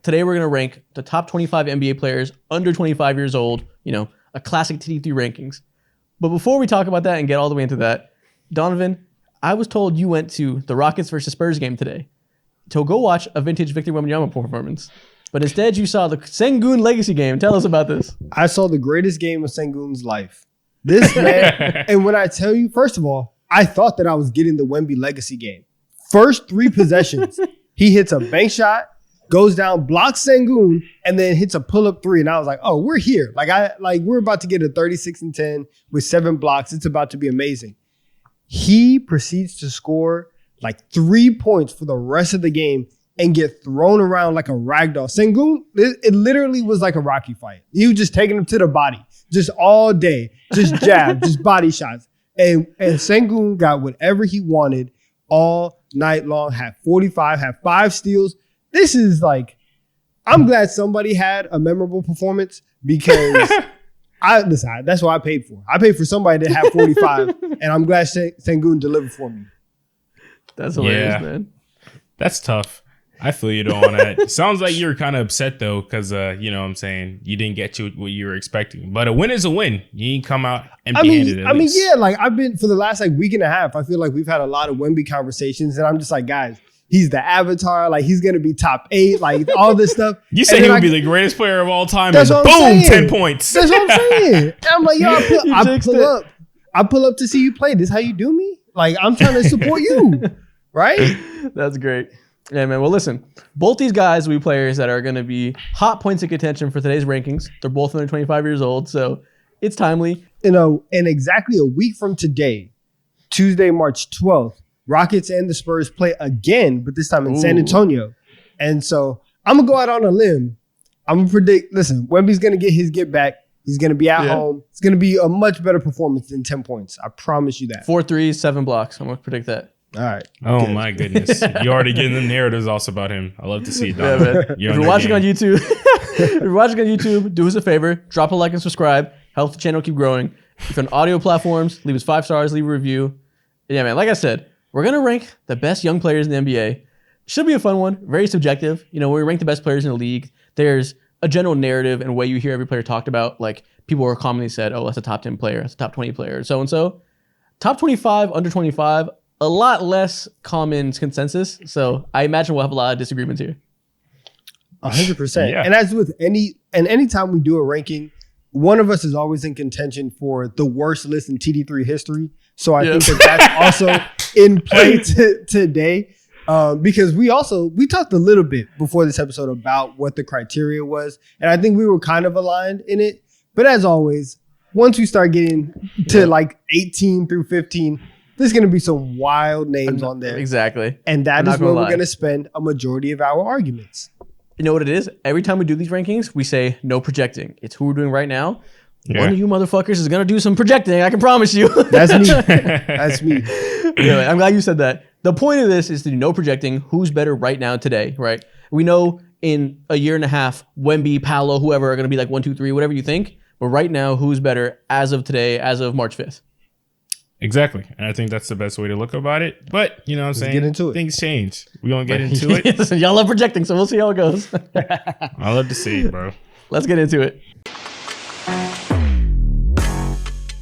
today we're going to rank the top 25 NBA players under 25 years old, a classic TD3 rankings. But before we talk about that and get all the way into that, Donovan, I was told you went to the Rockets versus Spurs game today to go watch a vintage Victor Wembanyama performance. But instead you saw the Sengun Legacy game. Tell us about this. I saw the greatest game of Sengun's life. This man, and when I tell you, first of all, I thought that I was getting the Wemby Legacy game. First 3 possessions, he hits a bank shot, goes down, blocks Sengun, and then hits a pull-up 3. And I was like, oh, we're here. We're about to get a 36-10 with 7 blocks. It's about to be amazing. He proceeds to score 3 points for the rest of the game and get thrown around like a ragdoll. Sengun, it literally was like a Rocky fight. He was just taking him to the body, just all day, just jab, just body shots. And Sengun got whatever he wanted all night long, had 45, had 5 steals. This is I'm glad somebody had a memorable performance because that's what I paid for. I paid for somebody to have 45, and I'm glad Sengun delivered for me. That's hilarious, man. That's tough. I feel you on that. Sounds like you were kind of upset though, because you know what I'm saying, you didn't get to what you were expecting. But a win is a win. You ain't come out empty-handed. I've been for the last week and a half. I feel like we've had a lot of Wemby conversations, and I'm just like, guys, he's the avatar. He's gonna be top 8. All this stuff. You said he would be the greatest player of all time, and boom, 10 points. That's what I'm saying. And I'm like, yo, I pull up to see you play. This how you do me? I'm trying to support you, right? That's great. Yeah, man. Well, listen, both these guys will be players that are going to be hot points of contention for today's rankings. They're both under 25 years old, so it's timely. And exactly a week from today, Tuesday, March 12th, Rockets and the Spurs play again, but this time in San Antonio. And so I'm going to go out on a limb. I'm going to predict, listen, Wemby's going to get his get back. He's going to be at home. It's going to be a much better performance than 10 points. I promise you that. 4 threes, 7 blocks. I'm going to predict that. All right. Oh, my goodness. You're already getting the narratives also about him. I love to see it. Yeah, man. If you're watching on YouTube, do us a favor. Drop a like and subscribe. Help the channel keep growing. If you're on audio platforms, leave us 5 stars, leave a review. Yeah, man. Like I said, we're going to rank the best young players in the NBA. Should be a fun one. Very subjective. When we rank the best players in the league, there's a general narrative and way you hear every player talked about. People are commonly said, oh, that's a top 10 player. That's a top 20 player. So-and-so. Top 25, under 25. A lot less common consensus, so I imagine we'll have a lot of disagreements here. 100%. Yeah. And as with anytime we do a ranking, one of us is always in contention for the worst list in TD3 history. So I think that's also in play today, because we talked a little bit before this episode about what the criteria was, and I think we were kind of aligned in it. But as always, once we start getting to 18 through 15. There's going to be some wild names on there. Exactly. And that is where we're going to spend a majority of our arguments. You know what it is? Every time we do these rankings, we say no projecting. It's who we're doing right now. Yeah. One of you motherfuckers is going to do some projecting. I can promise you. That's me. That's me. Anyway, I'm glad you said that. The point of this is to do no projecting. Who's better right now today, right? We know in a year and a half, Wemby, Paolo, whoever are going to be 1, 2, 3, whatever you think. But right now, who's better as of today, as of March 5th? Exactly. And I think that's the best way to look about it. But, you know what I'm saying? Get into it. Things change. We're going to get into it. Listen, y'all love projecting, so we'll see how it goes. I love to see it, bro. Let's get into it.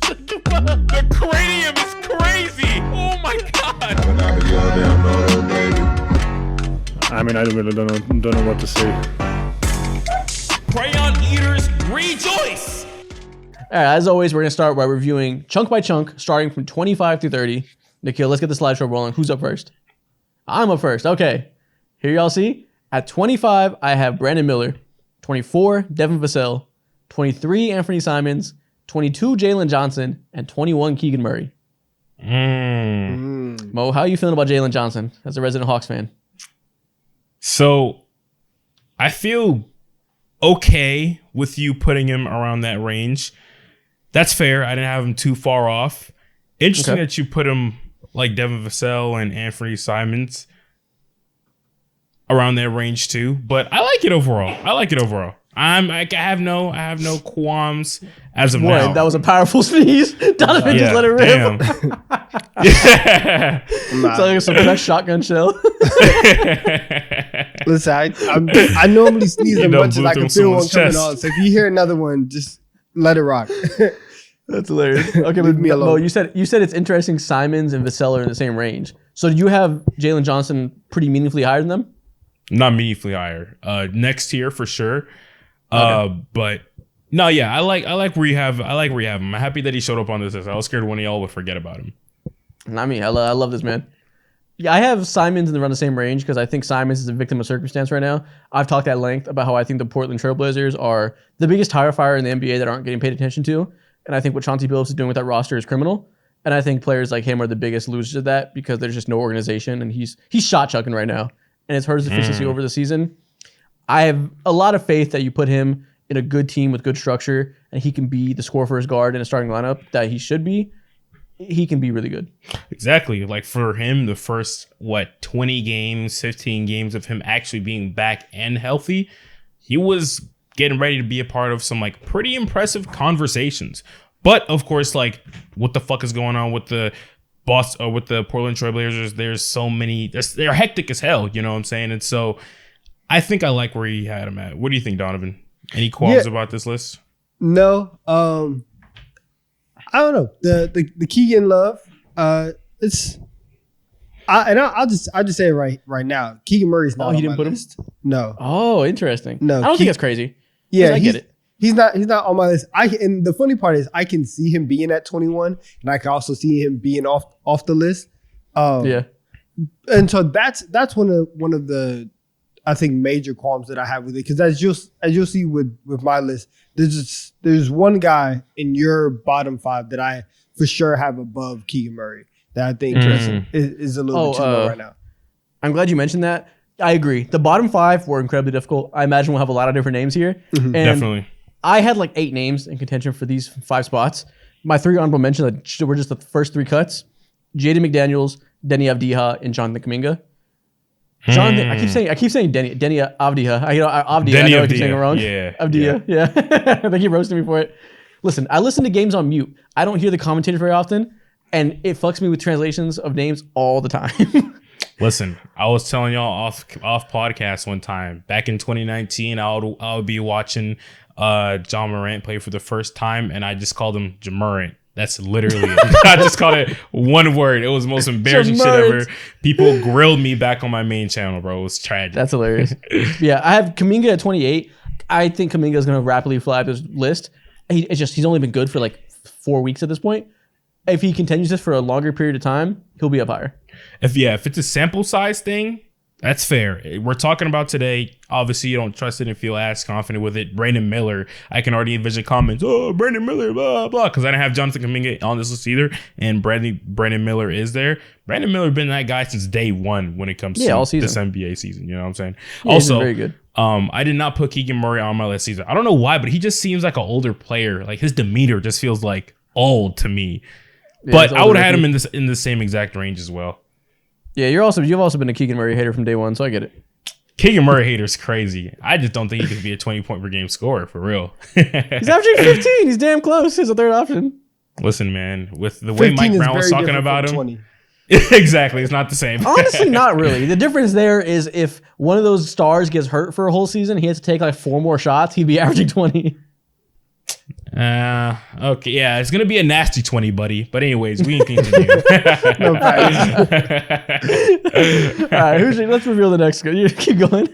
The cranium is crazy. Oh, my God. I mean, I really don't know what to say. Crayon eaters, rejoice. All right, as always, we're going to start by reviewing chunk by chunk, starting from 25 through 30. Nikhil, let's get the slideshow rolling. Who's up first? I'm up first. Okay. Here y'all see. At 25, I have Brandon Miller. 24, Devin Vassell. 23, Anthony Simons. 22, Jalen Johnson. And 21, Keegan Murray. Mo, how are you feeling about Jalen Johnson as a resident Hawks fan? So, I feel okay with you putting him around that range. That's fair. I didn't have him too far off. Interesting that you put him like Devin Vassell and Anthony Simons around that range too. But I like it overall. I have no qualms as of Boy, now. that was a powerful sneeze. Donovan just let it rip. damn. Yeah. It's like some fresh shotgun shell. Listen, I normally sneeze as You much as blew I through can feel one someone's coming chest. on. So if you hear another one, just let it rock. That's hilarious. Okay, Leave but me Mo, alone. you said it's interesting Simons and Vassell are in the same range. So do you have Jalen Johnson pretty meaningfully higher than them? Not meaningfully higher. Next tier for sure. But no, yeah, I like where you have him. I'm happy that he showed up on this list. I was scared one of y'all would forget about him. Not me. I love this man. Yeah, I have Simons in around the same range because I think Simons is a victim of circumstance right now. I've talked at length about how I think the Portland Trailblazers are the biggest tire fire in the NBA that aren't getting paid attention to. And I think what Chauncey Billups is doing with that roster is criminal. And I think players like him are the biggest losers of that because there's just no organization and he's shot chucking right now. And it's hurt his efficiency over the season. I have a lot of faith that you put him in a good team with good structure and he can be the score for his guard in a starting lineup that he should be. He can be really good. Exactly. Like for him, the first 20 games, 15 games of him actually being back and healthy, he was getting ready to be a part of some pretty impressive conversations. But of course, what the fuck is going on with the with the Portland Trailblazers? There's so many. They're hectic as hell. You know what I'm saying? And so, I think I like where he had him at. What do you think, Donovan? Any qualms about this list? No, I don't know. The Keegan Love, I'll just say it right now. Keegan Murray's not. Oh, he on didn't my put him? list. No. Oh, interesting. No, I don't think that's crazy. Yeah, I get it. He's not on my list. And the funny part is I can see him being at 21, and I can also see him being off the list. Yeah. And so that's one of the I think major qualms that I have with it, because as you'll see with my list, there's one guy in your bottom five that I for sure have above Keegan Murray that I think is a little bit too low right now. I'm glad you mentioned that. I agree. The bottom five were incredibly difficult. I imagine we'll have a lot of different names here. And Definitely. I had 8 names in contention for these 5 spots. My 3 honorable mentions were just the first 3 cuts: Jaden McDaniels, Denny Avdija, and Jonathan Kuminga. Jonathan, I keep saying Denny Avdija. Avdija. I know I keep saying it wrong. Yeah. Avdija. Yeah. They keep roasting me for it. Listen, I listen to games on mute. I don't hear the commentators very often, and it fucks me with translations of names all the time. Listen, I was telling y'all off podcast one time back in 2019. I would be watching John Morant play for the first time, and I just called him Jamorant. That's literally it. I just called it one word. It was the most embarrassing shit ever. People grilled me back on my main channel, bro. It was tragic. That's hilarious. Yeah, I have Kuminga at 28. I think Kuminga is going to rapidly fly up this list. He's only been good for 4 weeks at this point. If he continues this for a longer period of time, he'll be up higher. If it's a sample size thing, that's fair. We're talking about today. Obviously, you don't trust it and feel as confident with it. Brandon Miller, I can already envision comments. Oh, Brandon Miller, blah, blah. Because I didn't have Jonathan Kuminga on this list either. And Brandon Miller is there. Brandon Miller been that guy since day one when it comes to all season. this NBA season. You know what I'm saying? Yeah, also, very good. I did not put Keegan Murray on my list season. I don't know why, but he just seems like an older player. His demeanor just feels old to me. Yeah, But I would have had him in the same exact range as well. Yeah, you've also been a Keegan Murray hater from day one, so I get it. Keegan Murray hater's crazy. I just don't think he could be a 20-point per game scorer for real. He's averaging 15. He's damn close. He's a third option. Listen, man, with the way Mike Brown was talking about him, 20. exactly, it's not the same. Honestly, not really. The difference there is if one of those stars gets hurt for a whole season, he has to take 4 more shots, he'd be averaging 20. Okay, yeah, it's gonna be a nasty 20, buddy. But anyways, we can continue. No, All right, let's reveal the next guy. You keep going.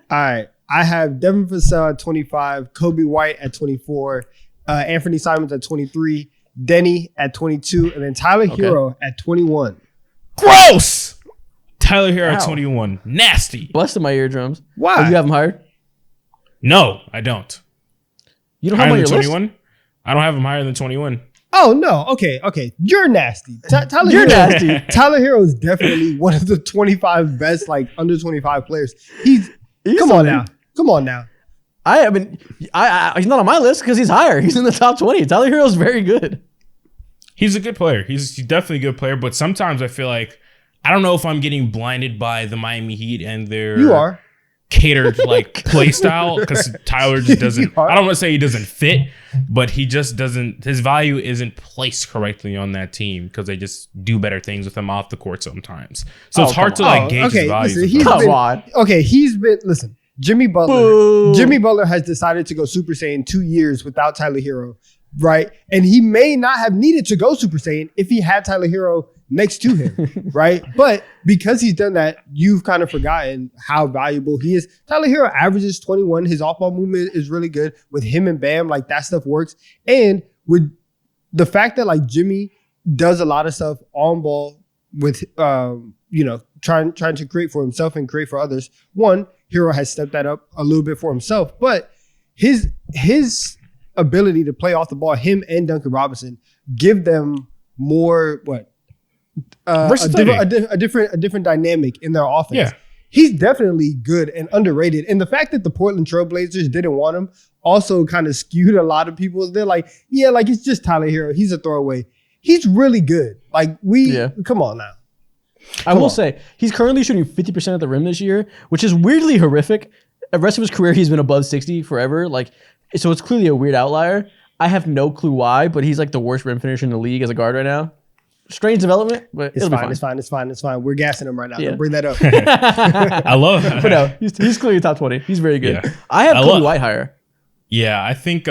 All right. I have Devin Vassell at 25, Kobe White at 24, Anthony Simons at 23, Denny at 22, and then Tyler Hero at 21. Gross. Tyler Hero at Wow. 21. Nasty. Busted my eardrums. Why? Oh, you have him hired? No, I don't. You don't have Higher him on than your list? 21? I don't have him higher than 21. Oh, no. Okay. You're nasty. Tyler You're Hero, nasty. Tyler Hero is definitely one of the 25 best, under 25 players. He's Come on now. he's not on my list because he's higher. He's in the top 20. Tyler Hero's very good. He's a good player. He's definitely a good player. But sometimes I feel I don't know if I'm getting blinded by the Miami Heat and their... You are. catered like play style because Tyler just doesn't. I don't want to say he doesn't fit, but he just doesn't. His value isn't placed correctly on that team because they just do better things with him off the court sometimes. So it's hard to like gauge his value. He's been listen. Jimmy Butler. Boo. Jimmy Butler has decided to go Super Saiyan 2 years without Tyler Hero, right? And he may not have needed to go Super Saiyan if he had Tyler Hero next to him, right? But because he's done that, you've kind of forgotten how valuable he is. Tyler Hero averages 21. His off-ball movement is really good. With him and Bam, like that stuff works. And with the fact that like Jimmy does a lot of stuff on ball with, trying to create for himself and create for others. One, Hero has stepped that up a little bit for himself, but his ability to play off the ball, him and Duncan Robinson, give them more a different dynamic in their offense. Yeah. He's definitely good and underrated. And the fact that the Portland Trailblazers didn't want him also kind of skewed a lot of people. They're like, yeah, like it's just Tyler Hero. He's a throwaway. He's really good. Like come on now. I will say he's currently shooting 50% at the rim this year, which is weirdly horrific. The rest of his career, he's been above 60 forever. Like, so it's clearly a weird outlier. I have no clue why, but he's like the worst rim finisher in the league as a guard right now. Strange development, but It's fine. We're gassing him right now. Yeah. Don't bring that up. I love that. But no, he's clearly top 20. He's very good. Yeah. I have Kobe White higher. Yeah, I think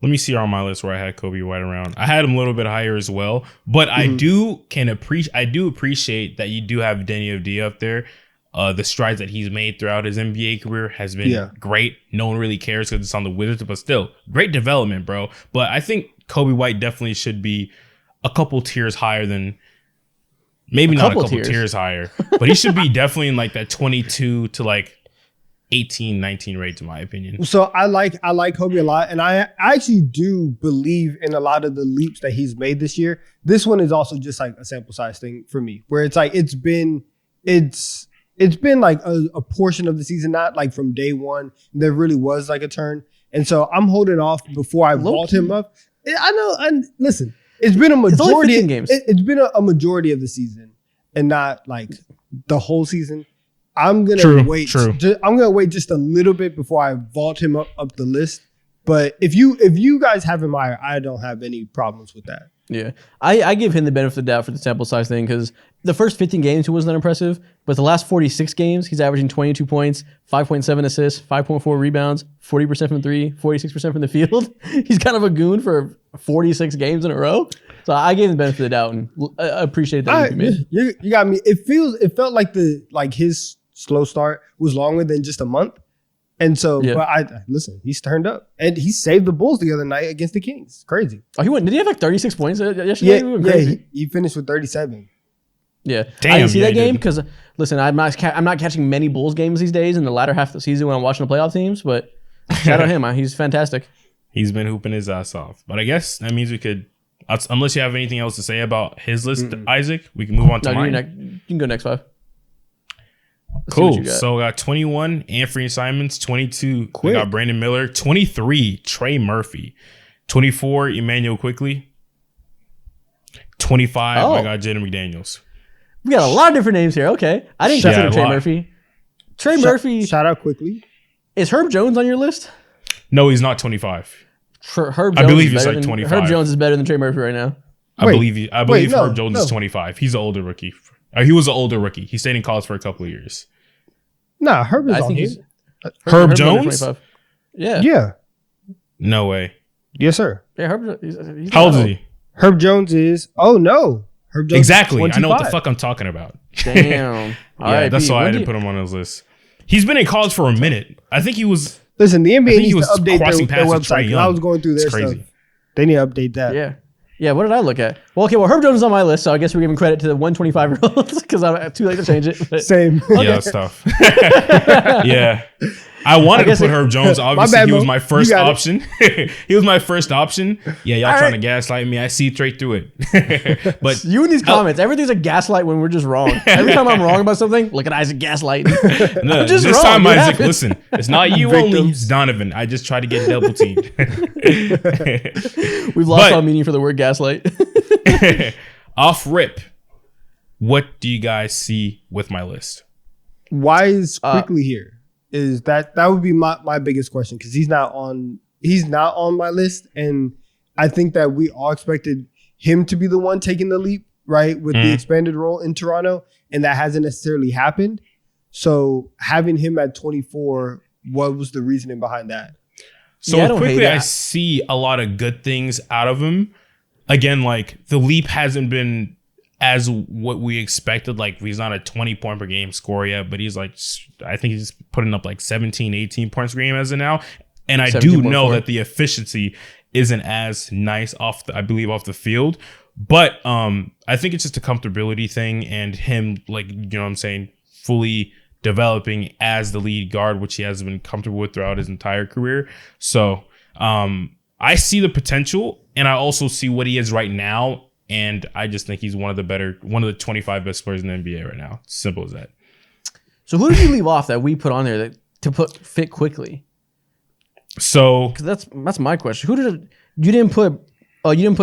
let me see on my list where I had Kobe White around. I had him a little bit higher as well, but I do appreciate that you do have Denny Avdia up there. The strides that he's made throughout his NBA career has been great. No one really cares because it's on the Wizards, but still great development, bro. But I think Kobe White definitely should be a couple tiers higher than maybe not a couple tiers higher, but he should be definitely in like that 22 to like 18, 19 range, in my opinion. So I like Kobe a lot, and I actually do believe in a lot of the leaps that he's made this year. This one is also just like a sample size thing for me, where it's like it's been like a portion of the season, not like from day one. There really was like a turn, and so I'm holding off before I vault him up. I know, and listen, it's been a majority of games. It's been a majority of the season, and not like the whole season. I'm gonna wait. I'm gonna wait just a little bit before I vault him up the list. But if you guys have him higher, I don't have any problems with that. Yeah, I give him the benefit of the doubt for the sample size thing because the first 15 games he wasn't that impressive, but the last 46 games he's averaging 22 points, 5.7 assists, 5.4 rebounds, 40% from three, 46% from the field. He's kind of a goon for 46 games in a row. So I gave him the benefit of the doubt and I appreciate that. You got me. It felt like his slow start was longer than just a month. And so, but listen, he's turned up and he saved the Bulls the other night against the Kings. Crazy. Oh, did he have like 36 points yesterday? Yeah, he finished with 37. Yeah. Damn, I didn't see that game because, listen, I'm not catching many Bulls games these days in the latter half of the season when I'm watching the playoff teams, but shout out him. He's fantastic. He's been hooping his ass off. But I guess that means we could, unless you have anything else to say about his list, Isaac, we can move on to mine. You can go next 5. Cool. So we got 21, Anthony Simons. 22, we got Brandon Miller. 23, Trey Murphy. 24, Emmanuel Quickley. 25, I got Jaden McDaniels. We got a lot of different names here. Okay. I didn't consider Trey Murphy. Murphy. Shout out Quickly. Is Herb Jones on your list? No, he's not 25. Herb Jones I believe he's like 25. Herb Jones is better than Trey Murphy right now. I believe Herb Jones is 25. He's an older rookie. He was an older rookie. He stayed in college for a couple of years. Nah, Herb is on here. Herb Jones? Yeah. Yeah. No way. Yes, sir. Yeah, Herb. He's How old is he? Herb Jones is. Oh no. Herb Jones exactly. 25. I know what the fuck I'm talking about. Damn. Yeah, that's why I didn't put him on his list. He's been in college for a minute. I think he was. Listen, the NBA needs to update their website. I was going through their stuff. They need to update that. Yeah. Yeah, what did I look at? Well, okay, Herb Jones is on my list, so I guess we're giving credit to the 125-year-olds because I'm too late to change it. But. Same. Okay. Yeah, it's tough. Yeah. I wanted to put Herb Jones. Obviously, he was my first option. He was my first option. Yeah, y'all trying to gaslight me. I see straight through it. But you and these comments, everything's a gaslight when we're just wrong. Every time I'm wrong about something, look at Isaac gaslighting. No, this wrong. Time, Isaac, listen, it's not you only, it's Donovan. I just try to get double teamed. We've lost all meaning for the word gaslight. Off rip, what do you guys see with my list? Why is Quickly here? is that would be my biggest question, because he's not on my list, and I think that we all expected him to be the one taking the leap, right, with the expanded role in Toronto, and that hasn't necessarily happened. So having him at 24, what was the reasoning behind that? So quickly, I see a lot of good things out of him. Again, like the leap hasn't been as what we expected. Like he's not a 20 point per game scorer yet, but he's like, I think he's putting up like 17, 18 points per game as of now. And I do know that the efficiency isn't as nice off the field. But I think it's just a comfortability thing, and him, like, you know what I'm saying, fully developing as the lead guard, which he has been comfortable with throughout his entire career. So I see the potential, and I also see what he is right now. And I just think he's one of the 25 best players in the NBA right now. Simple as that. So who did you leave off that we put on there to put fit quickly? So that's my question. You didn't put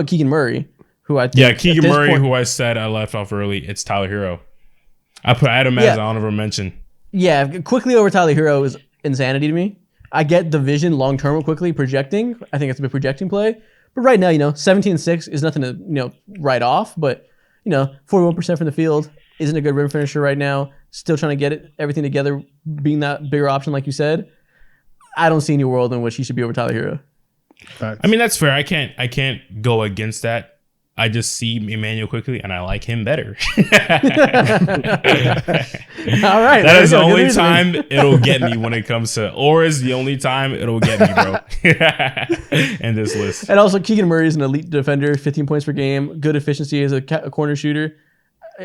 Keegan Murray, who I think Keegan Murray, who I said I left off early. It's Tyler Hero. I had him as an honorable mention. Yeah, quickly over Tyler Hero is insanity to me. I get the vision long term with quickly projecting. I think it's a bit projecting play. But right now, 17-6 is nothing to write off. But 41% from the field isn't a good rim finisher right now. Still trying to get everything together, being that bigger option, like you said. I don't see any world in which he should be over Tyler Hero. Facts. I mean, that's fair. I can't go against that. I just see Emmanuel quickly, and I like him better. All right. That is the only time it'll get me when it comes to, or is the only time it'll get me, bro. In this list. And also, Keegan Murray is an elite defender, 15 points per game, good efficiency as a corner shooter.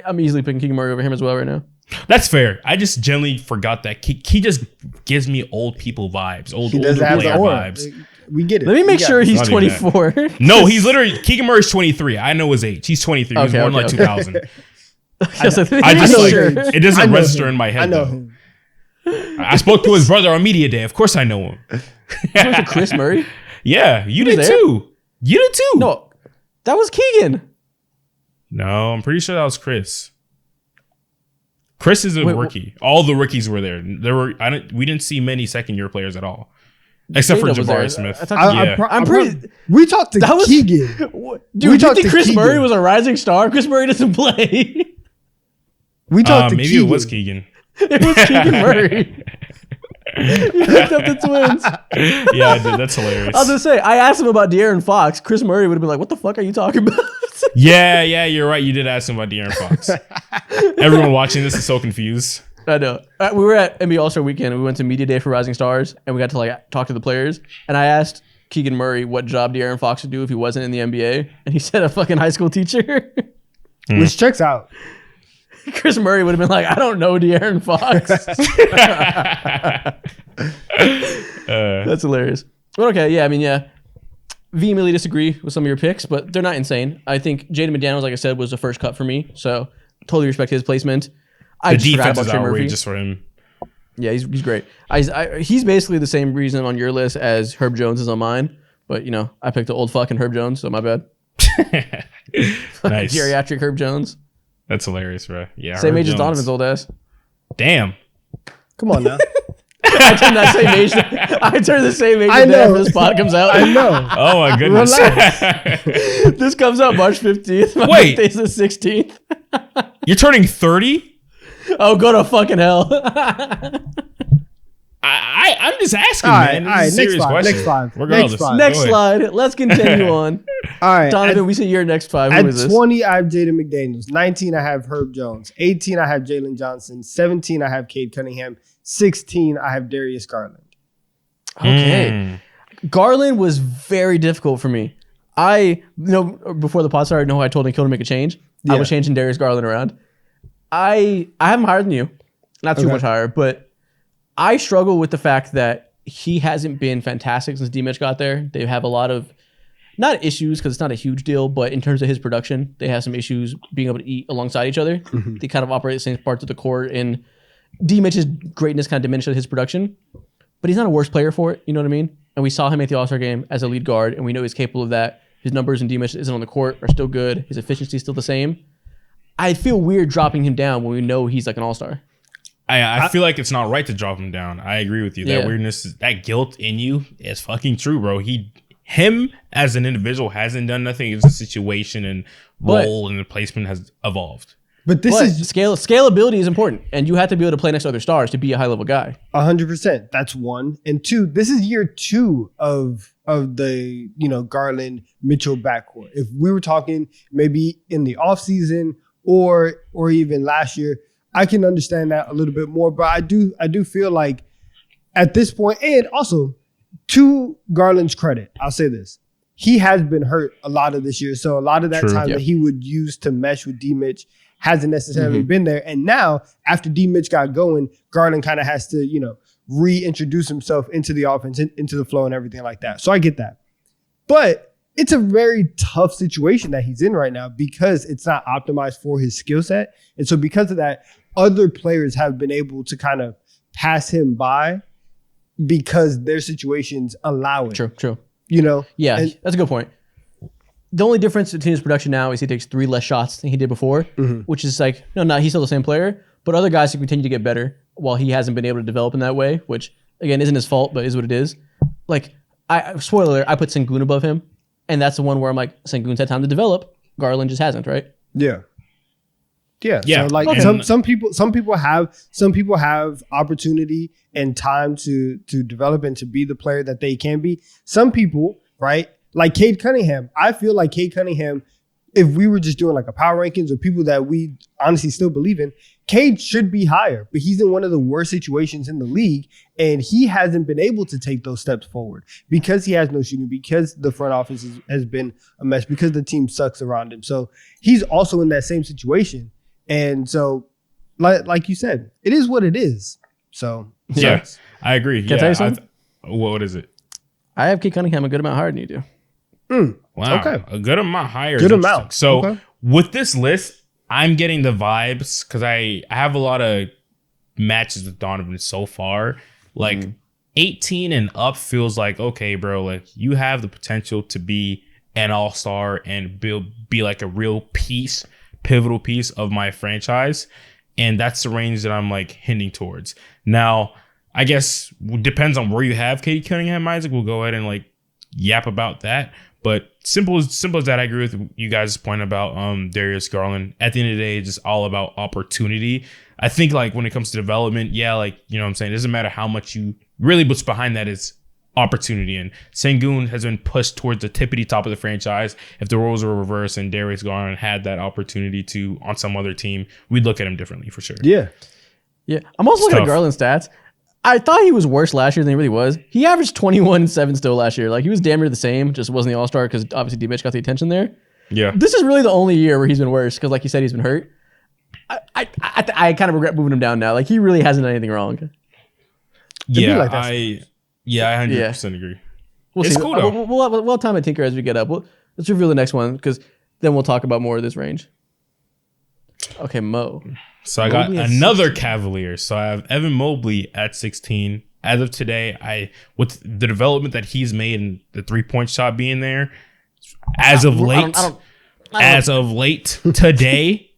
I'm easily picking Keegan Murray over him as well right now. That's fair. I just generally forgot that he just gives me old people vibes, older player vibes. We get it. Let me make sure he's 24. No, he's literally Keegan Murray's 23. I know his age. He's 23. He was born like 2000. It doesn't register in my head. I know him. I spoke to his brother on media day. Of course, I know him. You went to Chris Murray? Yeah, you did too. You did too. No, that was Keegan. No, I'm pretty sure that was Chris. Chris is a rookie. All the rookies were there. We didn't see many second year players at all. Except for Jabari Smith. I'm pretty. We talked to Keegan. Dude, do you think Chris Murray was a rising star? Chris Murray doesn't play. We talked to maybe Keegan. It was Keegan. It was Keegan Murray. You picked up the twins. Yeah, dude, that's hilarious. I was gonna say, I asked him about De'Aaron Fox. Chris Murray would have been like, "What the fuck are you talking about?" Yeah, you're right. You did ask him about De'Aaron Fox. Everyone watching this is so confused. I know. We were at NBA All-Star Weekend. We went to Media Day for Rising Stars, and we got to talk to the players. And I asked Keegan Murray what job De'Aaron Fox would do if he wasn't in the NBA, and he said a fucking high school teacher. Which checks out. Chris Murray would have been like, I don't know De'Aaron Fox. That's hilarious. But okay, yeah, I mean, yeah. Vehemently disagree with some of your picks, but they're not insane. I think Jaden McDaniels, like I said, was the first cut for me, so totally respect his placement. The defense is outrageous for him. Yeah, he's great. He's basically the same reason on your list as Herb Jones is on mine, but I picked the old fucking Herb Jones, so my bad. Nice. Geriatric Herb Jones. That's hilarious, bro. Yeah. Same age as Donovan's old ass. Damn. Come on now. I turn that same age. I turn the same age after this pod comes out. I know. Oh my goodness. This comes out March 15th. My birthday's the 16th. You're turning 30? Oh, go to fucking hell. I'm just asking, man. All right, next five. Next slide. Let's continue on. All right. Donovan, we see your next five. At Who is this? 20, I have Jaden McDaniels. 19, I have Herb Jones. 18, I have Jalen Johnson. 17, I have Cade Cunningham. 16, I have Darius Garland. Okay. Garland was very difficult for me. Before the pod started, I told Nikhil to make a change. Yeah. I was changing Darius Garland around. I have him higher than you. Not too much higher, but I struggle with the fact that he hasn't been fantastic since D-Mitch got there. They have a lot of, not issues because it's not a huge deal, but in terms of his production, they have some issues being able to eat alongside each other. Mm-hmm. They kind of operate the same parts of the court, and D-Mitch's greatness kind of diminished his production, but he's not a worse player for it. You know what I mean? And we saw him at the All-Star game as a lead guard, and we know he's capable of that. His numbers in D-Mitch isn't on the court are still good. His efficiency is still the same. I feel weird dropping him down when we know he's like an all-star. I feel like it's not right to drop him down. I agree with you. That Yeah. weirdness, that guilt in you is fucking true, bro. Him as an individual hasn't done nothing. It's a situation and role and the placement has evolved. But this But is scalability is important, and you have to be able to play next to other stars to be a high level guy. 100%. That's one. And two, this is year 2 of the, Garland Mitchell backcourt. If we were talking maybe in the offseason or even last year, I can understand that a little bit more. But I do feel like at this point, and also to Garland's credit, I'll say this. He has been hurt a lot of this year. So a lot of that True. time that he would use to mesh with D Mitch hasn't necessarily been there. And now, after D Mitch got going, Garland kind of has to, reintroduce himself into the offense, into the flow and everything like that. So I get that. But it's a very tough situation that he's in right now because it's not optimized for his skill set. And so because of that, other players have been able to kind of pass him by because their situations allow it. True. Yeah, And- that's a good point. The only difference between his production now is he takes 3 less shots than he did before, which is like, he's still the same player, but other guys can continue to get better while he hasn't been able to develop in that way, which again isn't his fault, but is what it is. Like, spoiler alert, I put Sengun above him, and that's the one where I'm like, Sengun's had time to develop. Garland just hasn't, right? Yeah. Yeah. Yeah. So like And- some people have opportunity and time to develop and to be the player that they can be. Some people, right? Like Cade Cunningham. I feel like Cade Cunningham, if we were just doing like a power rankings or people that we honestly still believe in, Cade should be higher, but he's in one of the worst situations in the league, and he hasn't been able to take those steps forward because he has no shooting, because the front office has been a mess, because the team sucks around him. So he's also in that same situation. And so, like you said, it is what it is. So Yeah, I agree. Can I tell you something? What is it? I have Cade Cunningham a good amount higher than you do. Wow. Okay. A good amount higher. is Good interesting. amount. So Okay. with this list, I'm getting the vibes because I have a lot of matches with Donovan so far. Like 18 and up feels like, okay, bro, like you have the potential to be an all-star and be like a real pivotal piece of my franchise. And that's the range that I'm like hinting towards. Now, I guess depends on where you have Cade Cunningham, Isaac. We'll go ahead and like yap about that. But simple as that, I agree with you guys' point about Darius Garland. At the end of the day, it's just all about opportunity. I think like when it comes to development, yeah, like, you know what I'm saying? It doesn't matter how much what's behind that is opportunity. And Sengun has been pushed towards the tippity top of the franchise. If the roles were reversed and Darius Garland had that opportunity to on some other team, we'd look at him differently for sure. yeah. Yeah. I'm also looking at tough. Garland's stats. I thought he was worse last year than he really was. He averaged 21-7 still last year. Like, he was damn near the same, just wasn't the all-star because obviously D Mitch got the attention there. Yeah. This is really the only year where he's been worse because, like you said, he's been hurt. I kind of regret moving him down now. Like, he really hasn't done anything wrong. Yeah, like that I 100% agree. We'll It's see. cool, though. We'll have time to tinker as we get up. Let's reveal the next one because then we'll talk about more of this range. Okay, Mo. So I got Mobley at another Cavalier. So I have Evan Mobley at 16. As of today, with the development that he's made and the 3-point shot being there, as of late today,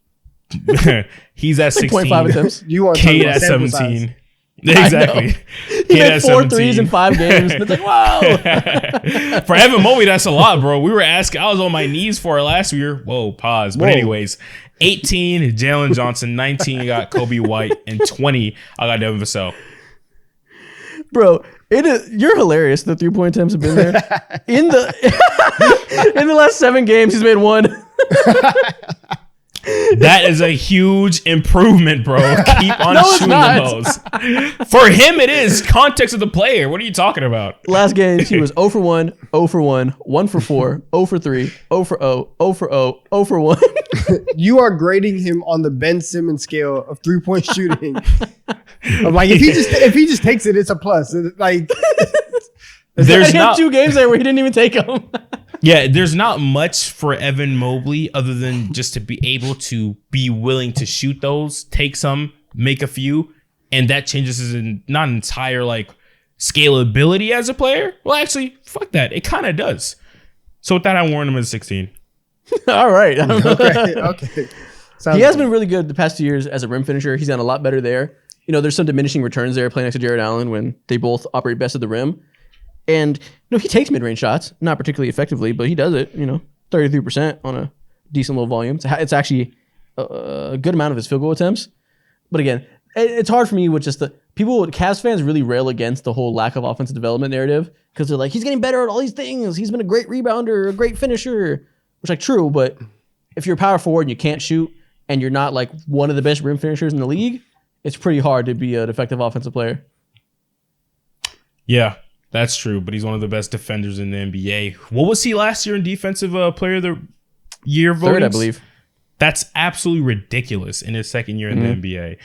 he's at 16. 3.5 attempts. You want to talk Cade about at sample 17. size. Exactly. He made 4 threes in 5 games. It's like, whoa. For Evan Mobley, that's a lot, bro. We were asking, I was on my knees for it last year. Whoa, pause. But Whoa. anyways, 18, Jalen Johnson. 19, I got Kobe White. And 20, I got Devin Vassell. Bro, you're hilarious. The 3-point attempts have been there. In the last 7 games, he's made 1. That is a huge improvement, bro. Keep on No, it's shooting not. those. For him, it is. Context of the player. What are you talking about? Last games, he was 0 for 1, 0 for 1, 1 for 4, 0 for 3, 0 for 0, 0 for 0, 0 for 1. You are grading him on the Ben Simmons scale of 3-point shooting. I'm like, if he just takes it, it's a plus. Like, There's he had not 2 games there where he didn't even take them. Yeah, there's not much for Evan Mobley other than just to be able to be willing to shoot those, take some, make a few, and that changes his not entire like scalability as a player. Well, actually, fuck that. It kind of does. So with that, I warned him at 16. All right. okay. He has been really good the past 2 years as a rim finisher. He's gotten a lot better there. there's some diminishing returns there playing next to Jared Allen when they both operate best at the rim. And, he takes mid-range shots, not particularly effectively, but he does it, 33% on a decent little volume. It's actually a good amount of his field goal attempts. But again, it's hard for me with just Cavs fans really rail against the whole lack of offensive development narrative because they're like, he's getting better at all these things. He's been a great rebounder, a great finisher, which like true, but if you're a power forward and you can't shoot and you're not like one of the best rim finishers in the league, it's pretty hard to be an effective offensive player. Yeah, that's true, but he's one of the best defenders in the NBA. What was he last year in defensive player of the year voting? Third, I believe. That's absolutely ridiculous in his second year in the NBA.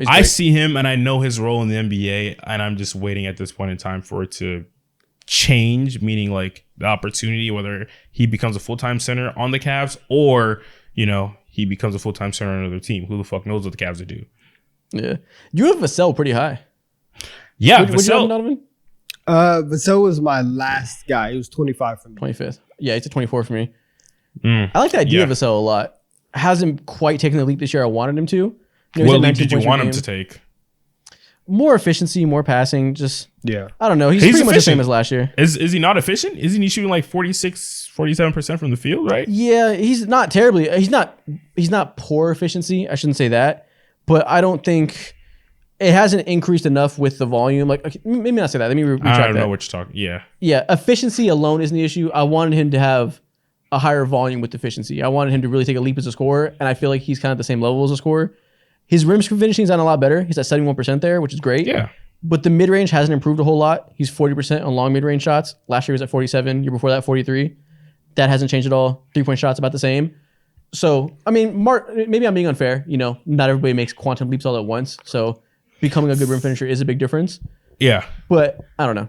I see him and I know his role in the NBA, and I'm just waiting at this point in time for it to change, meaning like the opportunity, whether he becomes a full-time center on the Cavs or, he becomes a full-time center on another team. Who the fuck knows what the Cavs would do? Yeah. You have Vassell pretty high. Yeah, Would you have Vassell. Donovan? Vassell was my last guy. He was 25 for me. 25th. Yeah, he's a 24 for me. I like the idea of Vassell a lot. Hasn't quite taken the leap this year I wanted him to. What leap did you want him to take? More efficiency, more passing. Just I don't know. He's pretty much the same as last year. Is he not efficient? Isn't he shooting like 47% from the field, right? Yeah, he's not terribly. He's not poor efficiency. I shouldn't say that, but I don't think it hasn't increased enough with the volume. Like maybe not say that. Let me retract I don't that. know what you're talking. Yeah. Efficiency alone isn't the issue. I wanted him to have a higher volume with efficiency. I wanted him to really take a leap as a scorer, and I feel like he's kind of the same level as a scorer. His rim finishing is on a lot better. He's at 71% there, which is great. Yeah. But the mid-range hasn't improved a whole lot. He's 40% on long mid-range shots. Last year he was at 47. Year before that, 43. That hasn't changed at all. 3-point shots about the same. So, I mean, maybe I'm being unfair. Not everybody makes quantum leaps all at once. So becoming a good rim finisher is a big difference. Yeah. But I don't know.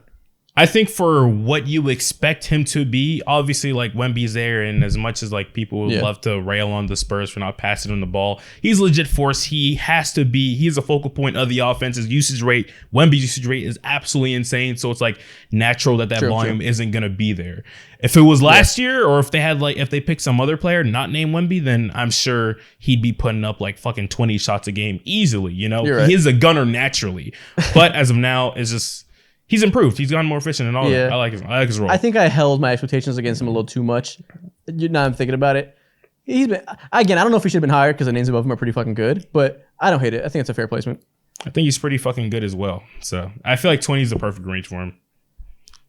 I think for what you expect him to be, obviously like Wemby's there, and as much as like people would love to rail on the Spurs for not passing him the ball, he's legit force. He has to be. He's a focal point of the offense. His usage rate, Wemby's usage rate is absolutely insane. So it's like natural that volume isn't gonna be there. If it was last year, or if they picked some other player not named Wemby, then I'm sure he'd be putting up like fucking 20 shots a game easily. You're right. He's a gunner naturally, but as of now, it's just. He's improved. He's gotten more efficient and all that. I like his role. I think I held my expectations against him a little too much. Now I'm thinking about it. He's been again. I don't know if he should have been higher because the names above him are pretty fucking good, but I don't hate it. I think it's a fair placement. I think he's pretty fucking good as well. So I feel like 20 is the perfect range for him.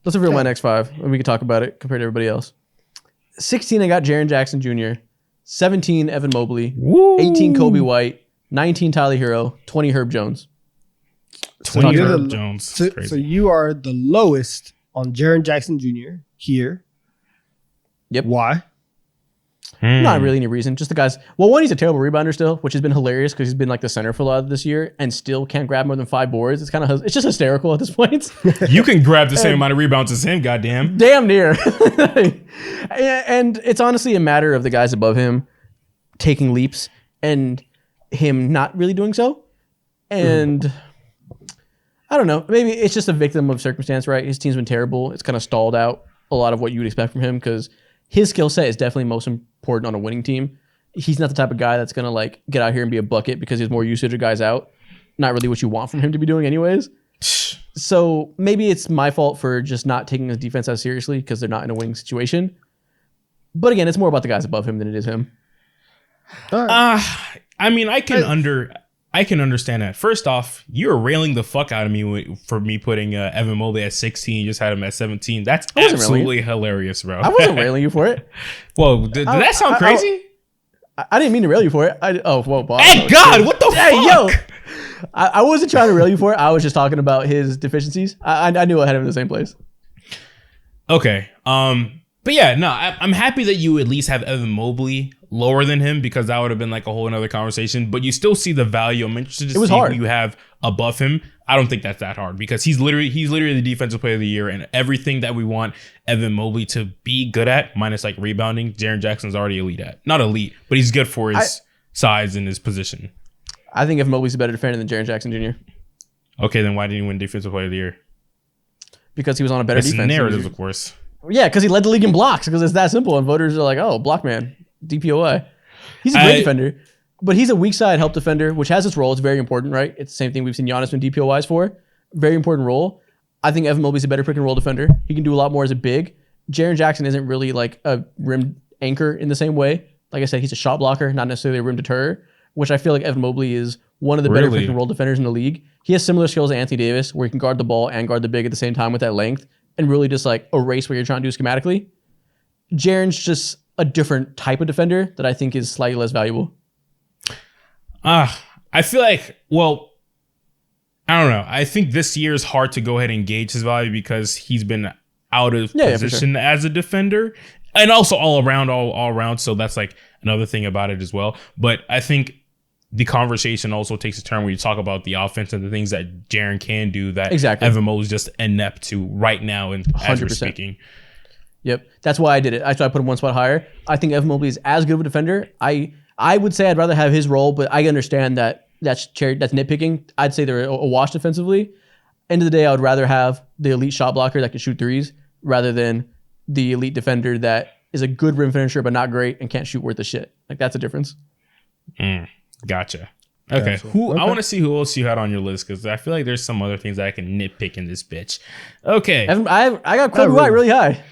Let's reveal my next 5, and we can talk about it compared to everybody else. 16, I got Jaren Jackson Jr. 17, Evan Mobley. Woo. 18, Kobe White. 19, Tyler Hero. 20, Herb Jones. 20 you're Herb Jones. So you are the lowest on Jaren Jackson Jr. here. Yep. Why? Not really any reason. Just the guys. Well, one, he's a terrible rebounder still, which has been hilarious because he's been like the center for a lot of this year and still can't grab more than 5 boards. It's just hysterical at this point. You can grab the same amount of rebounds as him, goddamn. Damn near. And it's honestly a matter of the guys above him taking leaps and him not really doing so. And I don't know. Maybe it's just a victim of circumstance, right? His team's been terrible. It's kind of stalled out a lot of what you would expect from him because his skill set is definitely most important on a winning team. He's not the type of guy that's going to like get out here and be a bucket because he has more usage of guys out. Not really what you want from him to be doing anyways. So maybe it's my fault for just not taking his defense as seriously because they're not in a winning situation. But again, it's more about the guys above him than it is him. I mean, I can understand that. First off, you're railing the fuck out of me for me putting Evan Mobley at 16, just had him at 17. That's absolutely hilarious, bro. I wasn't railing you for it. Whoa, did that sound crazy? I didn't mean to rail you for it. Bob. Hey, God, what the fuck? Yo, I wasn't trying to rail you for it. I was just talking about his deficiencies. I knew I had him in the same place. Okay. But yeah, no, I'm happy that you at least have Evan Mobley lower than him because that would have been like a whole another conversation. But you still see the value. I'm interested to see who you have above him. I don't think that's that hard because he's literally the defensive player of the year and everything that we want Evan Mobley to be good at, minus like rebounding. Jaren Jackson's already elite at. Not elite, but he's good for his size and his position. I think Evan Mobley's a better defender than Jaren Jackson Jr. Okay, then why didn't he win defensive player of the year? Because he was on a better defense. Narrative, of course. Yeah, because he led the league in blocks because it's that simple. And voters are like, oh, block man, DPOI. He's a great defender. But he's a weak side help defender, which has its role. It's very important, right? It's the same thing we've seen Giannis win DPOYs for. Very important role. I think Evan Mobley's a better pick and roll defender. He can do a lot more as a big. Jaren Jackson isn't really like a rim anchor in the same way. Like I said, he's a shot blocker, not necessarily a rim deterrer, which I feel like Evan Mobley is one of the better pick and roll defenders in the league. He has similar skills to Anthony Davis, where he can guard the ball and guard the big at the same time with that length and really just like erase what you're trying to do schematically. Jaren's just a different type of defender that I think is slightly less valuable. I feel like, well, I don't know. I think this year is hard to go ahead and gauge his value because he's been out of position as a defender and also all around. So that's like another thing about it as well. But I think the conversation also takes a turn where you talk about the offense and the things that Jaren can do that Evan Mobley is just inept to right now and as we're speaking. Yep. That's why I did it. That's why I put him one spot higher. I think Evan Mobley is as good of a defender. I would say I'd rather have his role, but I understand that that's nitpicking. I'd say they're a wash defensively. End of the day, I would rather have the elite shot blocker that can shoot threes rather than the elite defender that is a good rim finisher but not great and can't shoot worth a shit. Like, that's a difference. Gotcha. Okay. I want to see who else you had on your list because I feel like there's some other things that I can nitpick in this bitch. Okay. I got Kobe White really high.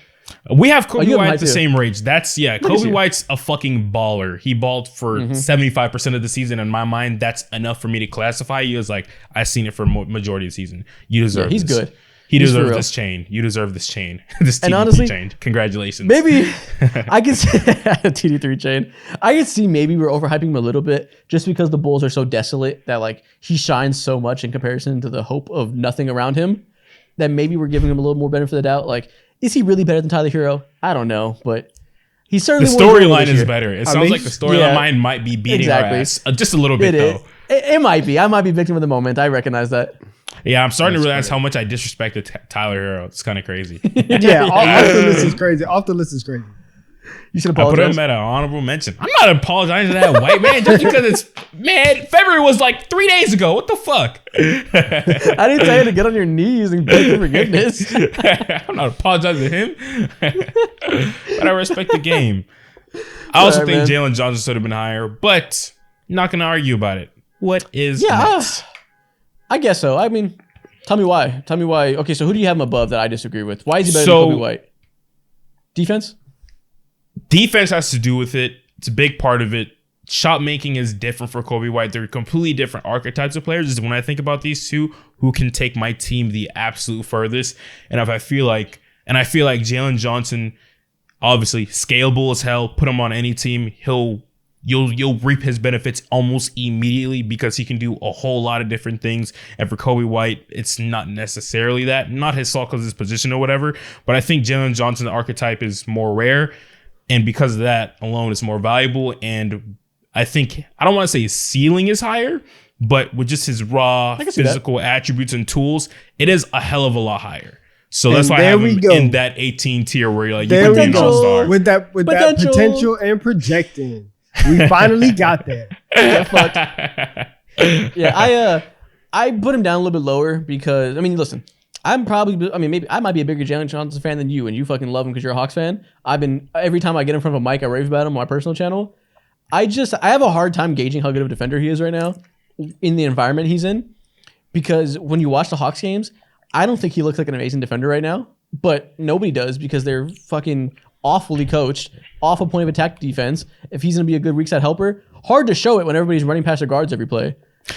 We have Kobe White at the same range. That's Kobe White's a fucking baller. He balled for 75% of the season. In my mind, that's enough for me to classify you as like I've seen it for majority of the season. You deserve. He's this. Good. He deserves this chain. You deserve this chain. This TD3 honestly, chain. Congratulations. Maybe I can see TD3 chain. I can see maybe we're overhyping him a little bit just because the Bulls are so desolate that like he shines so much in comparison to the hope of nothing around him that maybe we're giving him a little more benefit of the doubt. Like, is he really better than Tyler Hero? I don't know, but he's certainly the storyline is better. It sounds like the storyline might be beating our ass just a little bit though. It might be. I might be victim of the moment. I recognize that. Yeah, I'm starting to realize how much I disrespected Tyler Hero. It's kind of crazy. Yeah, off the list is crazy. Off the list is crazy. You should apologize. I put him at an honorable mention. I'm not apologizing to that white man just because it's February was like 3 days ago. What the fuck? I didn't tell you to get on your knees and beg for forgiveness. I'm not apologizing to him, but I respect the game. I also think Jalen Johnson should have been higher, but not gonna argue about it. What is next? I guess so. I mean, tell me why. Okay, so who do you have him above that I disagree with? Why is he better than Kobe White? Defense? Defense has to do with it. It's a big part of it. Shot making is different for Kobe White. They're completely different archetypes of players. When I think about these two, who can take my team the absolute furthest, and I feel like Jalen Johnson, obviously scalable as hell. Put him on any team, you'll reap his benefits almost immediately because he can do a whole lot of different things. And for Kobe White, it's not necessarily that. Not his fault because of his position or whatever. But I think Jalen Johnson, the archetype, is more rare. And because of that alone, it's more valuable. And I think, I don't want to say his ceiling is higher, but with just his raw physical attributes and tools, it is a hell of a lot higher. So that's why I have him in that 18 tier where you're like, you can be an all-star. With that potential and projecting. We finally got there. I put him down a little bit lower because, I mean, listen, maybe I might be a bigger Jalen Johnson fan than you, and you fucking love him because you're a Hawks fan. Every time I get in front of a mic, I rave about him on my personal channel. I have a hard time gauging how good of a defender he is right now in the environment he's in, because when you watch the Hawks games, I don't think he looks like an amazing defender right now, but nobody does because they're fucking awfully coached, awful point of attack defense. If he's going to be a good weak side helper, hard to show it when everybody's running past their guards every play.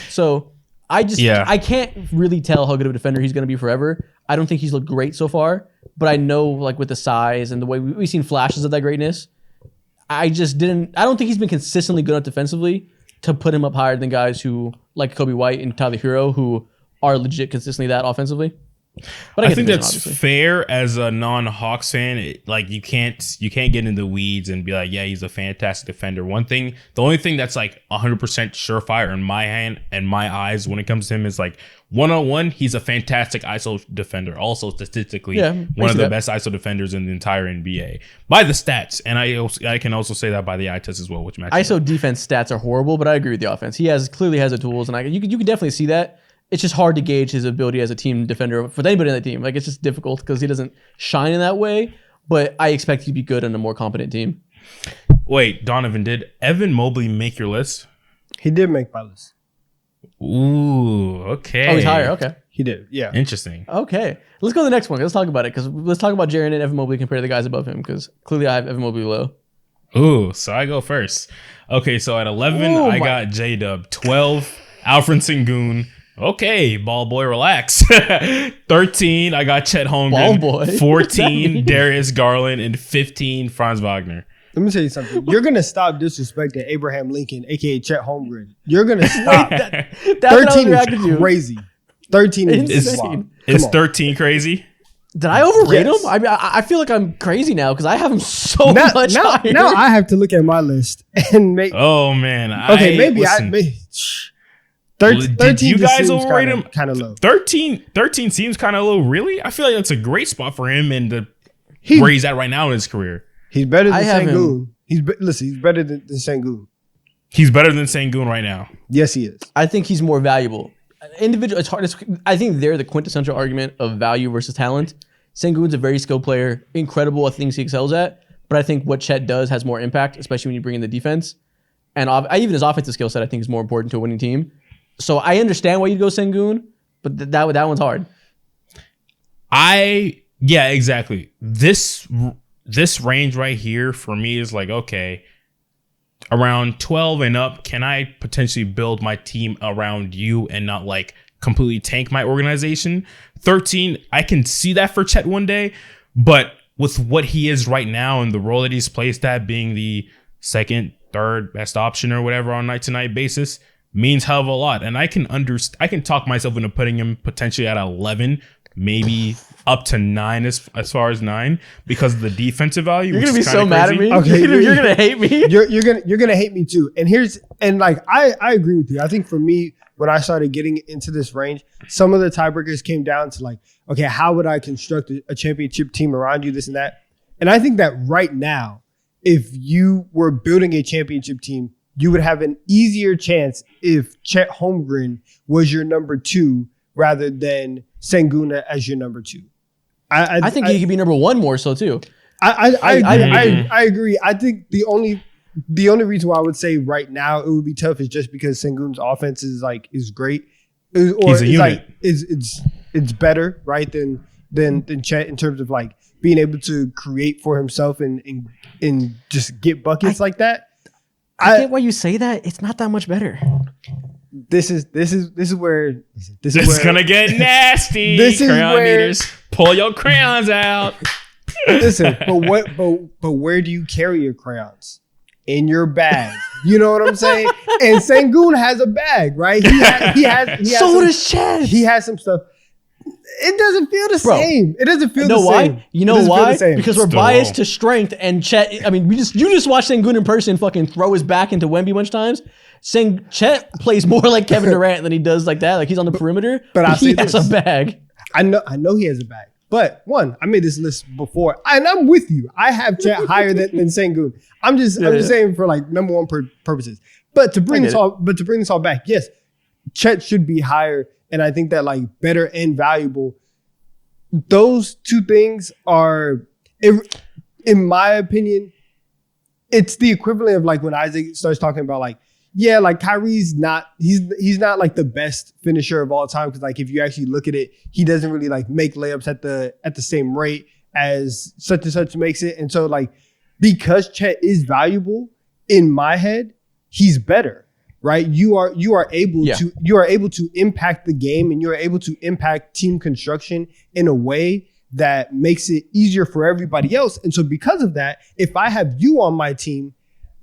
So I can't really tell how good of a defender he's going to be forever. I don't think he's looked great so far, but I know like with the size and the way we've seen flashes of that greatness, I don't think he's been consistently good enough defensively to put him up higher than guys who like Kobe White and Tyler Hero who are legit consistently that offensensily. But I think that's fair as a non-Hawks fan. You can't get in the weeds and be like, yeah, he's a fantastic defender. The only thing that's like 100% surefire in my hand and my eyes when it comes to him is like 1-on-1, he's a fantastic ISO defender. Also statistically, one of the best ISO defenders in the entire NBA by the stats. And I can also say that by the eye test as well, which matches ISO defense stats are horrible, but I agree with the offense. He clearly has the tools, and you can definitely see that. It's just hard to gauge his ability as a team defender with anybody on the team. Like, it's just difficult because he doesn't shine in that way, but I expect he'd be good on a more competent team. Wait, Donovan, did Evan Mobley make your list? He did make my list. Ooh, okay. Oh, he's higher. Okay. He did. Yeah. Interesting. Okay. Let's go to the next one. Let's talk about it because let's talk about Jaren and Evan Mobley compared to the guys above him because clearly I have Evan Mobley low. Ooh, so I go first. Okay, so at 11, Oh I my- got J-Dub. 12, Alfred Sengun. Okay, ball boy, relax. 13, I got Chet Ball Holmgren. boy? 14, Darius Garland. And 15, Franz Wagner. Let me tell you something. You're gonna stop disrespecting Abraham Lincoln, aka Chet Holmgren. You're gonna stop. That's what I was 13 reacting is to. crazy. 13 is Insane. wild. Is Come on. 13 crazy? Did I overrate Yes. him? I mean, I feel like I'm crazy now because I have him so Now, much now, higher. now I have to look at my list and make. Oh, man. Okay, maybe listen, I. Maybe, Did you guys overrate him? Kind of low. 13 seems kind of low. Really? I feel like that's a great spot for him and He- where he's at right now in his career. He's better I than have him- Sengun. Listen. He's better than Sengun. He's better than Sengun right now. Yes, he is. I think he's more valuable. Individual, it's hard. I think they're the quintessential argument of value versus talent. Sengun's a very skilled player, incredible at things he excels at. But I think what Chet does has more impact, especially when you bring in the defense. And even his offensive skill set, I think, is more important to a winning team. So I understand why you'd go Sengun, but that one's hard. Yeah, exactly. This range right here for me is like, okay, around 12 and up, can I potentially build my team around you and not like completely tank my organization? 13, I can see that for Chet one day, but with what he is right now and the role that he's placed at, being the second, third best option or whatever on night-to-night basis, means hell of a lot. And I can talk myself into putting him potentially at 11, maybe up to 9 as far as 9 because of the defensive value. You're which gonna be is so kinda mad at crazy. me. Okay, you're gonna hate me. You're gonna hate me too. And I agree with you. I think for me, when I started getting into this range, some of the tiebreakers came down to like, okay, how would I construct a championship team around you, this and that. And I think that right now, if you were building a championship team, you would have an easier chance if Chet Holmgren was your number 2 rather than Sengun as your number 2. I think he could be number 1 more so too. I agree. I think the only reason why I would say right now it would be tough is just because Sengun's offense is great, or He's a unit. It's better, right, than Chet in terms of like being able to create for himself and just get buckets like that. I get why you say that. It's not that much better. This is where It's gonna get nasty. This is Crayon where- eaters, pull your crayons out. listen. But where do you carry your crayons? In your bag. You know what I'm saying? And Sengun has a bag, right? He has So some- does Chet. He has some stuff. It doesn't feel the Bro, same. It doesn't feel You know the why? same. You It know doesn't feel why? the same. Because we're Still. biased to strength and Chet. I mean, you just watched Sengun in person fucking throw his back into Wemby a bunch of times. Chet plays more like Kevin Durant than he does like that. Like he's on the perimeter, but I'll he say has this. a bag. I know he has a bag. But one, I made this list before, and I'm with you. I have Chet higher than Sengun. I'm just saying for like number 1 purposes. But to bring I this get all back, yes, Chet should be higher, and I think that like better and valuable. Those two things are, in my opinion, it's the equivalent of like when Isaac starts talking about like, yeah, like Kyrie's not, he's not like the best finisher of all time because like if you actually look at it, he doesn't really like make layups at the same rate as such and such makes it. And so like because Chet is valuable in my head, he's better, right? You are able to impact the game and you are able to impact team construction in a way that makes it easier for everybody else. And so because of that, if I have you on my team,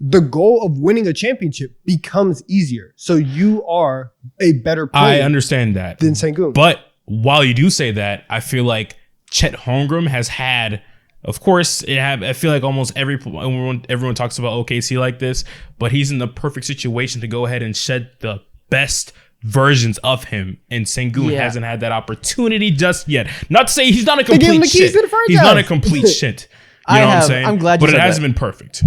the goal of winning a championship becomes easier. So you are a better player I understand that. than Sengun. But while you do say that, I feel like Chet Holmgren has had, of course, I feel like almost everyone talks about OKC like this, but he's in the perfect situation to go ahead and shed the best versions of him, and Sengun hasn't had that opportunity just yet. Not to say he's not a gave him complete the keys shit. to the franchise. He's not a complete shit. You know what I'm saying? I'm glad you but said it hasn't that. been perfect.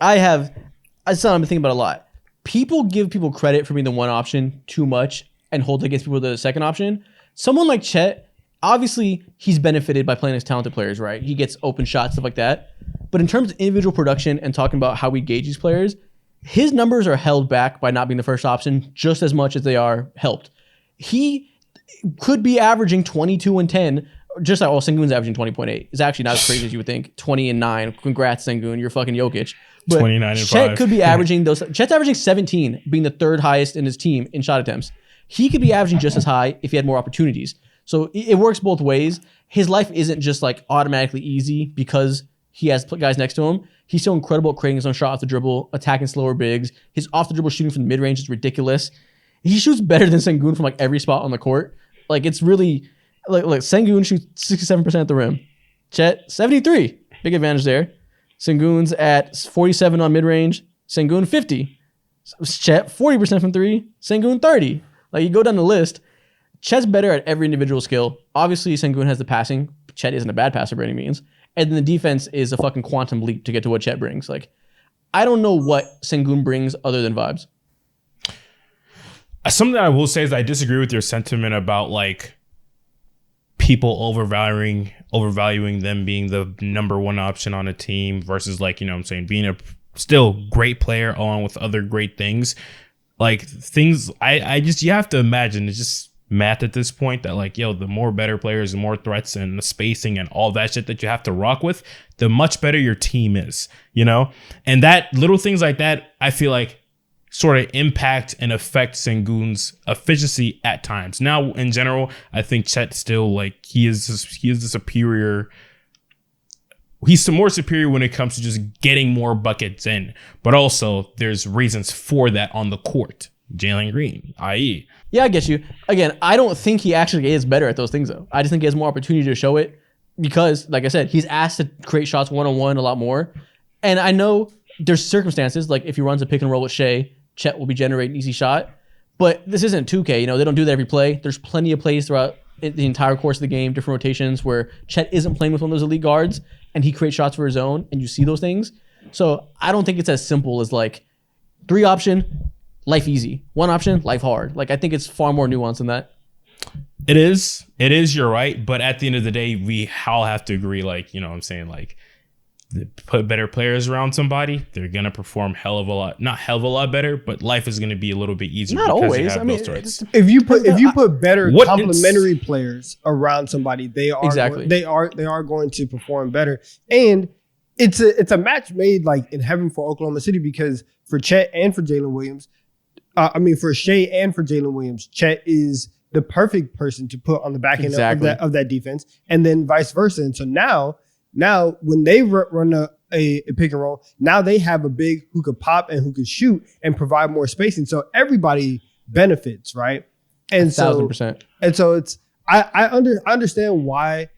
It's something I've been thinking about a lot. People give people credit for being the one option too much and hold against people the second option. Someone like Chet, obviously he's benefited by playing against talented players, right? He gets open shots, stuff like that. But in terms of individual production and talking about how we gauge these players, his numbers are held back by not being the first option just as much as they are helped. He could be averaging 22 and 10, just like Sengun's averaging 20.8. It's actually not as crazy as you would think. 20 and 9. Congrats, Sengun. You're fucking Jokic. But 29 and Chet 5. could be averaging those. Chet's averaging 17, being the third highest in his team in shot attempts. He could be averaging just as high if he had more opportunities. So it works both ways. His life isn't just like automatically easy because he has guys next to him. He's so incredible at creating his own shot off the dribble, attacking slower bigs. His off the dribble shooting from the mid range is ridiculous. He shoots better than Sengun from like every spot on the court. Like it's really like Sengun shoots 67% at the rim. Chet 73, big advantage there. Sengun's at 47 on mid range. Sengun 50. Chet 40% from three. Sengun 30. Like you go down the list. Chet's better at every individual skill. Obviously, Sengun has the passing. Chet isn't a bad passer by any means. And then the defense is a fucking quantum leap to get to what Chet brings. Like, I don't know what Sengun brings other than vibes. Something that I will say is I disagree with your sentiment about like people overvaluing them being the number one option on a team versus like, you know what I'm saying, being a still great player along with other great things. Like things I just, you have to imagine it's just math at this point that like, yo, the more better players, the more threats and the spacing and all that shit that you have to rock with, the much better your team is, you know? And that little things like that, I feel like sort of impact and affect Sengun's efficiency at times. Now, in general, I think Chet still like he is the superior. He's more superior when it comes to just getting more buckets in, but also there's reasons for that on the court. Jalen Green, i.e. Yeah, I get you. Again, I don't think he actually is better at those things though. I just think he has more opportunity to show it because, like I said, he's asked to create shots one-on-one a lot more. And I know there's circumstances, like if he runs a pick and roll with Shea, Chet will be generating an easy shot. But this isn't 2K, you know, they don't do that every play. There's plenty of plays throughout the entire course of the game, different rotations where Chet isn't playing with one of those elite guards and he creates shots for his own and you see those things. So I don't think it's as simple as like 3 option, life easy. 1 option, life hard. Like I think it's far more nuanced than that. It is, you're right. But at the end of the day, we all have to agree, like, you know what I'm saying, like, put better players around somebody, they're going to perform not hell of a lot better, but life is going to to be a little bit easier. Not always. I mean, if you put better complementary players around somebody, they are exactly. They are going to perform better. And it's a match made like in heaven for Oklahoma City because for Chet and for Jalen Williams, for Shea and for Jalen Williams, Chet is the perfect person to put on the back end of that defense, and then vice versa. And so now when they run a pick and roll, now they have a big who could pop and who could shoot and provide more spacing. So everybody benefits, right? And 1,000%. And so it's I understand why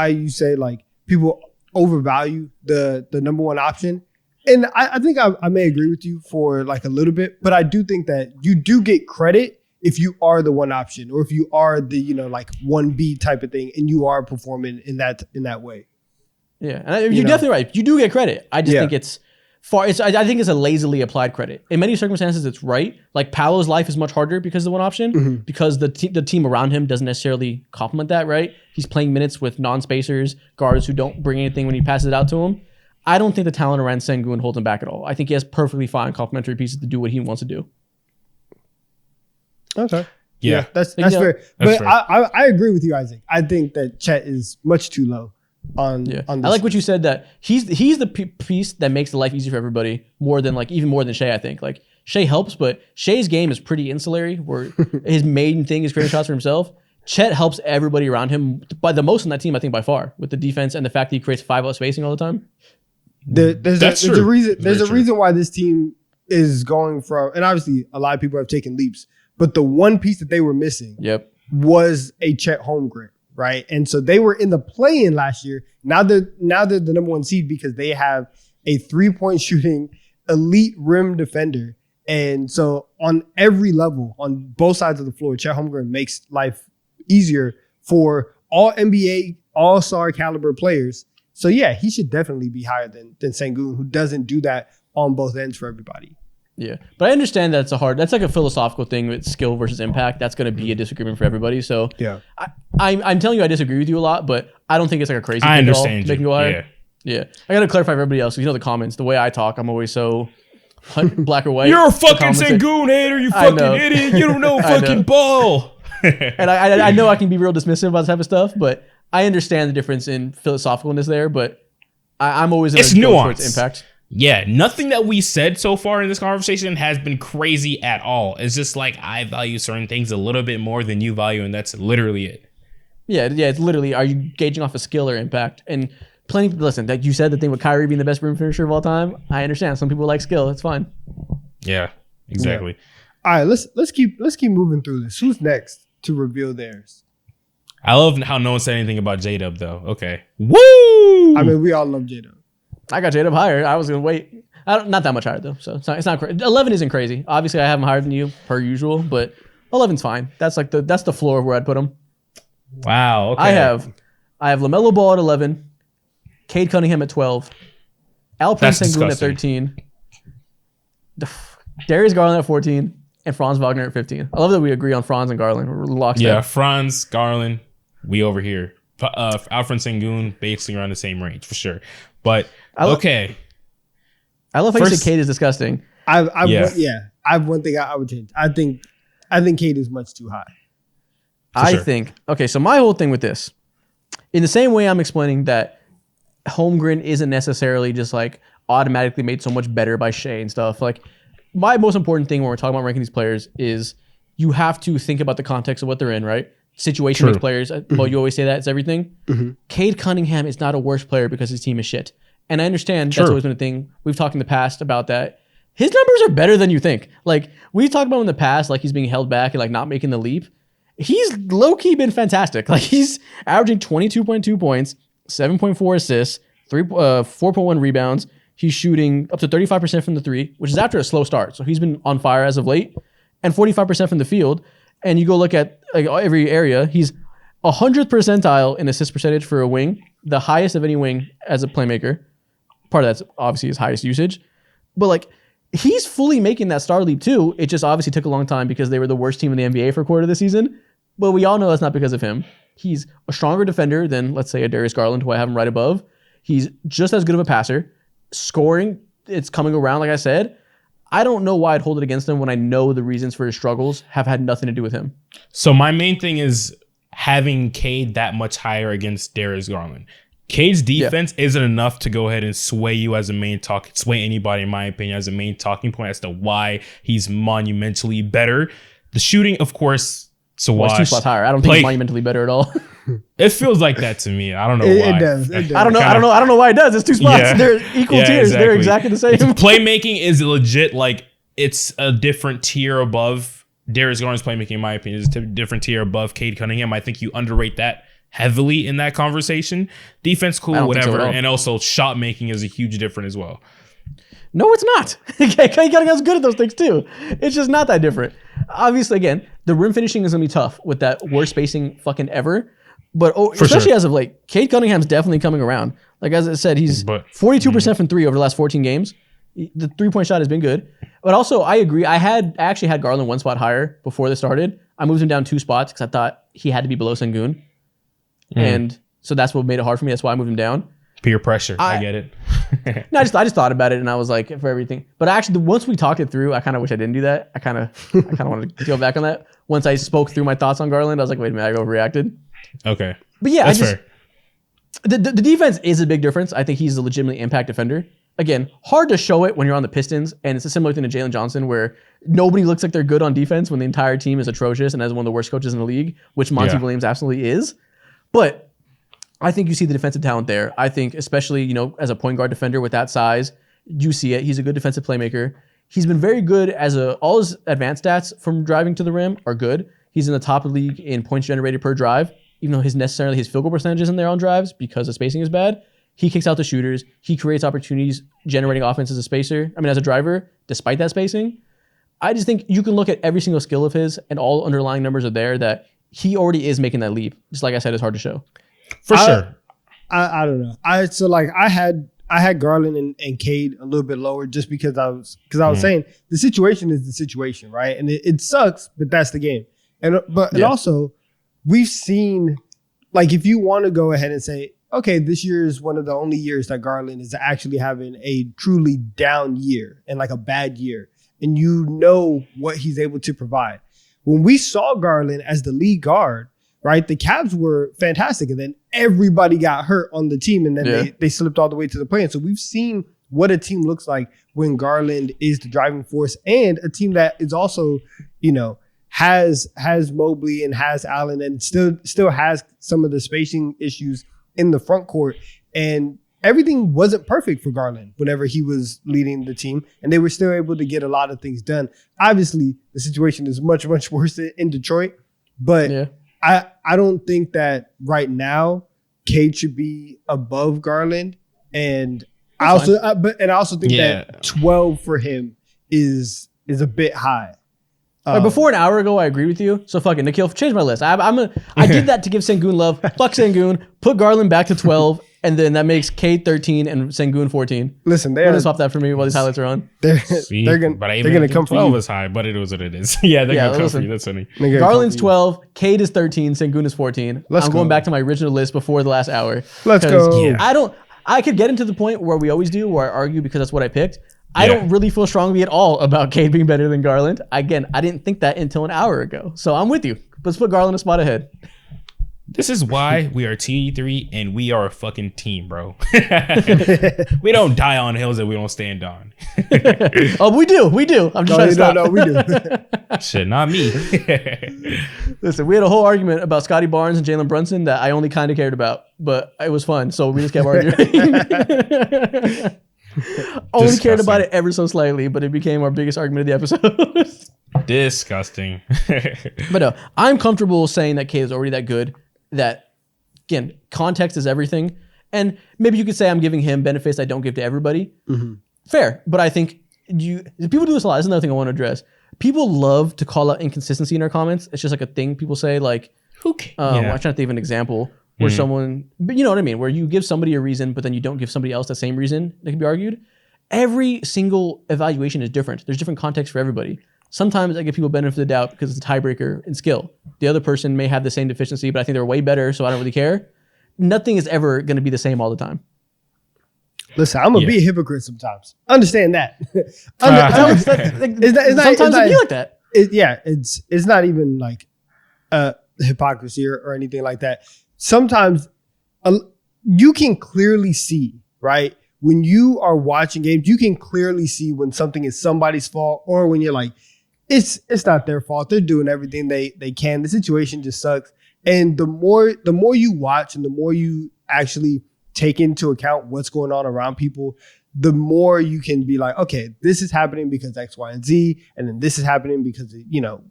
you say like people overvalue the number one option. And I think I may agree with you for like a little bit, but I do think that you do get credit if you are the one option or if you are the, you know, like 1B type of thing and you are performing in that way. Yeah, and you're definitely right. You do get credit. I just think it's far. I think it's a lazily applied credit. In many circumstances, it's right. Like Paolo's life is much harder because of the one option, because the team around him doesn't necessarily complement that. Right? He's playing minutes with non-spacers, guards who don't bring anything when he passes it out to him. I don't think the talent around Sengun holds him back at all. I think he has perfectly fine complementary pieces to do what he wants to do. Okay. Yeah, that's fair. But I agree with you, Isaac. I think that Chet is much too low. On this. I like what you said, that he's the piece that makes the life easy for everybody even more than Shea. I think like Shea helps, but Shea's game is pretty insulary where his main thing is creating shots for himself. Chet helps everybody around him by the most on that team, I think, by far, with the defense and the fact that he creates 5-out spacing all the time. There's a reason why this team is going from, and obviously a lot of people have taken leaps, but the one piece that they were missing was a Chet Holmgren. Right. And so they were in the play-in last year. Now they're the number 1 seed because they have a 3-point shooting elite rim defender. And so on every level, on both sides of the floor, Chet Holmgren makes life easier for all NBA, all-star caliber players. So yeah, he should definitely be higher than Sengun, who doesn't do that on both ends for everybody. Yeah, but I understand that that's like a philosophical thing with skill versus impact. That's going to be a disagreement for everybody. So yeah, I'm telling you, I disagree with you a lot, but I don't think it's like a crazy thing I understand at all to make him go higher. Yeah. I got to clarify for everybody else, because you know the comments, the way I talk, I'm always so black or white. You're a the fucking comments say- Sengun hater, you I know. fucking idiot. You don't know I know. fucking ball. And I know I can be real dismissive about this type of stuff, but I understand the difference in philosophicalness there. But I'm always It's gonna go nuance. towards impact. Yeah, nothing that we said so far in this conversation has been crazy at all. It's just like I value certain things a little bit more than you value, and that's literally it. Yeah. It's literally, are you gauging off a skill or impact? And listen, that you said the thing with Kyrie being the best rim finisher of all time. I understand. Some people like skill. It's fine. Yeah, exactly. All right, let's keep moving through this. Who's next to reveal theirs? I love how no one said anything about J-Dub, though. Okay. Woo! I mean, we all love J-Dub. I got J-Dub higher. I was gonna wait. Not that much higher though. So it's not crazy. 11 isn't crazy. Obviously, I have him higher than you per usual, but 11's fine. That's the floor of where I'd put him. Wow. Okay. I have LaMelo Ball at 11, Cade Cunningham at 12, Alperen That's Sengun at disgusting. 13, Darius Garland at 14, and Franz Wagner at 15. I love that we agree on Franz and Garland. We're locked Yeah, in. Franz, Garland, we over here. Alfred Sengun, basically around the same range for sure. But okay. I love how you First- say Cade is disgusting. I Yeah. have one thing I would change. I think Cade is much too high. I sure. think, okay, so my whole thing with this, in the same way I'm explaining that Holmgren isn't necessarily just like automatically made so much better by Shea and stuff. Like, my most important thing when we're talking about ranking these players is you have to think about the context of what they're in, right? Situation True. makes players. Well, you always say that, it's everything. Cade Cunningham is not a worse player because his team is shit. And I understand True. that's always been a thing. We've talked in the past about that. His numbers are better than you think. Like, we've talked about in the past, like he's being held back and like not making the leap. He's low-key been fantastic. Like, he's averaging 22.2 points, 7.4 assists, 4.1 rebounds. He's shooting up to 35% from the three, which is after a slow start. So he's been on fire as of late, and 45% from the field. And you go look at like every area, he's 100th percentile in assist percentage for a wing, the highest of any wing as a playmaker. Part of that's obviously his highest usage. But like, he's fully making that star leap too. It just obviously took a long time because they were the worst team in the NBA for a quarter of the season. But we all know that's not because of him. He's a stronger defender than, let's say, a Darius Garland, who I have him right above. He's just as good of a passer. Scoring, it's coming around, like I said. I don't know why I'd hold it against him when I know the reasons for his struggles have had nothing to do with him. So my main thing is having Cade that much higher against Darius Garland. Cade's defense isn't enough to go ahead and sway you as a sway anybody, in my opinion, as a main talking point as to why he's monumentally better. The shooting, of course, so Well, it's 2 spots higher. I don't think he's monumentally better at all. It feels like that to me. I don't know It why. does. It does. I don't know why it does. It's 2 spots. Yeah. They're equal Yeah, tiers. They're exactly the same. Playmaking is legit. Like, it's a different tier above Darius Garland's playmaking, in my opinion. It's a different tier above Cade Cunningham. I think you underrate that heavily in that conversation. Defense, I cool, don't think so whatever. at all. And also shot making is a huge difference as well. No, it's not. Cade Cunningham's good at those things too. It's just not that different. Obviously, again, the rim finishing is gonna be tough with that worst spacing fucking ever. But especially sure. as of late, Cade Cunningham's definitely coming around. Like as I said, he's But- 42% from three over the last 14 games. The 3-point shot has been good. But also, I agree. I actually had Garland 1 spot higher before this started. I moved him down 2 spots because I thought he had to be below Sengun. And so that's what made it hard for me. That's why I moved him down. Peer pressure. I get it. No, I just thought about it and I was like, for everything. But actually, once we talked it through, I kind of wish I didn't do that. I kind of wanted to go back on that. Once I spoke through my thoughts on Garland, I was like, wait a minute, I overreacted. Okay. But yeah, That's fair. the defense is a big difference. I think he's a legitimately impact defender. Again, hard to show it when you're on the Pistons, and it's a similar thing to Jalen Johnson, where nobody looks like they're good on defense when the entire team is atrocious and has one of the worst coaches in the league, which Monty Yeah. Williams absolutely is. But I think you see the defensive talent there. I think, especially as a point guard defender with that size, you see it. He's a good defensive playmaker. He's been very good all his advanced stats from driving to the rim are good. He's in the top of the league in points generated per drive, even though his field goal percentage isn't there on drives because the spacing is bad. He kicks out the shooters. He creates opportunities, generating offense as a driver, despite that spacing. I just think you can look at every single skill of his and all underlying numbers are there that he already is making that leap. Just like I said, it's hard to show. For sure. I don't know. I had Garland and Cade a little bit lower just because I was saying the situation is the situation, right? And it sucks, but that's the game. And also we've seen, like, if you want to go ahead and say okay, this year is one of the only years that Garland is actually having a truly down year and like a bad year. And you know what he's able to provide. When we saw Garland as the lead guard, right, the Cavs were fantastic. And then everybody got hurt on the team. And then they slipped all the way to the play-in. So we've seen what a team looks like when Garland is the driving force, and a team that is also, you know, has Mobley and has Allen and still has some of the spacing issues in the front court. And everything wasn't perfect for Garland whenever he was leading the team, and they were still able to get a lot of things done. Obviously, the situation is much, much worse in Detroit, but I don't think that right now Cade should be above Garland. And I also think that 12 for him is a bit high. Before an hour ago, I agreed with you. So fucking Nikhil, change my list. I did that to give Sengun love. Fuck Sengun. Put Garland back to 12, and then that makes Cade 13 and Sengun 14. Listen, they're gonna swap that for me while these highlights are on. They're gonna come for you. 12 is high, but it is what it is. They're gonna come for you. That's funny. Garland's 12, Cade is 13, Sengun is 14. I'm going back to my original list before the last hour. Let's go. I could get into the point where we always do, where I argue because that's what I picked. I don't really feel strongly at all about Cade being better than Garland. Again, I didn't think that until an hour ago. So I'm with you. Let's put Garland a spot ahead. This is why we are T3 and we are a fucking team, bro. We don't die on hills that we don't stand on. Oh, we do. I'm just trying to stop. No, we do. Shit, not me. Listen, we had a whole argument about Scotty Barnes and Jalen Brunson that I only kind of cared about, but it was fun. So we just kept arguing. Only cared about it ever so slightly, but it became our biggest argument of the episode. Disgusting. But no, I'm comfortable saying that Cade is already that good. That, again, context is everything. And maybe you could say I'm giving him benefits I don't give to everybody. Mm-hmm. Fair. But I think people do this a lot. That's another thing I want to address. People love to call out inconsistency in our comments. It's just like a thing people say, like, I'm trying to think of an example where someone, but you know what I mean, where you give somebody a reason, but then you don't give somebody else the same reason that can be argued. Every single evaluation is different. There's different context for everybody. Sometimes I give people benefit of the doubt because it's a tiebreaker in skill. The other person may have the same deficiency, but I think they're way better, so I don't really care. Nothing is ever going to be the same all the time. Listen, I'm going to be a hypocrite sometimes. Understand that. Sometimes it be like that. It's not even like hypocrisy or anything like that. Sometimes you can clearly see, right? When you are watching games, you can clearly see when something is somebody's fault, or when you're like, it's not their fault. They're doing everything they can. The situation just sucks. And the more you watch and the more you actually take into account what's going on around people, the more you can be like, okay, this is happening because X, Y, and Z, and then this is happening because, yada,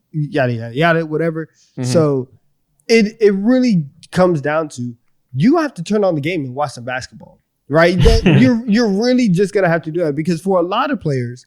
yada, yada, whatever. Mm-hmm. So it really comes down to, you have to turn on the game and watch some basketball, right? You're really just going to have to do that, because for a lot of players,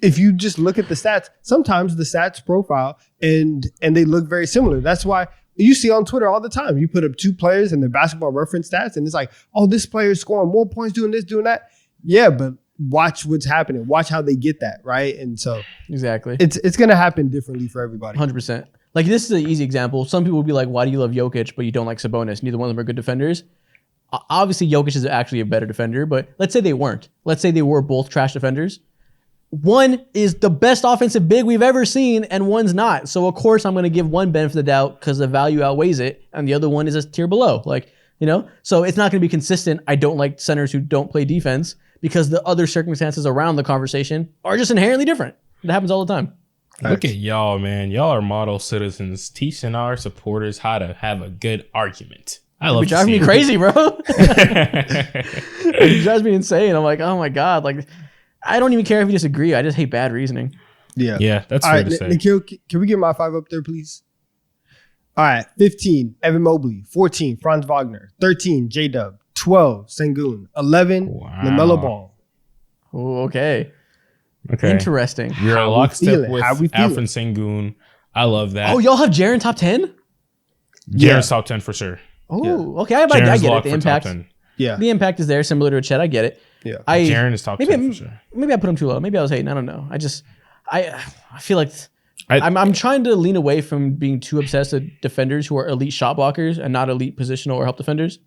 if you just look at the stats, sometimes the stats profile and they look very similar. That's why you see on Twitter all the time, you put up two players and their basketball reference stats, and it's like, oh, this player is scoring more points doing this, doing that. Yeah, but watch what's happening. Watch how they get that, right? And so exactly, it's going to happen differently for everybody. 100%. Like, this is an easy example. Some people will be like, why do you love Jokic, but you don't like Sabonis? Neither one of them are good defenders. Obviously, Jokic is actually a better defender, but let's say they weren't. Let's say they were both trash defenders. One is the best offensive big we've ever seen, and one's not. So, of course, I'm going to give one benefit of the doubt because the value outweighs it, and the other one is a tier below. So it's not going to be consistent. I don't like centers who don't play defense because the other circumstances around the conversation are just inherently different. It happens all the time. Look at y'all, man. Y'all are model citizens teaching our supporters how to have a good argument. I love it. It drives me crazy, bro. It drives me insane. I'm like, oh my God. Like, I don't even care if you disagree. I just hate bad reasoning. Yeah, that's fair to say. Nikhil, can we get my 5 up there, please? All right. 15, Evan Mobley. 14, Franz Wagner. 13, J-Dub. 12, Sengun. 11, LaMelo Ball. Oh, okay. Interesting. You're a lockstep with Alfred Sengun. I love that. Oh, y'all have Jaren top 10? Jaren's top 10 for sure. Oh, okay. I get it. The impact. Yeah. The impact is there, similar to a Chet. I get it. Yeah. Jaren is top 10 for sure. Maybe I put him too low. Maybe I was hating. I don't know. I feel like I'm trying to lean away from being too obsessed with defenders who are elite shot blockers and not elite positional or help defenders.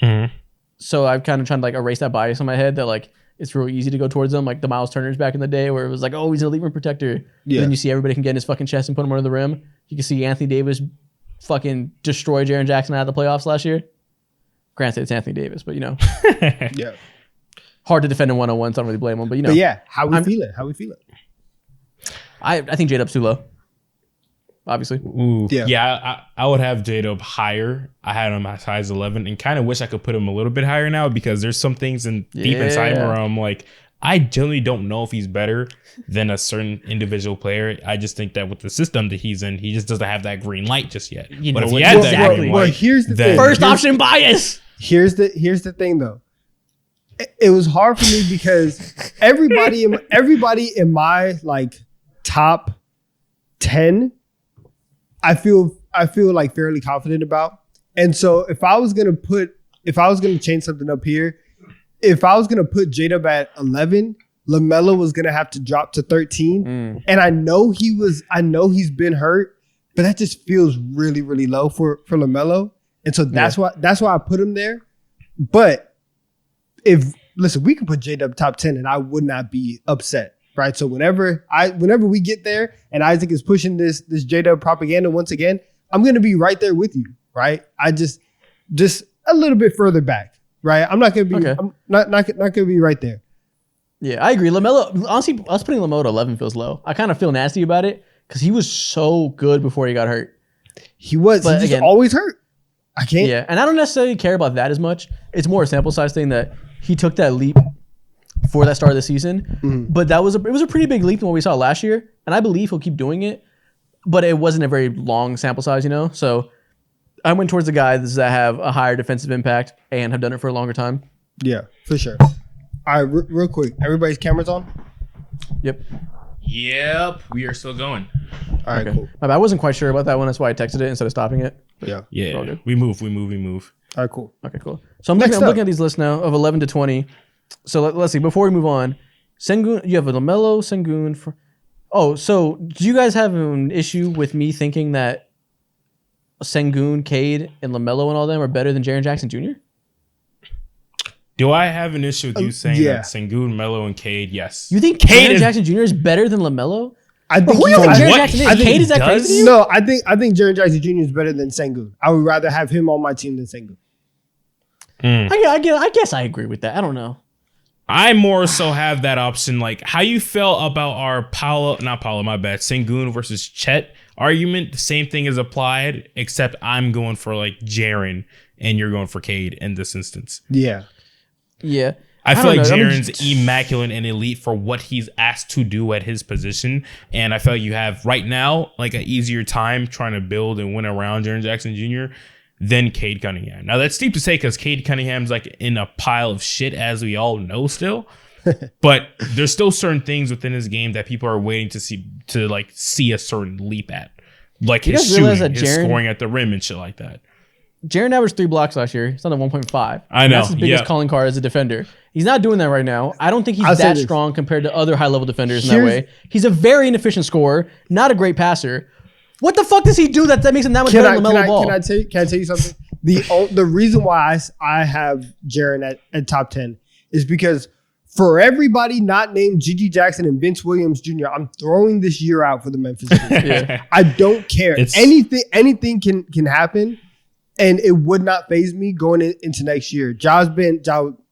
Mhm. So I've kind of trying to like erase that bias in my head that like it's real easy to go towards them, like the Miles Turners back in the day, where it was like, oh, he's an elite rim protector. Yeah. Then you see everybody can get in his fucking chest and put him under the rim. You can see Anthony Davis fucking destroy Jaren Jackson out of the playoffs last year. Granted, it's Anthony Davis, but you know, Yeah. hard to defend in 1-on-1, so I don't really blame him. But you know, But yeah, how we feeling? How we feeling? I think J-Dub's too low. Obviously. Ooh. Yeah. Yeah, I would have J-Dub higher. I had him as high as 11 and kind of wish I could put him a little bit higher now because there's some things deep inside Yeah. where I'm like, I generally don't know if he's better than a certain individual player. I just think that with the system that he's in, he just doesn't have that green light just yet. You But know if he what- had that exactly. green Well, light, here's the then- thing. First option bias. Here's the thing though. It was hard for me because everybody in my like top 10 I feel like fairly confident about. And so if I was gonna change something up here, if I was gonna put J-Dub at 11, LaMelo was gonna have to drop to 13. And I know he's been hurt, but that just feels really, really low for LaMelo. And so that's why I put him there. But we could put J-Dub top 10 and I would not be upset. Right. So whenever we get there and Isaac is pushing this J-Dub propaganda once again, I'm gonna be right there with you. Right. I just a little bit further back. Right. I'm not gonna be Okay. I'm not gonna be right there. Yeah, I agree. LaMelo, honestly, us putting LaMelo at 11 feels low. I kind of feel nasty about it because he was so good before he got hurt. He was But just again- always hurt. I can't. Yeah, and I don't necessarily care about that as much. It's more a sample size thing that he took that leap for that start of the season. But it was a pretty big leap than what we saw last year, and I believe he'll keep doing it. But it wasn't a very long sample size, you know. So I went towards the guys that have a higher defensive impact and have done it for a longer time. Yeah, for sure. All right, real quick. Everybody's cameras on? Yep. Yep, we are still going. All right, Okay. cool. I wasn't quite sure about that one. That's why I texted it instead of stopping it. Yeah. all Yeah, good. we move. All right, cool. Okay, cool. So I'm Next looking up. at these lists now of 11 to 20. So let's see. Before we move on, Sengun, you have a LaMelo, Sengun. So do you guys have an issue with me thinking that Sengun, Cade, and LaMelo and all them are better than Jaren Jackson Jr.? Do I have an issue with you saying yeah. that Sengun, Melo, and Cade? Yes. You think Cade Jaren is- Jackson Jr. is better than LaMelo? I think Who do you think For Jaren what Jackson is? I think Cade is that he crazy does? to you? No, I think Jaren Jackson Jr. is better than Sengun. I would rather have him on my team than Sengun. I guess I agree with that. I don't know. I more so have that option. Like how you felt about our Sengun versus Chet argument. The same thing is applied, except I'm going for like Jaren and you're going for Cade in this instance. Yeah. Yeah. I feel don't like know. I mean, Jaren's immaculate and elite for what he's asked to do at his position. And I feel like you have right now like an easier time trying to build and win around Jaren Jackson Jr. than Cade Cunningham. Now that's steep to say because Cade Cunningham's like in a pile of shit, as we all know still. But there's still certain things within his game that people are waiting to see a certain leap at. Like You his guys realize shooting, that his Jaren- scoring at the rim and shit like that. Jaren averaged 3 blocks last year. He's on a 1.5. I know, That's his biggest yeah. calling card as a defender. He's not doing that right now. I don't think he's I'll say that this. strong compared to other high-level defenders in that Here's- way. He's a very inefficient scorer, not a great passer. What the fuck does he do that makes him that much Can better I, than can, LaMelo I, Ball? can I tell you something? The reason why I have Jaren at top 10 is because for everybody not named Gigi Jackson and Vince Williams Jr., I'm throwing this year out for the Memphis Grizzlies. Yeah. I don't care. It's- Anything can happen, and it would not faze me going into next year. Ja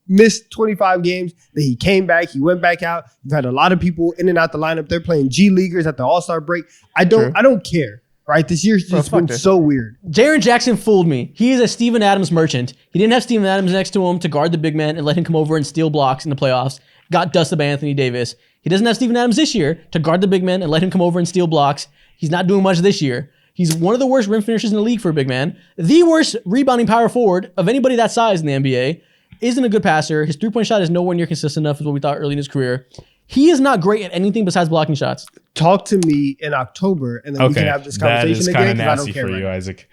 missed 25 games, then he came back, he went back out. You've had a lot of people in and out the lineup. They're playing G Leaguers at the All-Star break. I don't care. Right? This year's just fuck been this. so weird. Jaren Jackson fooled me. He is a Steven Adams merchant. He didn't have Steven Adams next to him to guard the big man and let him come over and steal blocks in the playoffs. Got dusted by Anthony Davis. He doesn't have Steven Adams this year to guard the big man and let him come over and steal blocks. He's not doing much this year. He's one of the worst rim finishers in the league for a big man. The worst rebounding power forward of anybody that size in the NBA. Isn't a good passer. His three-point shot is nowhere near consistent enough, is what we thought early in his career. He is not great at anything besides blocking shots. Talk to me in October, and then we can have this that conversation is again kind of because I nasty don't care for right you, now. Isaac.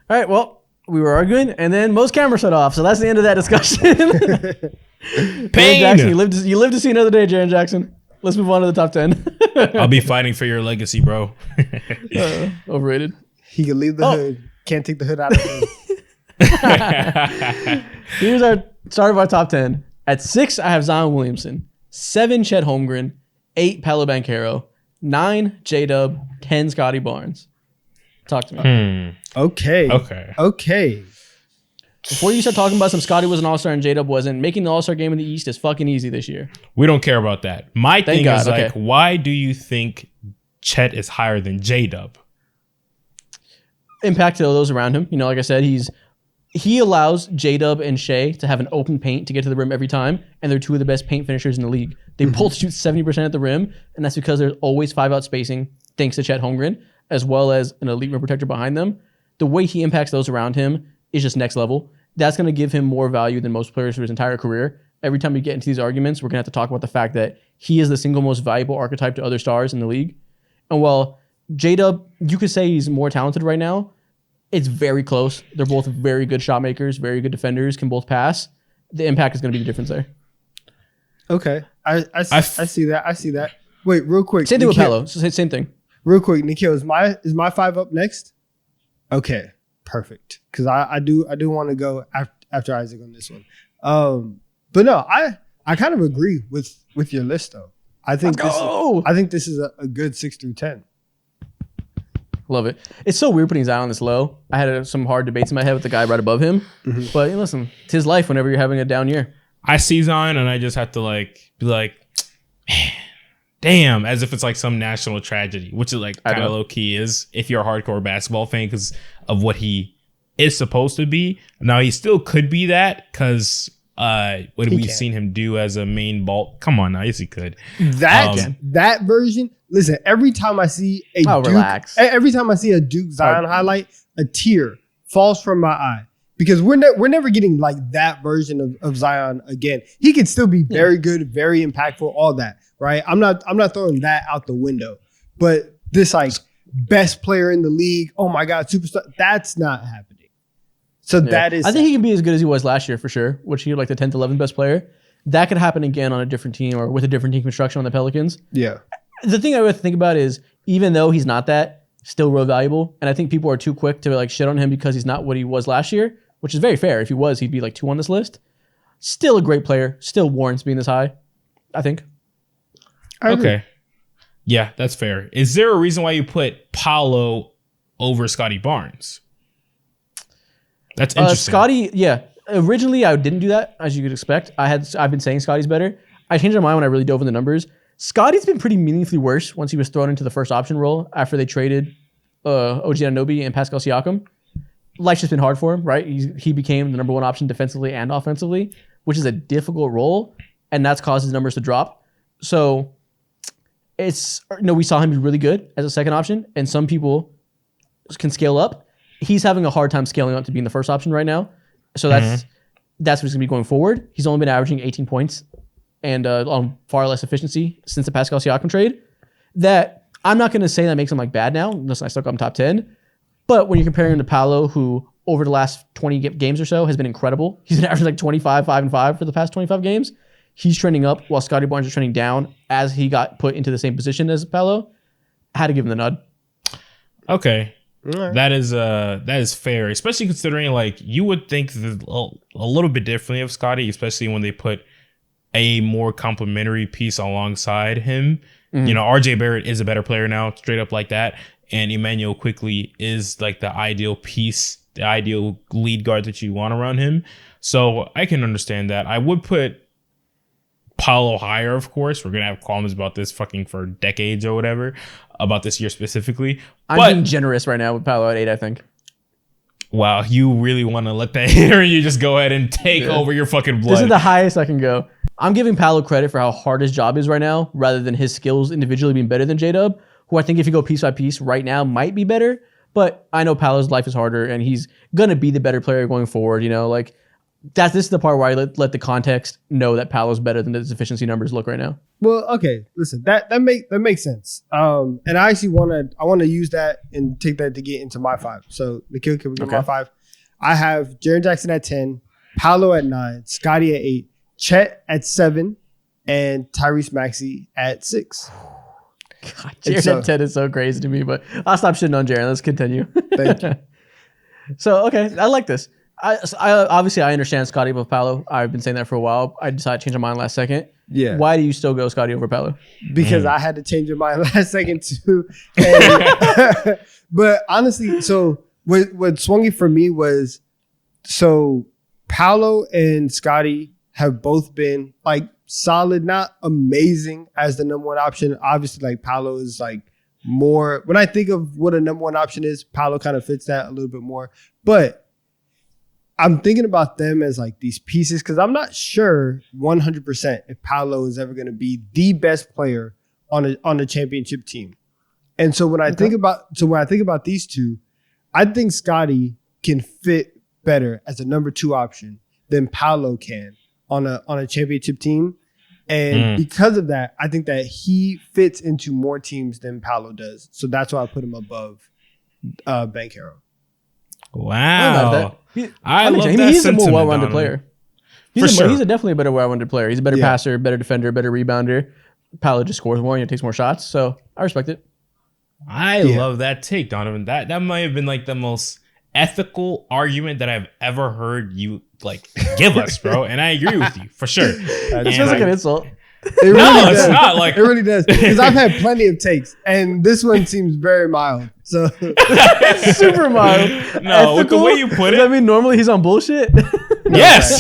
All right, well, we were arguing, and then Mo's camera shut off, so that's the end of that discussion. Jaren Jackson, you lived to see another day, Jaren Jackson. Let's move on to the top 10. I'll be fighting for your legacy, bro. Overrated. He can leave the Oh. hood, can't take the hood out of the hood. Here's our start of our top 10. At 6, I have Zion Williamson. 7, Chet Holmgren. 8, Paolo Banchero. 9, J-Dub. 10, Scotty Barnes. Talk to me. Okay. Before you start talking about some Scotty was an all-star and J-Dub wasn't, making the all-star game in the East is fucking easy this year. We don't care about that. My thing God, is like, why do you think Chet is higher than J-Dub? Impact to those around him. You know, like I said, he allows J-Dub and Shea to have an open paint to get to the rim every time, and they're two of the best paint finishers in the league. They both shoot 70% at the rim, and that's because there's always 5-out spacing, thanks to Chet Holmgren, as well as an elite rim protector behind them. The way he impacts those around him is just next level. That's going to give him more value than most players for his entire career. Every time we get into these arguments, we're going to have to talk about the fact that he is the single most valuable archetype to other stars in the league. And while J-Dub, you could say he's more talented right now, it's very close. They're both very good shot makers, very good defenders, can both pass. The impact is going to be the difference there. Okay. I see that. I see that. Wait, real quick. Same thing with Paolo. Same thing. Real quick, Nikhil, is my 5 up next? Okay, perfect. Because I do want to go after Isaac on this one. But no, I kind of agree with your list though. I think this is a good 6 through 10. Love it. It's so weird putting Zion this low. I had some hard debates in my head with the guy right above him. But listen, it's his life whenever you're having a down year. I see Zion and I just have to be like, man, damn, as if it's like some national tragedy, which is like kind of low key is if you're a hardcore basketball fan because of what he is supposed to be. Now he still could be that because what we've seen him do as a main ball. Come on now, yes he could. That version. Listen, every time I see a Duke Zion highlight, a tear falls from my eye. Because we're never getting like that version of Zion again. He can still be very good, very impactful, all that, right? I'm not throwing that out the window. But this like best player in the league, oh my God, superstar, that's not happening. So that is. I think he can be as good as he was last year for sure, which he was like the 10th, 11th best player. That could happen again on a different team or with a different team construction on the Pelicans. Yeah. The thing I would think about is even though he's not that, still real valuable. And I think people are too quick to like shit on him because he's not what he was last year. Which is very fair. If he was, he'd be like 2 on this list. Still a great player. Still warrants being this high, I think. Okay. Yeah, that's fair. Is there a reason why you put Paolo over Scotty Barnes? That's interesting. Scotty, yeah. Originally, I didn't do that, as you could expect. I've been saying Scotty's better. I changed my mind when I really dove in the numbers. Scotty's been pretty meaningfully worse once he was thrown into the first option role after they traded OG Anunoby and Pascal Siakam. Life's just been hard for him, right? He became the number 1 option defensively and offensively, which is a difficult role, and that's caused his numbers to drop. So we saw him be really good as a second option, and some people can scale up. He's having a hard time scaling up to being the first option right now. So that's what he's going to be going forward. He's only been averaging 18 points and on far less efficiency since the Pascal Siakam trade. That I'm not going to say that makes him like bad now, unless I stuck him top 10. But when you're comparing him to Paolo, who over the last 20 games or so has been incredible. He's been averaging like 25, 5 and 5 for the past 25 games. He's trending up while Scotty Barnes is trending down as he got put into the same position as Paolo. I had to give him the nod. Okay. Right. That is fair, especially considering like you would think a little bit differently of Scotty, especially when they put a more complimentary piece alongside him. Mm-hmm. You know, RJ Barrett is a better player now, straight up like that. And Emmanuel Quickley is like the ideal piece, the ideal lead guard that you want around him. So I can understand that. I would put Paolo higher, of course. We're going to have comments about this fucking for decades or whatever, about this year specifically. I'm being generous right now with Paolo at 8, I think. Wow, you really want to let that hit, or you just go ahead and take over your fucking blood? This is the highest I can go. I'm giving Paolo credit for how hard his job is right now, rather than his skills individually being better than J-Dub, who I think if you go piece by piece right now might be better. But I know Paolo's life is harder, and he's going to be the better player going forward. You know, like this is the part where I let the context know that Paolo's better than his efficiency numbers look right now. Well, okay, listen, that makes sense. And I actually want to use that and take that to get into my 5. So Nikhil, can we get my 5? I have Jaren Jackson at 10, Paolo at 9, Scotty at 8, Chet at 7, and Tyrese Maxey at 6. God, Jaren at 10 is so crazy to me, but I'll stop shitting on Jaren. Let's continue. Thank you. So, okay, I like this. I obviously I understand Scotty above Paolo. I've been saying that for a while. I decided to change my mind last second. Yeah. Why do you still go Scotty over Paolo? Because I had to change my mind last second too. And, but honestly, so what swung it for me was, so Paolo and Scotty have both been like solid, not amazing as the number one option. Obviously, like Paolo is like more, when I think of what a number one option is, Paolo kind of fits that a little bit more. But I'm thinking about them as like these pieces because I'm not sure 100% if Paolo is ever going to be the best player on a championship team. And so when I think about these two, I think Scotty can fit better as a number two option than Paolo can on a championship team. And because of that, I think that he fits into more teams than Paolo does. So that's why I put him above Banchero. Wow. I love that he's a more sentiment, well-rounded Donovan. player. He's Definitely a better well-rounded player. He's a better passer, better defender, better rebounder. Paolo just scores more and takes more shots. So I respect it. I love that take, Donovan. That might have been like the most ethical argument that I've ever heard you like give us, bro. And I agree with you for sure. It feels like an insult. It really does. It's not like it really does. Because I've had plenty of takes, and this one seems very mild. So It's super mild. No, with the way you put Does it. that mean normally he's on bullshit? Yes.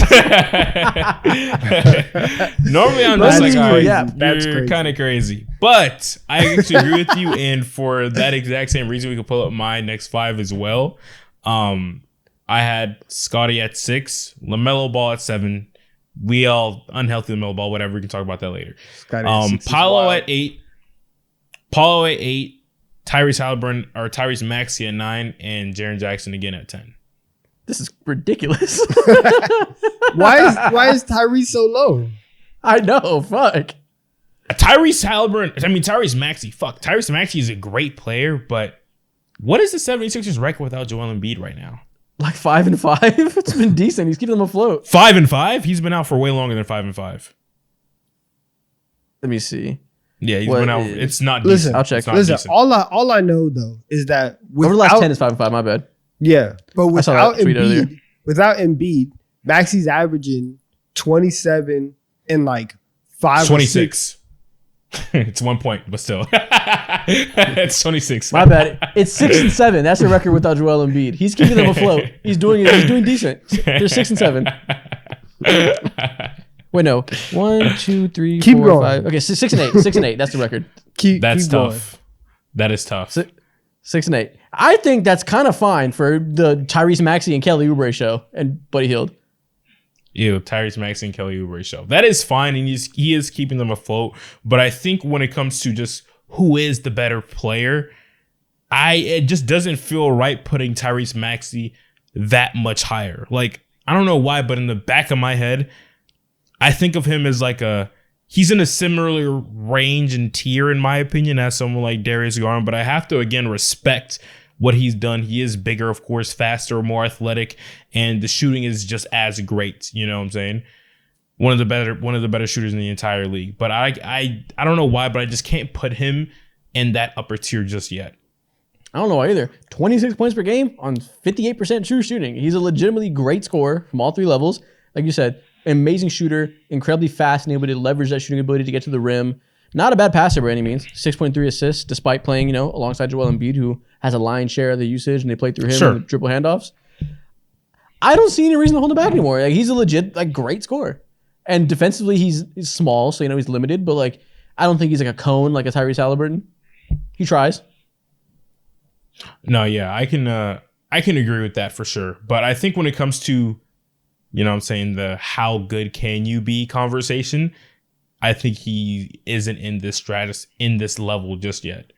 Normally I'm just like, That's all right, crazy. Yeah, That's you're crazy. kind of crazy. But I actually agree with you, and for that exact same reason, we could pull up my next five as well. I had Scotty at 6, LaMelo Ball at 7. We all unhealthy LaMelo Ball, whatever. We can talk about that later. Paolo at 8, Tyrese Halliburton or Tyrese Maxey at 9, and Jaren Jackson again at 10. This is ridiculous. why is Tyrese so low? I know. Fuck. Tyrese Maxey. Fuck. Tyrese Maxey is a great player, but what is the 76ers record without Joel Embiid right now? Like 5-5. It's been decent. He's keeping them afloat. 5-5? He's been out for way longer than 5-5. Let me see. Yeah, he's What been out. is- It's not Listen, decent. I'll check. It's not Listen, decent. all I know though is that Over the last 10 is 5-5. My bad. yeah, but I saw without that tweet earlier. Embiid, Maxey's averaging 27 and like 5 or 6. 26. It's 1 point, but still. It's 26. My bad. It's 6 and 7. That's the record without Joel Embiid. He's keeping them afloat. He's doing decent. They're 6 and 7. Wait, no. 1, 2, 3, Keep 4, going. 5. Okay, 6 and 8. 6 and 8. That's the record. That's keep going. tough. That is tough. 6 and 8. I think that's kind of fine for the Tyrese Maxey and Kelly Oubre show and Buddy Hield. Ew, Tyrese Maxey and Kelly Oubre show. That is fine, and he is keeping them afloat. But I think when it comes to just who is the better player, it just doesn't feel right putting Tyrese Maxey that much higher. Like, I don't know why, but in the back of my head, I think of him as like he's in a similar range and tier, in my opinion, as someone like Darius Garland. But I have to, again, respect what he's done. He is bigger, of course, faster, more athletic, and the shooting is just as great. You know what I'm saying? One of the better shooters in the entire league. But I don't know why, but I just can't put him in that upper tier just yet. I don't know why either. 26 points per game on 58% true shooting. He's a legitimately great scorer from all three levels. Like you said, amazing shooter, incredibly fast and able to leverage that shooting ability to get to the rim. Not a bad passer by any means. 6.3 assists, despite playing, alongside Joel Embiid, who has a lion's share of the usage, and they play through him in the triple handoffs. I don't see any reason to hold him back anymore. Like, he's a legit, great scorer. And defensively, he's small, so he's limited. But I don't think he's like a cone like a Tyrese Halliburton. He tries. No, yeah, I can agree with that for sure. But I think when it comes to, the how good can you be conversation, I think he isn't in this level just yet.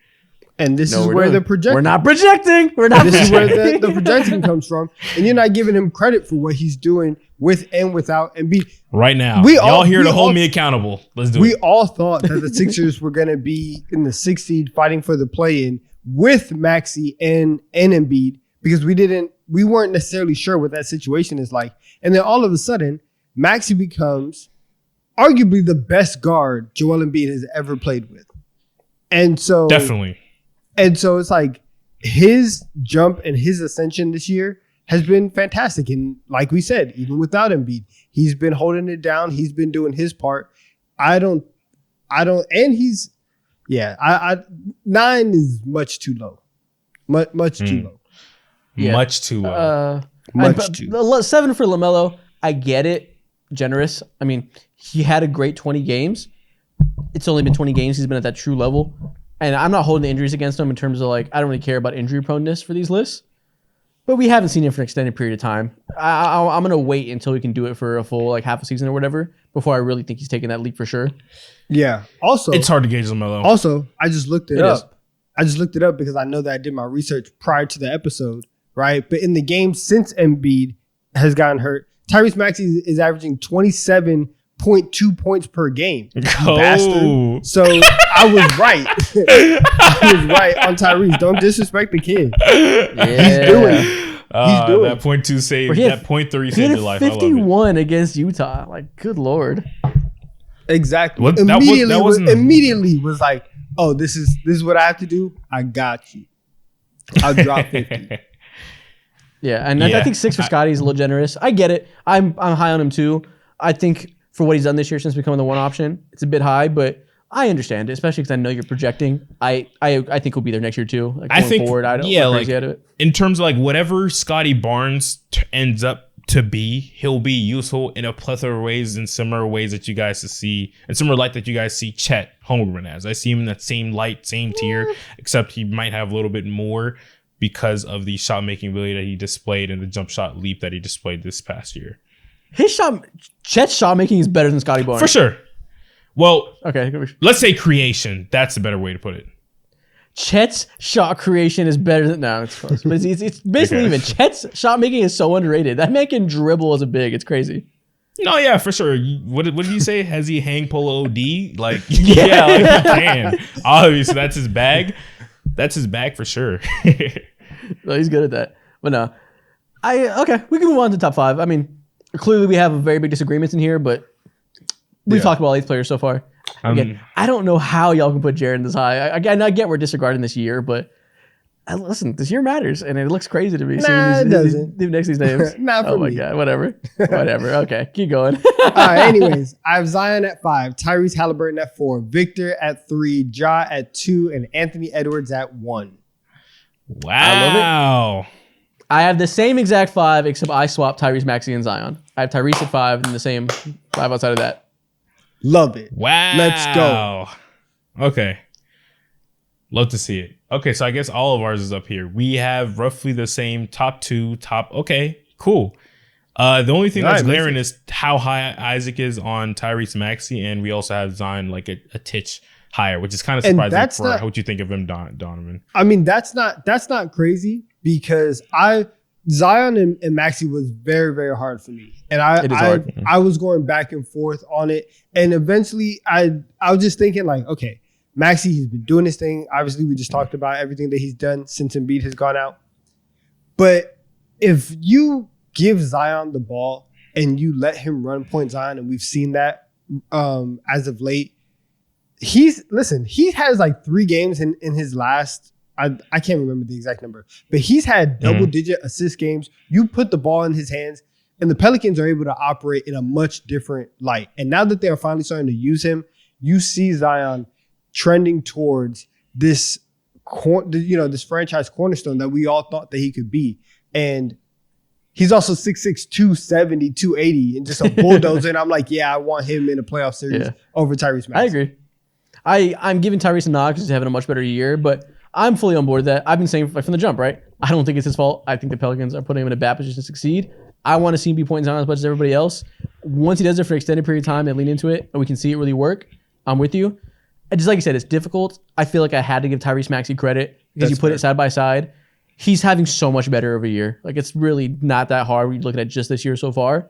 And this is where the projection. We're not projecting. This is where the projection comes from, and you're not giving him credit for what he's doing with and without Embiid. Right now, We y'all all- here we to hold all- me accountable. Let's do We it. all thought that the Sixers were going to be in the 6th seed fighting for the play-in with Maxey and Embiid because we weren't necessarily sure what that situation is like. And then all of a sudden, Maxey becomes arguably the best guard Joel Embiid has ever played with. And so Definitely. And so it's like his jump and his ascension this year has been fantastic. And like we said, even without Embiid, he's been holding it down. He's been doing his part. And he's, 9 is much too low. Much too low. Yeah. Much too low. Much too low. 7 for LaMelo. I get it. Generous. I mean, he had a great 20 games. It's only been 20 games. He's been at that true level. And I'm not holding the injuries against him in terms of like, I don't really care about injury proneness for these lists. But we haven't seen him for an extended period of time. I'm going to wait until we can do it for a full like half a season or whatever before I really think he's taking that leap for sure. Yeah. Also, It's hard to gauge LaMelo. Also, I just looked it It up. is. I just looked it up because I know that I did my research prior to the episode, right? But in the game since Embiid has gotten hurt, Tyrese Maxey is averaging 27.2 points per game. You bastard. So I was right. I was right on Tyrese. Don't disrespect the kid. Yeah. He's doing it. He's doing that .2 save, Bro, he had- that .3 He saved had your a life. I love it. 51 against Utah. Like, good Lord. Exactly. What- that wasn't- Immediately was like, oh, this is what I have to do. I got you. I'll drop 50. Yeah, and I Yeah. think 6 for Scotty is a little generous. I get it. I'm high on him too. I think for what he's done this year since becoming the one option, it's a bit high, but I understand it, especially because I know you're projecting. I think he'll be there next year too. Like I going think, forward, I don't yeah, go like crazy out of it. in terms of like whatever Scotty Barnes ends up to be, he'll be useful in a plethora of ways, in similar ways that you guys see, in similar light that you guys see Chet Holmgren as. I see him in that same light, same tier, except he might have a little bit more because of the shot making ability that he displayed and the jump shot leap that he displayed this past year. Chet's shot making is better than Scotty Barnes. For sure. Well, Okay. let's say creation. That's a better way to put it. Chet's shot creation is better than it's close. But it's basically Okay. even. Chet's shot making is so underrated. That man can dribble as a big. It's crazy. No, yeah, for sure. What did you say? Has he hang polo OD? Like, yeah, like he can. Obviously, that's his bag. That's his bag for sure. No, he's good at that. But no. Okay, we can move on to top 5. I mean, clearly we have a very big disagreements in here, but we've talked about all these players so far. Again, I don't know how y'all can put Jaren this high. I get we're disregarding this year, but listen, this year matters, and it looks crazy to me. Nah, it doesn't. Next these names. Not for oh my me. god, whatever. Okay, keep going. All right, anyways, I have Zion at 5, Tyrese Halliburton at 4, Victor at 3, Ja at 2, and Anthony Edwards at 1. Wow. I have the same exact 5, except I swapped Tyrese Maxey and Zion. I have Tyrese at 5 and the same 5 outside of that. Love it. Wow. Let's go. Okay. Love to see it. Okay, so I guess all of ours is up here. We have roughly the same top 2, okay, cool. The only thing that's glaring is how high Isaac is on Tyrese Maxey, and we also have Zion like a titch higher, which is kind of surprising for what you think of him, Donovan. I mean, that's not crazy because Zion and Maxey was very, very hard for me. And I was going back and forth on it. And eventually I was just thinking like, okay, Maxey, he's been doing this thing. Obviously, we just talked about everything that he's done since Embiid has gone out. But if you give Zion the ball and you let him run point Zion, and we've seen that as of late, he has like 3 games in his last, I can't remember the exact number, but he's had double-digit assist games. You put the ball in his hands, and the Pelicans are able to operate in a much different light. And now that they are finally starting to use him, you see Zion trending towards this, this franchise cornerstone that we all thought that he could be. And he's also 6'6", 270, 280, and just a bulldozer. And I'm like, yeah, I want him in a playoff series over Tyrese Maxey. I agree. I'm giving Tyrese a nod because he's having a much better year, but I'm fully on board with that. I've been saying from the jump, right? I don't think it's his fault. I think the Pelicans are putting him in a bad position to succeed. I want to see him be pointing down as much as everybody else. Once he does it for an extended period of time and lean into it, and we can see it really work, I'm with you. And just like you said, it's difficult. I feel like I had to give Tyrese Maxey credit because you put it side by side. He's having so much better over a year. Like, it's really not that hard when you're looking at just this year so far.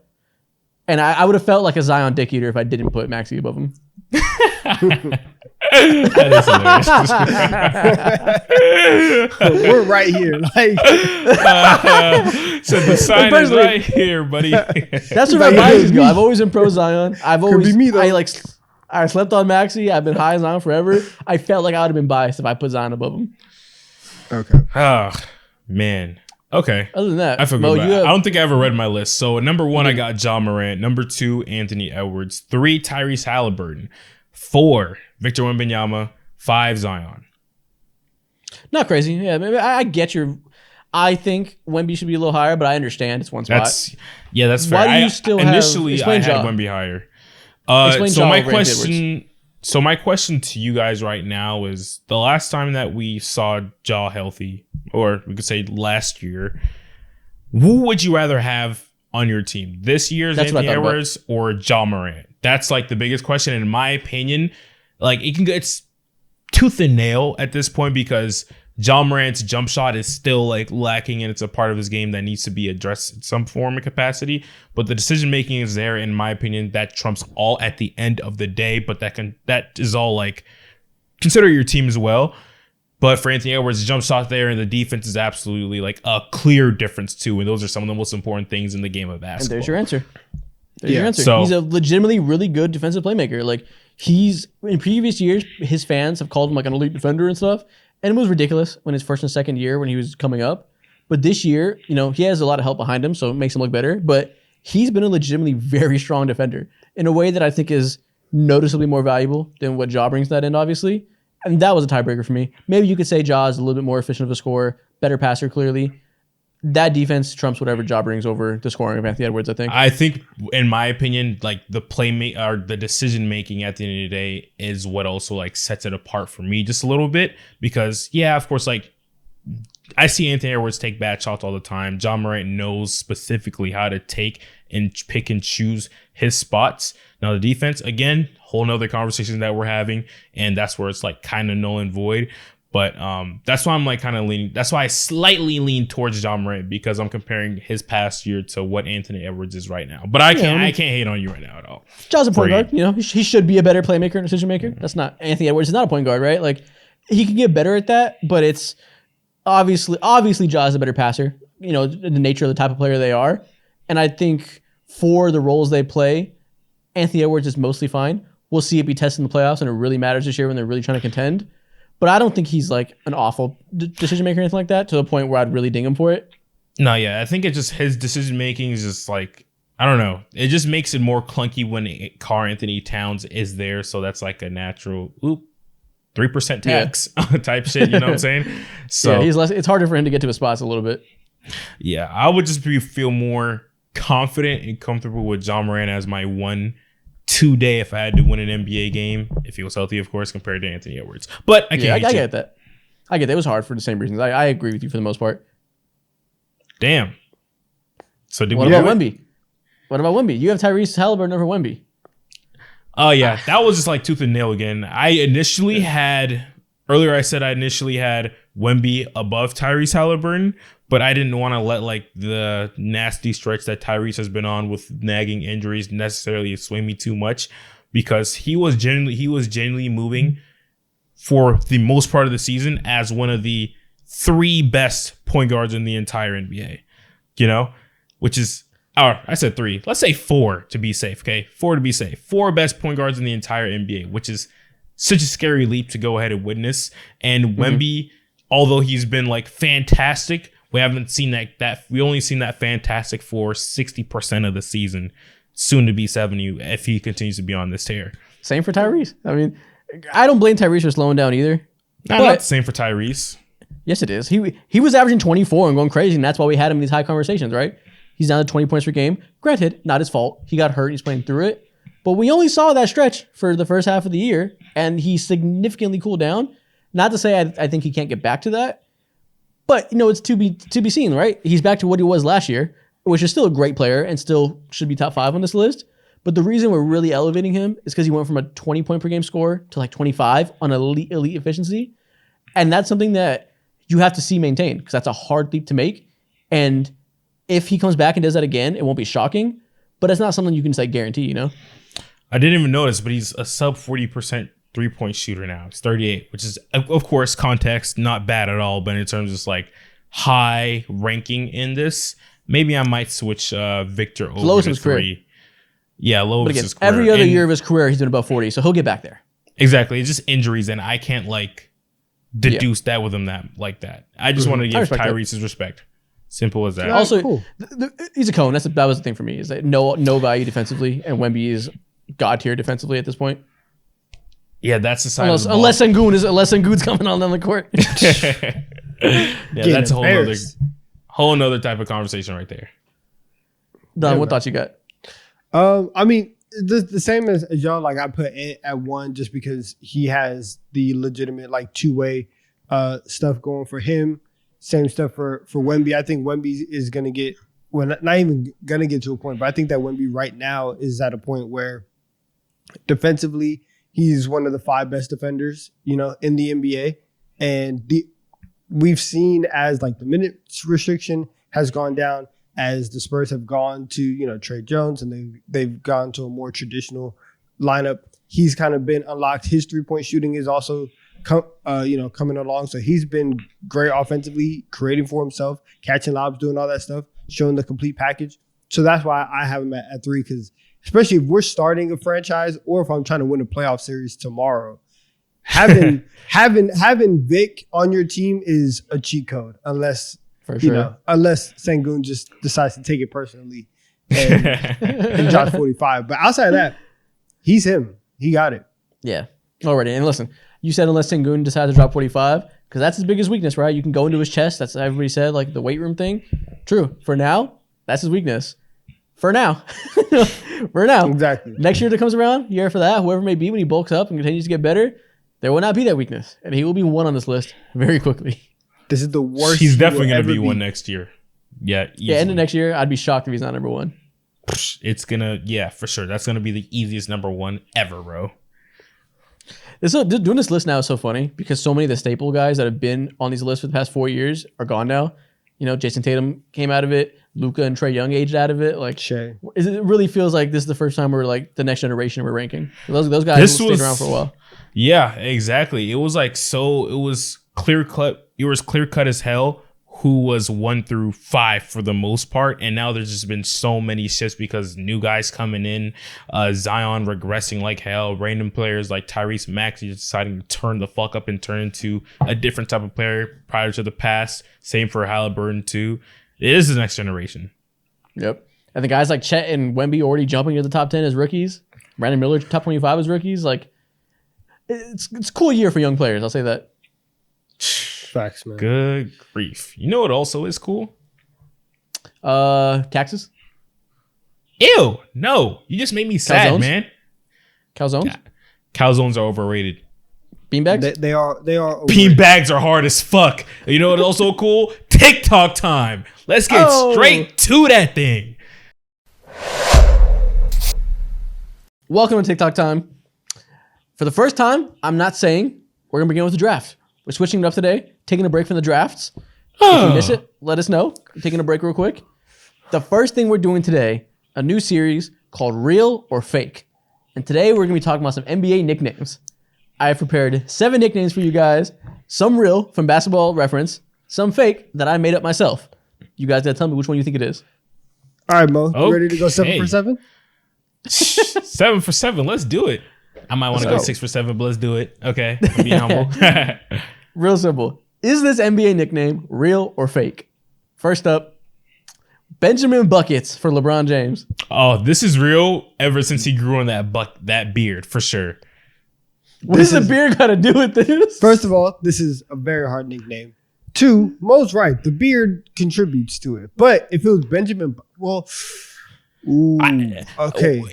And I would have felt like a Zion dick eater if I didn't put Maxey above him. That is hilarious. We're right here. Like, So the sign is right here, buddy. That's where my biases go. I've always been pro Zion. be me, though. I slept on Maxey. I've been high on Zion forever. I felt like I would have been biased if I put Zion above him. okay. Oh, man. Okay. Other than that, I forgot. Mo, I don't think I ever read my list. So number 1, I got Ja Morant. Number 2, Anthony Edwards. 3, Tyrese Halliburton. 4, Victor Wembanyama. 5, Zion. not crazy. Yeah, maybe I get your. I think Wemby should be a little higher, but I understand it's one spot. That's fair. Why do you still have- initially I explain had Ja. Wemby higher. Explain So Ja my over Anthony question. So my question to you guys right now is: the last time that we saw Ja healthy, or we could say last year, who would you rather have on your team? This year's That's what I Anthony thought about. Edwards or Ja Morant? That's like the biggest question, in my opinion. Like it's tooth and nail at this point because Ja Morant's jump shot is still like lacking, and it's a part of his game that needs to be addressed in some form of capacity. But the decision making is there, in my opinion. That trumps all at the end of the day. But that is all like consider your team as well. But for Anthony Edwards, the jump shot there and the defense is absolutely like a clear difference too. And those are some of the most important things in the game of And basketball. there's your answer. There's your Yeah. answer. So- He's a legitimately really good defensive playmaker. Like he's in previous years, his fans have called him like an elite defender and stuff. And it was ridiculous when his first and second year when he was coming up. But this year, he has a lot of help behind him, so it makes him look better. But he's been a legitimately very strong defender in a way that I think is noticeably more valuable than what Ja brings to that end, obviously. And that was a tiebreaker for me. Maybe you could say Ja is a little bit more efficient of a scorer, better passer, clearly. That defense trumps whatever Ja brings over the scoring of Anthony Edwards, I think. I think, in my opinion, like the or the decision making at the end of the day is what also like sets it apart for me just a little bit. Because of course, like I see Anthony Edwards take bad shots all the time. Ja Morant knows specifically how to take and pick and choose his spots. Now the defense, again, whole nother conversation that we're having, and that's where it's like kind of null and void. But that's why I'm like kind of leaning. That's why I slightly lean towards Ja Morant, because I'm comparing his past year to what Anthony Edwards is right now. But I can't hate on you right now at all. Ja's a point Free. guard. He should be a better playmaker and decision maker. That's not Anthony Edwards. Is not a point guard, right? Like he can get better at that, but it's obviously Ja is a better passer. The nature of the type of player they are, and I think for the roles they play, Anthony Edwards is mostly fine. We'll see it be tested in the playoffs, and it really matters this year when they're really trying to contend. But I don't think he's like an awful decision maker or anything like that, to the point where I'd really ding him for it. No, I think it just his decision making is just like, I don't know. It just makes it more clunky when Karl Anthony Towns is there. So that's like a natural 3% tax type shit. You know what I'm saying? So He's less. It's harder for him to get to his spots a little bit. I would just feel more confident and comfortable with Ja Morant as my 1-2 day if I had to win an NBA game, if he was healthy, of course, compared to Anthony Edwards. But I can't. I get that. I get that. It was hard for the same reasons. I agree with you for the most part. Damn. So did What we about do it? Wemby? What about Wemby? You have Tyrese Halliburton over Wemby. Oh yeah, that was just like tooth and nail again. I initially had Wemby above Tyrese Halliburton, but I didn't want to let like the nasty stretch that Tyrese has been on with nagging injuries necessarily sway me too much, because he was genuinely moving for the most part of the season as one of the 3 best point guards in the entire NBA. Which is, I said 3. Let's say 4 to be safe. Okay, 4 to be safe. 4 best point guards in the entire NBA, which is such a scary leap to go ahead and witness. And Wemby, although he's been like fantastic, we haven't seen that we only seen that fantastic for 60% of the season, soon to be 70 if he continues to be on this tear. Same for Tyrese. I mean, I don't blame Tyrese for slowing down either. Not the same for Tyrese. Yes, it is. He was averaging 24 and going crazy, and that's why we had him in these high conversations, right? He's down to 20 points per game. Granted, not his fault. He got hurt. He's playing through it. But we only saw that stretch for the first half of the year, and he significantly cooled down. Not to say I think he can't get back to that, but it's to be seen, right? He's back to what he was last year, which is still a great player and still should be top 5 on this list. But the reason we're really elevating him is because he went from a 20 point per game score to like 25 on elite efficiency, and that's something that you have to see maintained, because that's a hard leap to make. And if he comes back and does that again, it won't be shocking, but it's not something you can say guarantee, I didn't even notice, but he's a sub 40% 3-point shooter now. He's 38, which is, of course, context, not bad at all. But in terms of just like high ranking in this, maybe I might switch Victor over lowest to of his career. 3. Yeah, lowest But of again, his career. every other And year of his career, he's been above 40, so he'll get back there. exactly. It's just injuries, and I can't like deduce that with him like that. I just want to give respect that. Tyrese his respect. Simple as that. Also, cool. He's a cone. That was the thing for me. Is that no value defensively, and Wemby is god tier defensively at this point. Yeah, that's the side of the ball. Unless Sengun's coming on the court. Yeah, that's a whole nother type of conversation right there. Don, what thoughts you got? I mean, the same as y'all. Like I put Ant at 1 just because he has the legitimate like two-way stuff going for him. Same stuff for Wemby. I think Wemby is gonna get not even gonna get to a point, but I think that Wemby right now is at a point where defensively he's one of the 5 best defenders, in the NBA, and we've seen as like the minutes restriction has gone down, as the Spurs have gone to, Trey Jones, and they've gone to a more traditional lineup. He's kind of been unlocked. His 3-point shooting is also coming along. So he's been great offensively, creating for himself, catching lobs, doing all that stuff, showing the complete package. So that's why I have him at 3, because especially if we're starting a franchise or if I'm trying to win a playoff series tomorrow, having Vic on your team is a cheat code, unless unless Sengun just decides to take it personally and drops 45. But outside of that, he's him. He got it. Yeah, already. And listen, you said unless Sengun decides to drop 45, because that's his biggest weakness, right? You can go into his chest. That's what everybody said, like the weight room thing. True. For now, that's his weakness. For now. For now. Exactly. Next year that comes around, year for that, whoever it may be, when he bulks up and continues to get better, there will not be that weakness. And he will be 1 on this list very quickly. This is the worst. He's definitely going to be 1 next year. Yeah. Easily. Yeah, end of next year, I'd be shocked if he's not number 1. It's going to, yeah, for sure. That's going to be the easiest number 1 ever, bro. Doing this list now is so funny because so many of the staple guys that have been on these lists for the past 4 years are gone now. Jason Tatum came out of it. Luka and Trae Young aged out of it. Like, Shea. It really feels like this is the first time we're like the next generation we're ranking. Those guys will stay around for a while. Yeah, exactly. It was like it was clear cut. It was clear cut as hell who was 1 through 5 for the most part, and now there's just been so many shifts because new guys coming in, Zion regressing like hell, random players like Tyrese Maxey deciding to turn the fuck up and turn into a different type of player prior to the past. Same for Halliburton too. It is the next generation. Yep. And the guys like Chet and Wemby already jumping into the top 10 as rookies. Brandon Miller top 25 as rookies. Like, it's a cool year for young players. I'll say that. Facts, man. Good grief. You know what also is cool? Taxes. Ew. No. You just made me sad, Calzones? man. Calzones. Yeah. Calzones are overrated. Beanbags. They are. Beanbags are hard as fuck. You know what's also cool? TikTok time. Let's get straight to that thing. Welcome to TikTok time. For the first time, I'm not saying we're going to begin with the draft. We're switching it up today, taking a break from the drafts. If you miss it, let us know. I'm taking a break real quick. The first thing we're doing today, a new series called Real or Fake. And today we're going to be talking about some NBA nicknames. I have prepared 7 nicknames for you guys. Some real from Basketball Reference, some fake that I made up myself. You guys got to tell me which one you think it is. All right, Mo. Okay. You ready to go 7 for 7? 7 for 7. Let's do it. I might want to go 6 for 7, but let's do it. Okay. I'm being humble. Real simple. Is this NBA nickname real or fake? First up, Benjamin Buckets for LeBron James. Oh, this is real ever since he grew on that beard, for sure. What does the beard got to do with this? First of all, this is a very hard nickname. 2, Mo's right. The beard contributes to it. But if it was Benjamin, okay.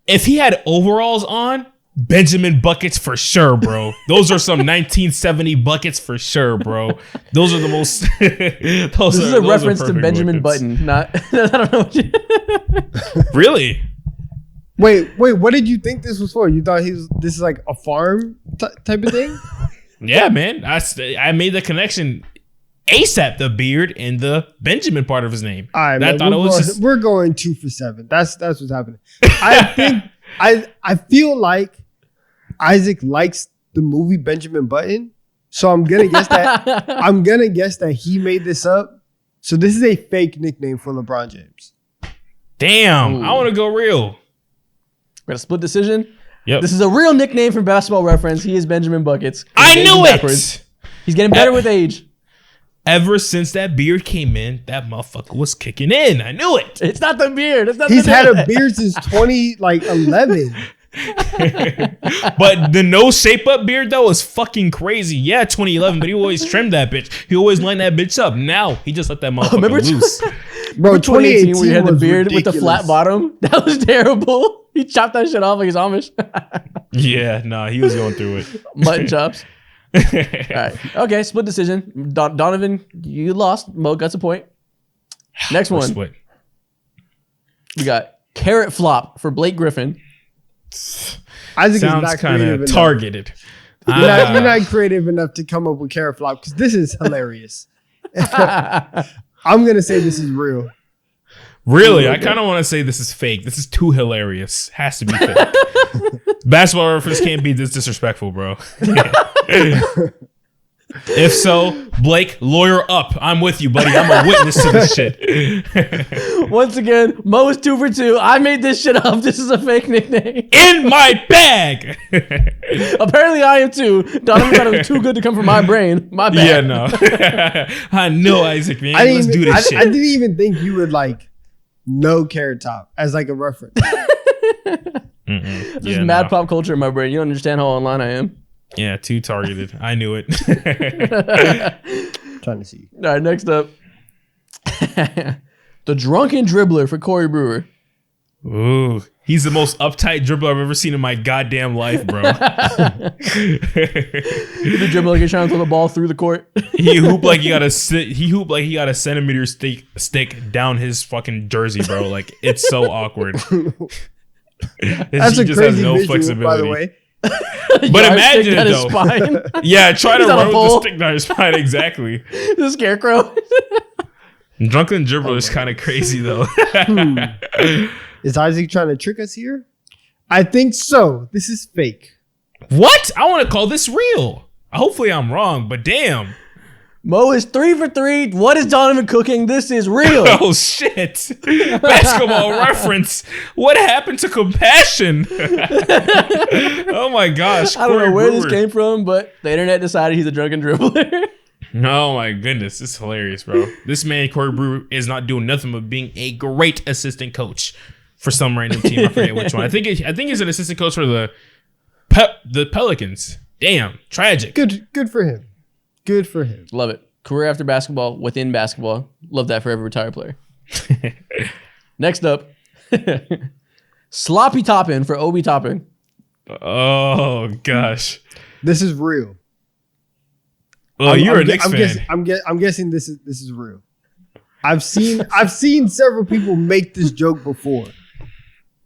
If he had overalls on, Benjamin Buckets for sure, bro. Those are some 1970 buckets for sure, bro. Those are the most. This is a reference to Benjamin Button. Not. I don't know. Really? Wait. What did you think this was for? You thought this is like a farm type of thing? Yeah, man. I made the connection. ASAP, the beard and the Benjamin part of his name. All right, we're going 2 for 7. That's what's happening. I think I feel like Isaac likes the movie Benjamin Button, so I'm gonna guess that he made this up. So this is a fake nickname for LeBron James. Damn, I want to go real. We got a split decision. Yep. This is a real nickname from Basketball Reference. He is Benjamin Buckets. I knew it. He's getting better with age. ever since that beard came in, that motherfucker was kicking in. I knew it. It's not the beard. It's not He's the had a beard since 2011. But the no shape up beard though is fucking crazy. Yeah, 2011, but he always trimmed that bitch. He always lined that bitch up. Now he just let that motherfucker remember loose. Bro, 2018 where you had the was beard with the ridiculous. flat bottom? That was terrible. He chopped that shit off like he's Amish. Yeah, nah, he was going through it. Mutton chops. All right. Okay, split decision. Donovan, you lost. Mo got a point. Next one. Split. We got carrot flop for Blake Griffin. Isaac is Sounds not kind creative of enough. targeted. You're not creative enough to come up with carrot flop because this is hilarious. I'm gonna say this is real. Really, I kind of want to say this is fake. This is too hilarious. Has to be fake. Basketball Reference can't be this disrespectful, bro. If so, Blake, lawyer up. I'm with you, buddy. I'm a witness to this shit. Once again, Mo is 2 for 2. I made this shit up. This is a fake nickname. In my bag. Apparently, I am too. Donovan thought it was too good to come from my brain. My bad. Yeah, no. I know, Isaac, man. Let's do this shit. I didn't even think you would like know Carrot Top as like a reference. This is mad pop culture in my brain. You don't understand how online I am. Yeah, too targeted. I knew it. Trying to see. All right, next up. The drunken dribbler for Corey Brewer. Ooh, he's the most uptight dribbler I've ever seen in my goddamn life, bro. He dribble like he's trying to throw the ball through the court. He hooped like he got a centimeter stick down his fucking jersey, bro. Like it's so awkward. That's a crazy visual, by the way. But imagine it though. Spine. Yeah, try to He's on a run with pole. the stick down his spine. Exactly. The scarecrow. Drunken dribbler is kind of crazy though. Is Isaac trying to trick us here? I think so. This is fake. What? I want to call this real. Hopefully I'm wrong, but damn. Mo is 3 for 3. What is Donovan cooking? This is real. Oh shit! Basketball Reference. What happened to compassion? Oh my gosh! I don't know Corey where this Brewer. came from, but the internet decided he's a drunken dribbler. Oh my goodness, this is hilarious, bro. This man Corey Brewer is not doing nothing but being a great assistant coach for some random team. I forget which one. I think he's an assistant coach for the Pelicans. Damn, tragic. Good for him. Good for him. Love it. Career after basketball, within basketball. Love that for every retired player. Next up, Sloppy Toppin for Obi Toppin. Oh gosh. This is real. Oh, you're a Knicks fan. I'm guessing this is real. I've seen several people make this joke before,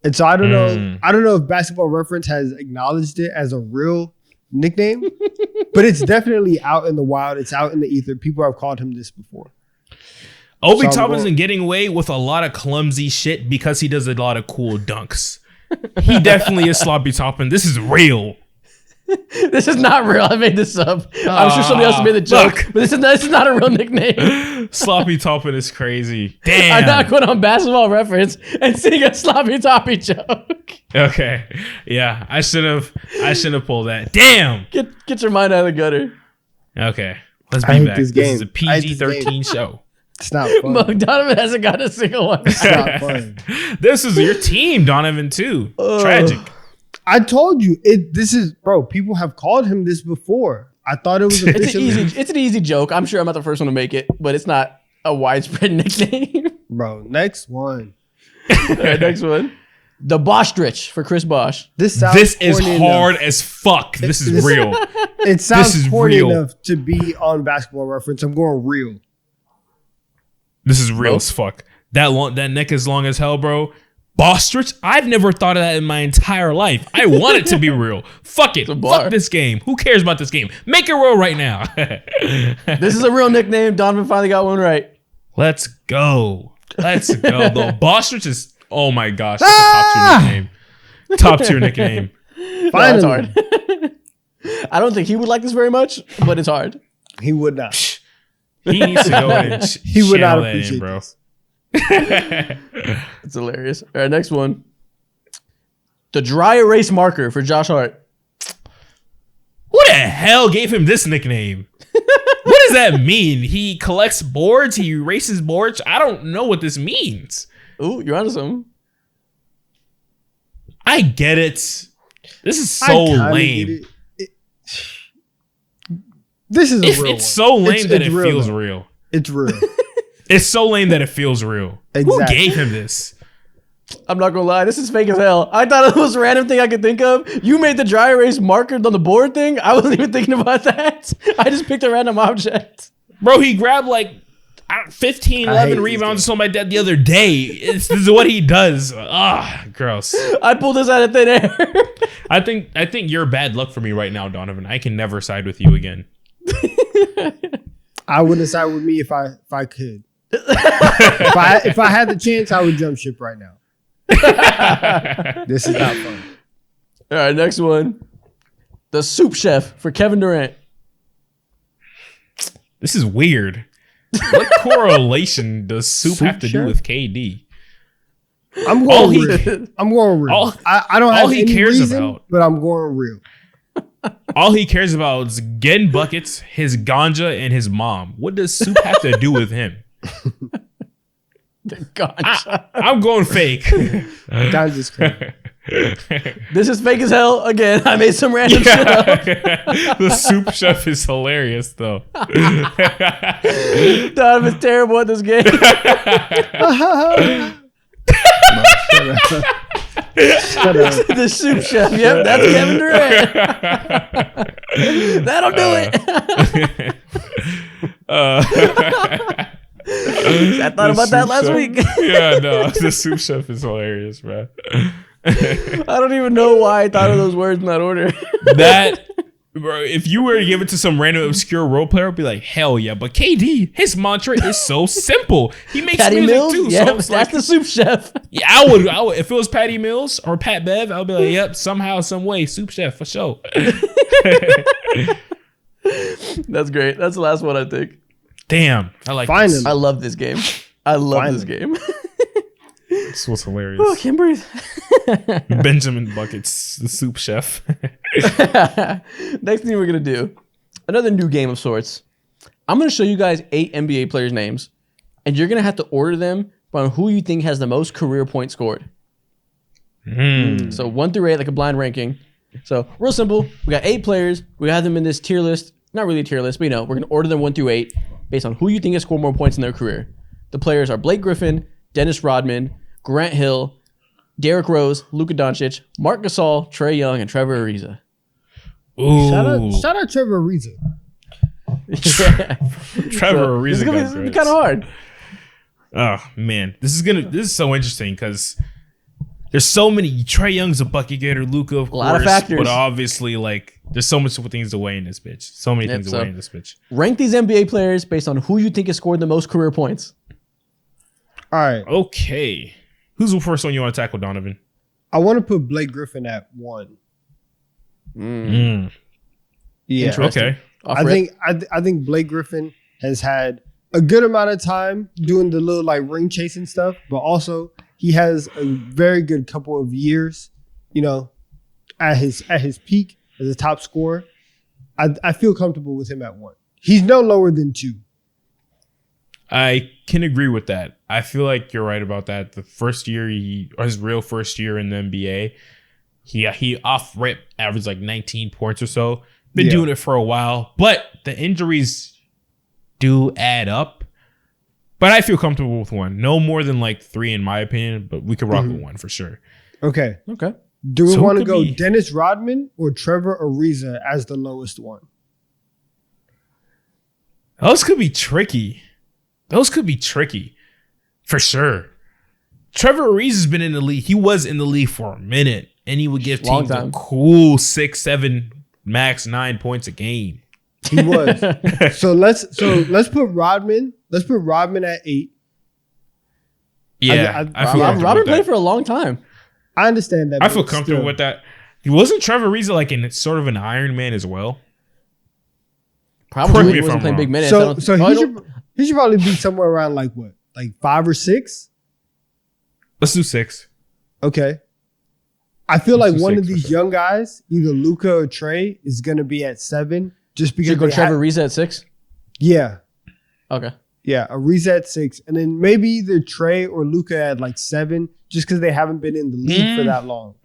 and so I don't know. I don't know if Basketball Reference has acknowledged it as a real nickname, but it's definitely out in the wild. It's out in the ether. People have called him this before. Obi So Toppin's been getting away with a lot of clumsy shit because he does a lot of cool dunks. He definitely is Sloppy Toppin. This is real. This is not real. I made this up. I'm sure somebody else made the joke, look. but this is not a real nickname. Sloppy Toppin is crazy. Damn. I'm not going on Basketball Reference and sing a Sloppy Toppy joke. Okay. Yeah, I should have pulled that. Damn. Get your mind out of the gutter. Okay. Let's I be hate back. this This is a game. I hate this PG-13 show. It's not fun. Look, Donovan hasn't got a single one. It's not fun. This is your team, Donovan, too. Tragic. I told you this is bro. People have called him this before. I thought it was officially. It's an easy joke. I'm sure I'm not the first one to make it, but it's not a widespread nickname. Bro, next one. All right, next one. The Bostrich for Chris Bosh. This sounds This is corny hard enough. as fuck. This is This- real. It sounds is corny real. enough to be on Basketball Reference. I'm going real. This is real as fuck. That neck is long as hell, bro. Bostrich? I've never thought of that in my entire life. I want it to be real. Fuck it. a bar. Fuck this game. Who cares about this game? Make it real right now. This is a real nickname. Donovan finally got one right. Let's go. Let's go. The Bostrich is, oh my gosh, that's a top tier nickname. Top tier nickname. No, Finally, it's hard. I don't think he would like this very much, but it's hard. he would not. He needs to go ahead and He would not channel that in, appreciate bro. this. It's hilarious. All right, next one. The dry erase marker for Josh Hart. Who the hell gave him this nickname? What does that mean? He collects boards. He erases boards. I don't know what this means. Ooh, you're onto something. I get it. This is so I kinda lame. get it. This is a real one. It's so lame It's that it real, feels though. real. It's real. It's so lame that it feels real. Who Exactly. gave him this? I'm not gonna lie, this is fake as hell. I thought it was the most random thing I could think of. You made the dry erase marker on the board thing. I wasn't even thinking about that. I just picked a random object. Bro, he grabbed like 15, I 11 hate rebounds or these something like that the other day. This is what he does. Ah, gross. I pulled this out of thin air. I think you're bad luck for me right now, Donovan. I can never side with you again. I wouldn't side with me if I could. if I had the chance, I would jump ship right now. This is not fun. All right, next one. The soup chef for Kevin Durant. This is weird. What correlation does soup have to do chef? with KD? I'm All going he- real. I'm going real. all- I don't all have he any cares reason, about- but I'm going real. All he cares about is getting buckets, his ganja, and his mom. What does soup have to do with him? Gotcha. I'm going fake. That's just crazy. This is fake as hell. Again, I made some random shit up. The soup chef is hilarious, though. Donovan's terrible at this game. Shut up. The soup chef. Yep, that's Kevin Durant. That'll do it. I thought about that last week. Yeah, no, the soup chef is hilarious, bro. I don't even know why I thought of those words in that order. That, bro, if you were to give it to some random obscure role player, I'd be like, hell yeah. But KD, his mantra is so simple. He makes Patty music Mills? too. Yeah, So it's that's like, the soup chef. yeah, I would. If it was Patty Mills or Pat Bev, I'd be like, yep, somehow, some way, soup chef for sure. That's great. That's the last one, I think. Damn, I like Find this. him. I love this game. I love Finally. this game. This was hilarious. Oh, I can't breathe. Benjamin Buckets, the soup chef. Next thing we're going to do, another new game of sorts. I'm going to show you guys 8 NBA players' names, and you're going to have to order them on who you think has the most career points scored. So 1 through 8, like a blind ranking. So real simple. We got 8 players. We have them in this tier list. Not really a tier list, but you know, we're going to order them 1 through 8 based on who you think has scored more points in their career. The players are Blake Griffin, Dennis Rodman, Grant Hill, Derrick Rose, Luka Doncic, Marc Gasol, Trae Young, and Trevor Ariza. Ooh, Shout out Trevor Ariza. Trevor This is Ariza gonna got be dreads. kind of hard. Oh man, this is so interesting because there's so many. Trae Young's a bucket getter, Luka, of course, lot of factors. but obviously, like, there's so much things to weigh in this bitch. So many Yep, things to so- weigh in this bitch. Rank these NBA players based on who you think has scored the most career points. All right. Okay, who's the first one you want to tackle, Donovan? I want to put Blake Griffin at 1. Mm. Yeah. Interesting. Okay, Off I rip. think Blake Griffin has had a good amount of time doing the little like ring chasing stuff, but also he has a very good couple of years, you know, at his peak as a top scorer. I feel comfortable with him at 1. He's no lower than 2. I can agree with that. I feel like you're right about that. The first year, or his real first year in the NBA, he off rip averaged like 19 points or so. Been Yeah. doing it for a while, but the injuries do add up. But I feel comfortable with 1. No more than like 3 in my opinion, but we could rock with 1 for sure. Okay. Okay. Do we So who want to could go be- Dennis Rodman or Trevor Ariza as the lowest one? Those could be tricky. For sure. Trevor Ariza's been in the league. He was in the league for a minute, and he would give Long teams a time. cool 6, 7, max 9 points a game. He was. so let's put Rodman. Let's put Rodman at 8. Yeah, I feel comfortable Robert with played that. for a long time. I understand that. I but feel comfortable still. with that. Wasn't Trevor Ariza like in sort of an Iron Man as well? Correct Probably me if wasn't I'm playing wrong. big minutes. I So don't- so oh, I he don't- should probably be somewhere around like what, like 5 or 6. Let's do 6. Okay. I feel Let's like do one 6 of for these sure. young guys, either Luca or Trey, is gonna be at 7, just because should go they Trevor have- Ariza at 6. Yeah. Okay. Yeah, Ariza at 6, and then maybe either Trey or Luka at like 7, just because they haven't been in the league for that long.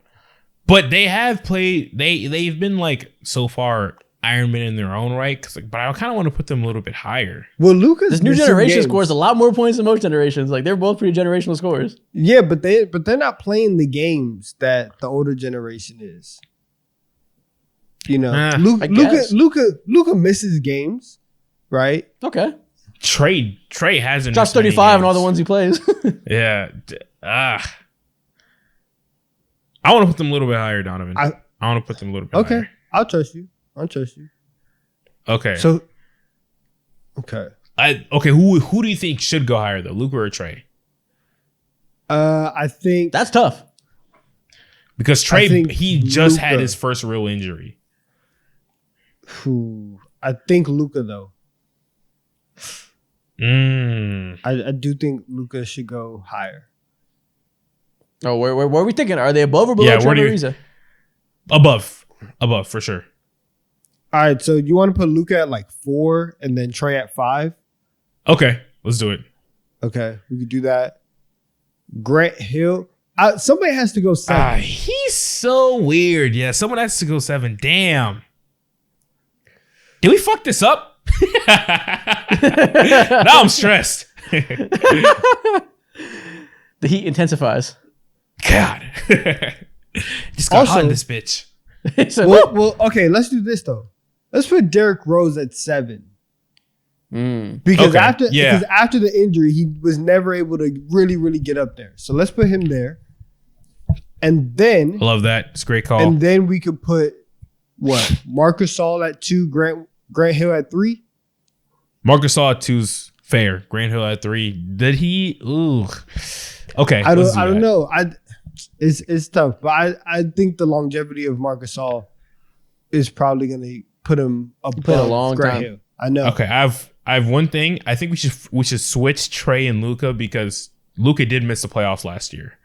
But they have played. They've been like so far Iron Man in their own right. But I kind of want to put them a little bit higher. Well, Luka's This new missing generation games. scores a lot more points than most generations. Like they're both pretty generational scores. Yeah, but they're not playing the games that the older generation is. You know, I guess. Luka misses games, right? Okay. Trey hasn't Drops missed many 35 in all the games. ones he plays. Yeah. I want to put them a little bit higher, Donovan. I want to put them a little bit Okay, higher. I'll trust you. Okay. So, okay. Who do you think should go higher though, Luka or Trey? I think That's tough. Because I Trey, think he just had Luka. his first real injury. I think Luka though. Mm. I do think Luka should go higher. Oh, where are we thinking? Are they above or below Yeah, where Trevor do you- Ariza? Above for sure. All right, so you want to put Luka at like 4 and then Trey at 5? Okay, let's do it. Okay, we could do that. Grant Hill. Somebody has to go 7. He's so weird. Yeah, someone has to go 7. Damn. Did we fuck this up? Now I'm stressed. The heat intensifies. God. Just got hot in Also- this bitch. So- Well, okay, let's do this though. Let's put Derrick Rose at 7. Because Okay, after yeah. because after the injury, he was never able to really get up there. So let's put him there. And then I love that. It's a great call. we could put what? Marcus Gasol at 2, Grant Hill at 3. Marcus Gasol at 2's fair. Grant Hill at 3. Did he? Ooh. Okay. I let's do don't that. know. It's tough, but I think the longevity of Marcus Gasol is probably going to put him played a above long Grant time. Hill. I know. Okay, I have one thing. I think we should switch Trey and Luka because Luka did miss the playoffs last year.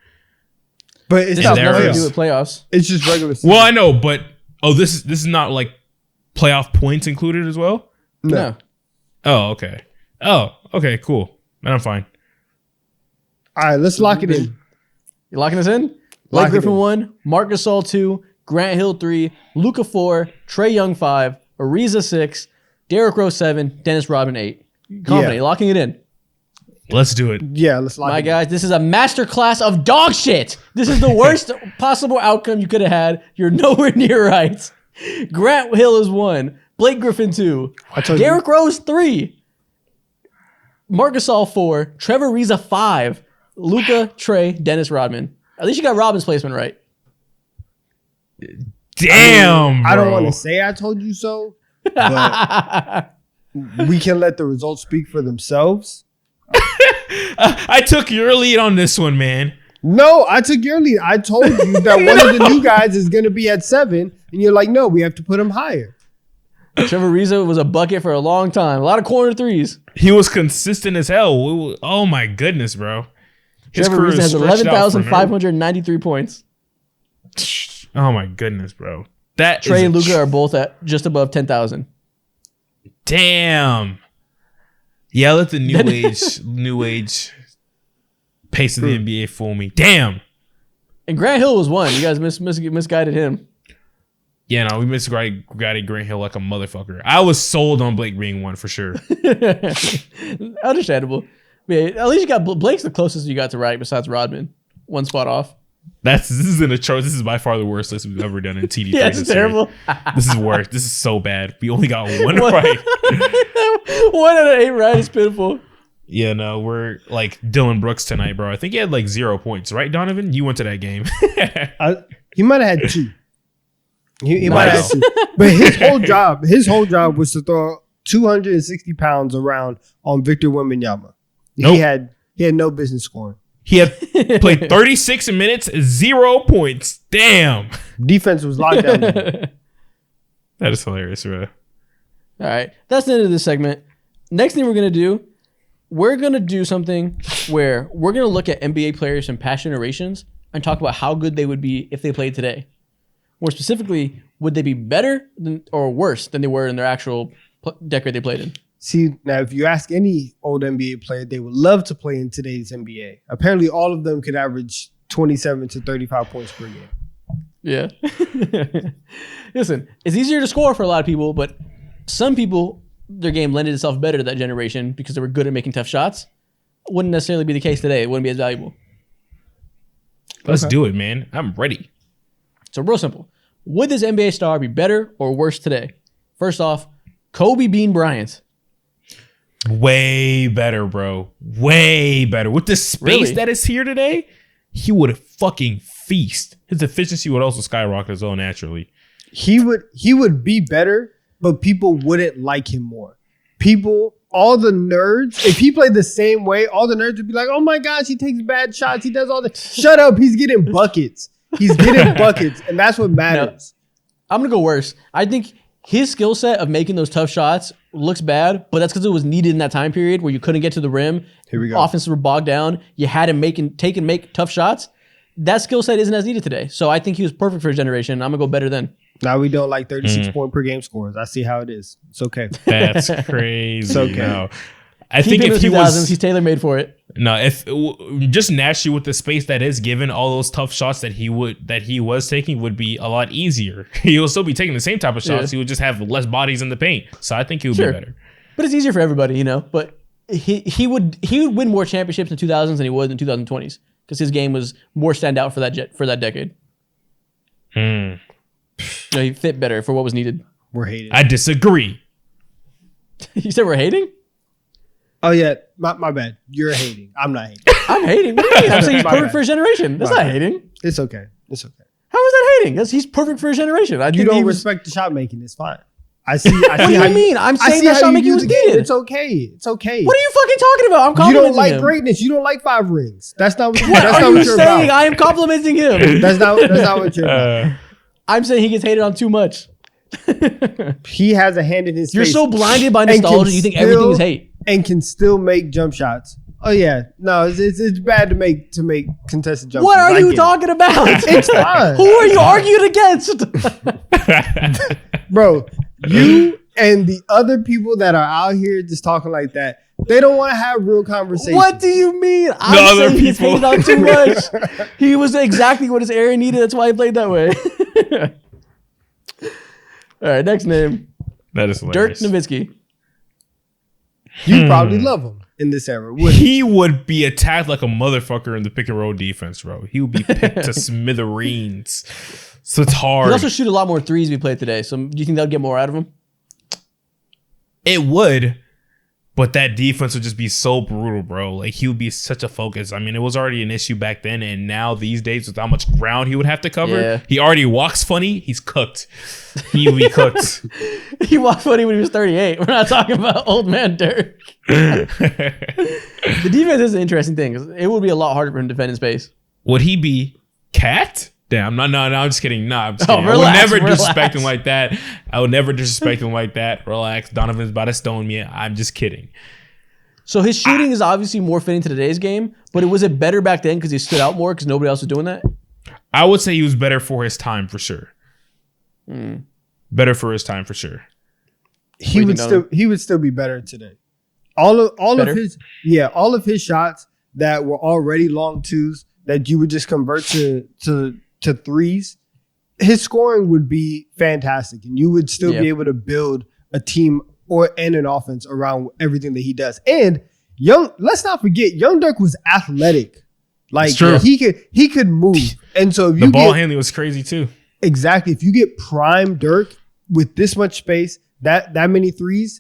But it's This not has nothing to do playoffs. with playoffs. It's just regular season. Well, I know, but this is not like playoff points included as well. No. Oh, okay. Oh, okay, cool. Then I'm fine. All right, let's lock it in. You locking us in? Lock Blake it Griffin in. 1, Marc Gasol 2, Grant Hill 3, Luka 4, Trey Young 5, Ariza 6, Derrick Rose 7, Dennis Rodman 8. Confident. Yeah. Locking it in. Let's do it. Yeah, let's lock My it in. guys, this is a masterclass of dog shit. This is the worst possible outcome you could have had. You're nowhere near right. Grant Hill is 1, Blake Griffin 2, I told you. Derrick Rose 3, Marc Gasol 4, Trevor Ariza 5, Luka, Trey, Dennis Rodman. At least you got Rodman's placement right. Damn, I don't bro. want to say I told you so, but we can let the results speak for themselves. I took your lead on this one, man. No, I took your lead. I told you that one of the new guys is going to be at 7, and you're like, no, we have to put him higher. Trevor Ariza was a bucket for a long time. A lot of corner threes. He was consistent as hell. Oh my goodness, bro. His Trevor career Ariza has stretched out from 11,593 points. Oh my goodness, bro. That Trey is and Luka are both at just above 10,000. damn. Yeah, let the new age pace of the NBA fool me. Damn. And Grant Hill was 1. You guys misguided him. Yeah, no, we misguided Grant Hill like a motherfucker. I was sold on Blake being 1 for sure. Understandable. Yeah, at least you got Blake's the closest you got to right besides Rodman. 1 spot off. This is in a chart. This is by far the worst list we've ever done in TD. Yeah, it's terrible. This is worse. This is so bad. We only got 1 right. 1 out of 8 right is pitiful. Yeah, no, we're like Dylan Brooks tonight, bro. I think he had like 0 points, right, Donovan? You went to that game. He might have had 2. He might have Nice. had 2. But his whole job was to throw 260 pounds around on Victor Wembanyama. Nope. He had no business scoring. He had played 36 minutes, 0 points. Damn. Defense was locked down. That is hilarious, bro. All right. That's the end of this segment. Next thing we're going to do something where we're going to look at NBA players from past generations and talk about how good they would be if they played today. More specifically, would they be better or worse than they were in their actual decade they played in? See, now if you ask any old NBA player, they would love to play in today's NBA. Apparently, all of them could average 27 to 35 points per game. Yeah. Listen, it's easier to score for a lot of people, but some people, their game lended itself better to that generation because they were good at making tough shots. Wouldn't necessarily be the case today. It wouldn't be as valuable. Let's do it, man. I'm ready. So real simple. Would this NBA star be better or worse today? First off, Kobe Bean Bryant. Way better, bro. Way better. With the space Really? that is here today, he would fucking feast. His efficiency would also skyrocket as well naturally. He would be better, but people wouldn't like him more. People, all the nerds, if he played the same way, all the nerds would be like, oh my gosh, he takes bad shots. He does all this. Shut up. He's getting buckets. He's getting buckets. And that's what matters. I'm going to go worse. I think his skill set of making those tough shots looks bad, but that's because it was needed in that time period where you couldn't get to the rim. Here we go. Offenses were bogged down. You had to make tough shots. That skill set isn't as needed today. So I think he was perfect for his generation. I'm going to go better then. Now we don't like 36 point per game scores. I see how it is. It's okay. That's crazy. It's okay. No. I Keep think him in if the he 2000s, was he's tailor-made for it. no, if just naturally with the space that is given, all those tough shots that he was taking would be a lot easier. He will still be taking the same type of shots. Yeah. He would just have less bodies in the paint. So I think he would Sure. be better. But it's easier for everybody, you know. But he would win more championships in the 2000s than he would in the 2020s because his game was more standout for that decade. You know, he fit better for what was needed. We're hating. I disagree. You said we're hating? Oh, yeah. My bad. You're hating. I'm not hating. I'm hating. What do you mean? I'm saying he's My perfect bad. for his generation. That's My not bad. hating. It's okay. It's okay. How is that hating? He's perfect for his generation. I You think don't he was- respect the shot making. It's fine. I see. What do how you mean? I'm I saying see that how shot you making view was the game. needed. It's okay. It's okay. What are you fucking talking about? I'm You complimenting don't like him. greatness. You don't like 5 rings. That's not what, What that's are not you what you're saying? about. I am complimenting him. That's not what you're about. I'm saying he gets hated on too much. He has a hand in his You're face. so blinded by and can nostalgia, you think still- everything is hate. And can still make jump shots. Oh yeah. No, it's bad to make contested jump What shots. are I you get it. talking about? It's fine. Who are you arguing against? Bro, you and the other people that are out here just talking like that, they don't want to have real conversations. What do you mean? I'm other saying he's people. hated on too much. He was exactly what his area needed. That's why he played that way. All right, next name. That is Dirk hilarious. Nowitzki. You probably love him in this era. Wouldn't you? He would be attacked like a motherfucker in the pick and roll defense, bro. He would be picked to smithereens. So it's He hard. also shoot a lot more threes if he played today. So do you think that would get more out of him? It would, but that defense would just be so brutal, bro. Like, he would be such a focus. I mean, it was already an issue back then, and now these days with how much ground he would have to cover, Yeah. he already walks funny. He's cooked. He would be cooked. He walked funny when he was 38. We're not talking about old man Dirk. The defense is an interesting thing. 'Cause it would be a lot harder for him to defend in space. Would he be Cat? Damn, no, I'm just kidding. Nah, I'm just Oh, kidding. relax, I would never relax. disrespect him like that. I would never disrespect him like that. Relax. Donovan's about to stone me. I'm just kidding. So his shooting is obviously more fitting to today's game, but was it better back then because he stood out more because nobody else was doing that? I would say he was better for his time for sure. Better for his time for sure. He What do would you think, still be better today. All Better? of his shots that were already long twos that you would just convert to threes, his scoring would be fantastic, and you would still Yeah. be able to build a team and an offense around everything that he does. And let's not forget, Young Dirk was athletic. Like It's true. he could move, and so if The you ball get handling was crazy too. exactly if you get prime Dirk with this much space, that many threes,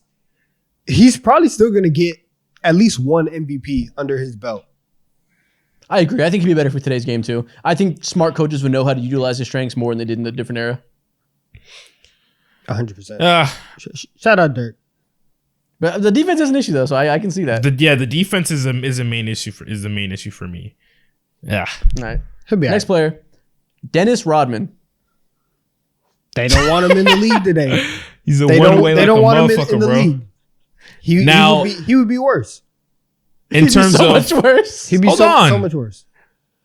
he's probably still going to get at least one MVP under his belt. I agree. I think he'd be better for today's game too. I think smart coaches would know how to utilize his strengths more than they did in the different era. 100%. Shout out Dirk. But the defense is an issue though, so I can see that. The defense is the main issue for me. Yeah. All right. He'll be Next all right. player, Dennis Rodman. They don't want him in the league today. He's a They one don't. way They like don't a want him motherfucker, in the bro. league. Now- he would be worse. In He'd be terms so of much worse. He'd be Hold so on. much worse.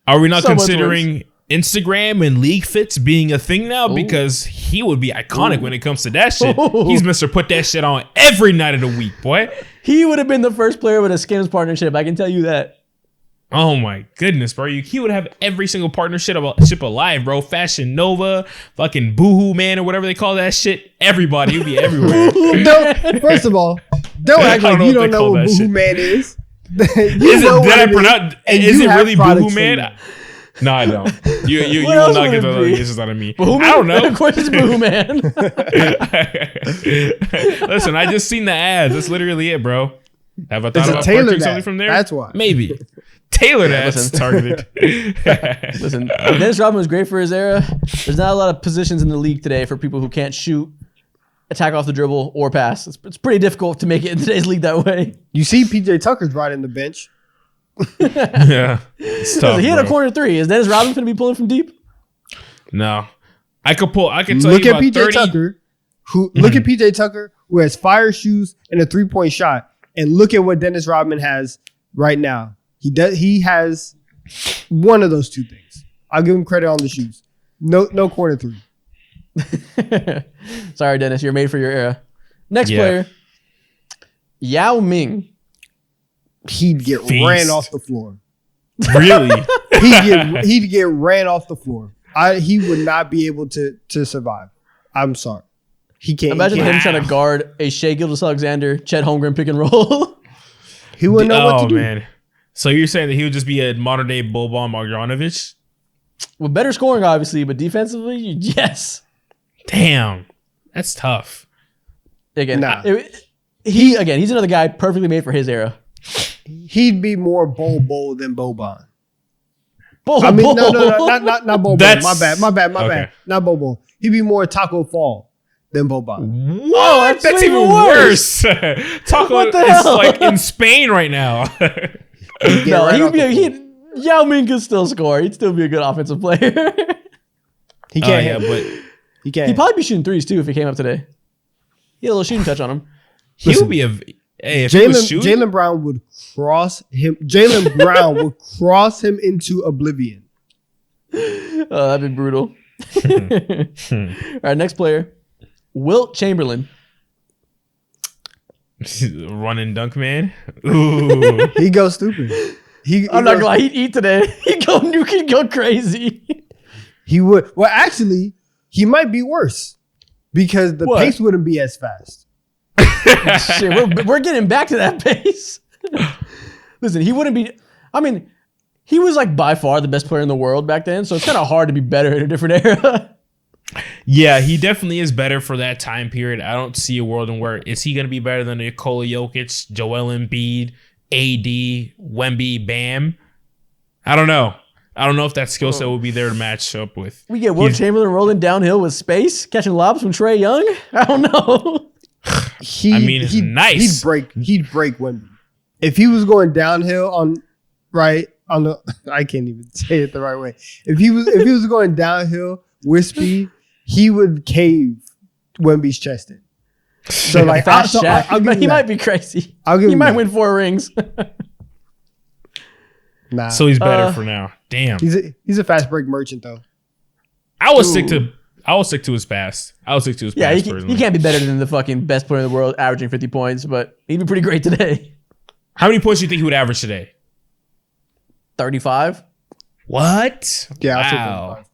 Are we not So much considering Instagram and league fits being a thing now because he would be iconic when it comes to that shit. He's Mr. Put that shit on every night of the week, boy. He would have been the first player with a Skims partnership. I can tell you that. Oh my goodness, bro. He would have every single partnership alive, bro. Fashion Nova, fucking Boohoo Man, or whatever they call that shit. Everybody would be everywhere. First of all, don't act like you don't know what Boohoo Man is. Is it really Boohoo Man? No, I don't. You will not get the allegations out of me. I don't know. Of course it's Boohoo Man. Listen, I just seen the ads. That's literally it, bro. Have I thought about purchasing something from there? That's why. Maybe. Tailored ads targeted. Listen, Dennis Rodman was great for his era. There's not a lot of positions in the league today for people who can't shoot, attack off the dribble, or pass. It's pretty difficult to make it in today's league that way. You see PJ Tucker's riding the bench. Yeah. It's tough, he had a corner three. Is Dennis Rodman going to be pulling from deep? No. I can tell look you at about PJ 30. Tucker, look at PJ Tucker, who has fire shoes and a 3-point shot, and look at what Dennis Rodman has right now. He has one of those two things. I'll give him credit on the shoes. No corner three. Sorry, Dennis, you're made for your era. Next player, Yao Ming. He'd get ran off the floor. Really? He'd get ran off the floor. He would not be able to survive. I'm sorry. He can't. Imagine him trying to guard a Shai Gilgeous-Alexander, Chet Holmgren pick and roll. He wouldn't know what to do. Man. So you're saying that he would just be a modern day Boban Marjanovic? With better scoring, obviously, but defensively, yes. Damn. That's tough. Again, he's another guy perfectly made for his era. He'd be more Bol than Boban. No, not Boban. My bad. Not Bobo. He'd be more Taco Fall than Boban. What? That's even worse. Taco is like in Spain right now. No, Yao Ming could still score. He'd still be a good offensive player. He can't. He can't. He'd probably be shooting threes too if he came up today. He had a little shooting touch on him. He would be a. Hey, Jaylen Brown would cross him. Jaylen Brown would cross him into oblivion. Oh, that'd be brutal. All right, next player, Wilt Chamberlain. Run and dunk man. Ooh. He goes stupid. I'm not gonna lie, he'd eat today. He'd go crazy. He would. Well, actually, he might be worse because the pace wouldn't be as fast. Shit, we're getting back to that pace. Listen, he wouldn't be. I mean, he was like by far the best player in the world back then, so it's kind of hard to be better in a different era. Yeah, he definitely is better for that time period. I don't see a world in where is he going to be better than Nikola Jokic, Joel Embiid, AD, Wemby, Bam. I don't know. I don't know if that skill set will be there to match up with. We get Wilt Chamberlain rolling downhill with space, catching lobs from Trae Young. I don't know. It's nice. He'd break Wemby. If he was going downhill I can't even say it the right way. If he was going downhill with speed, he would cave Wemby's chest in. So like fast Shaq. He might be crazy. He might win 4 rings. Nah. So he's better for now. Damn. He's a fast break merchant though. I will stick to his pass. Yeah, he can't be better than the fucking best player in the world, averaging 50 points, but he'd be pretty great today. How many points do you think he would average today? 35. What? Yeah, wow.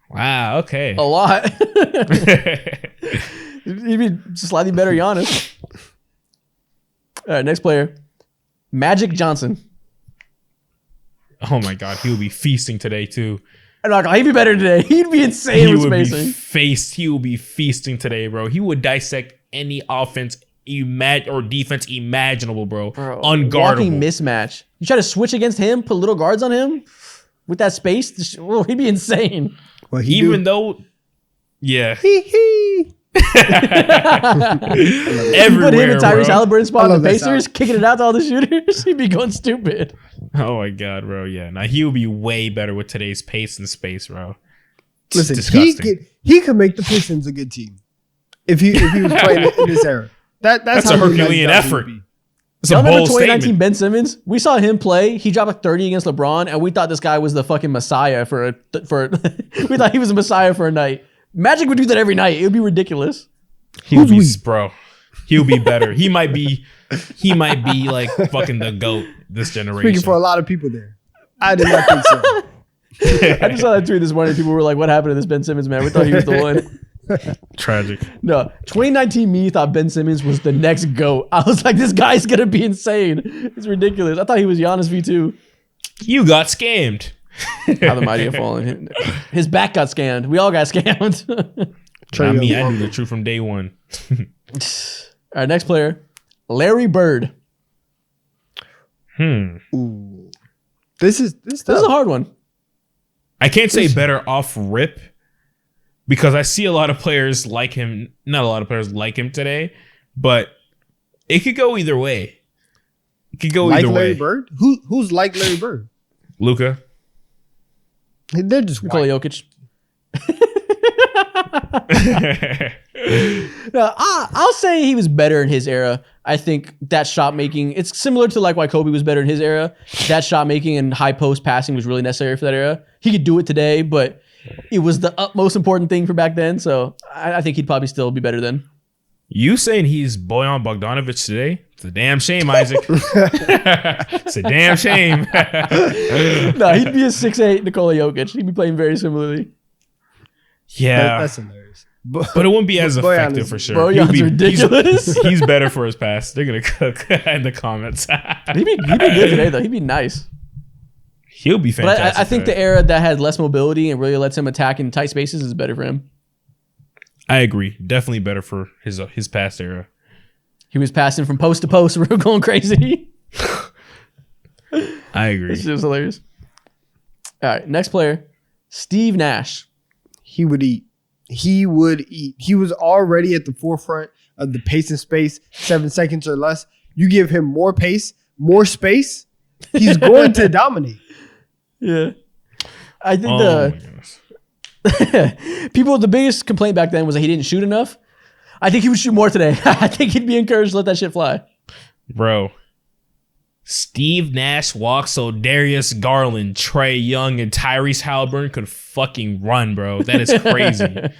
Wow, okay. A lot. He'd be slightly better Giannis. All right, next player. Magic Johnson. Oh my God, he would be feasting today too. He'd be better today. He'd be insane with spacing. He would be feasting today, bro. He would dissect any offense or defense imaginable, bro. Unguardable. Walking mismatch. You try to switch against him, put little guards on him with that space. He'd be insane. Well, even though, yeah. Everywhere, put him in Tyrese Halliburton spot in the Pacers, kicking it out to all the shooters. He'd be going stupid. Oh my God, bro. Yeah. Now he would be way better with today's pace and space, bro. Listen, he could make the Pistons a good team if he was playing in this era. That's a Herculean effort. It's Y'all a remember bold 2019 statement. Ben Simmons? We saw him play. He dropped like 30 against LeBron, and we thought this guy was the fucking messiah for we thought he was a messiah for a night. Magic would do that every night. It would be ridiculous. He'll be, bro. He'll be better. He might be like fucking the GOAT this generation. Speaking for a lot of people there. I did not think so. I just saw that tweet this morning. People were like, "What happened to this Ben Simmons man? We thought he was the one." Tragic. No, 2019 me thought Ben Simmons was the next GOAT. I was like, this guy's gonna be insane. It's ridiculous. I thought he was Giannis V2. You got scammed. How the mighty have fallen. His back got scammed. We all got scammed. Not me. I knew the truth from day one. All right, next player, Larry Bird. Ooh. This is This is a hard one. I can't say better off rip because I see a lot of players like him. Not a lot of players like him today, but it could go either way. It could go like either Larry way. Bird? Who's like Larry Bird? Luka. They're just Nikola white. Jokic. No, I'll say he was better in his era. I think that shot making, it's similar to like why Kobe was better in his era. That shot making and high post passing was really necessary for that era. He could do it today, but it was the utmost important thing for back then. So I think he'd probably still be better then. You saying he's Bojan Bogdanovic today? It's a damn shame, Isaac. It's a damn shame. No, he'd be a 6'8" Nikola Jokic. He'd be playing very similarly. Yeah, That's hilarious. but it wouldn't be as Bojan effective is- for sure. Bojan's He'll be- ridiculous. He's better for his pass. They're gonna cook in the comments. He'd be good today though. He'd be nice. He'll be But fantastic. I think the era that had less mobility and really lets him attack in tight spaces is better for him. I agree. Definitely better for his past era. He was passing from post to post, real going crazy. I agree. This is hilarious. All right, next player, Steve Nash. He would eat. He would eat. He was already at the forefront of the pace and space, 7 seconds or less. You give him more pace, more space, he's going to dominate. Yeah, I think Oh my goodness. the biggest complaint back then was that he didn't shoot enough. I think he would shoot more today. I think he'd be encouraged to let that shit fly. Bro. Steve Nash walks so Darius Garland, Trey Young, and Tyrese Halliburton could fucking run, bro. That is crazy.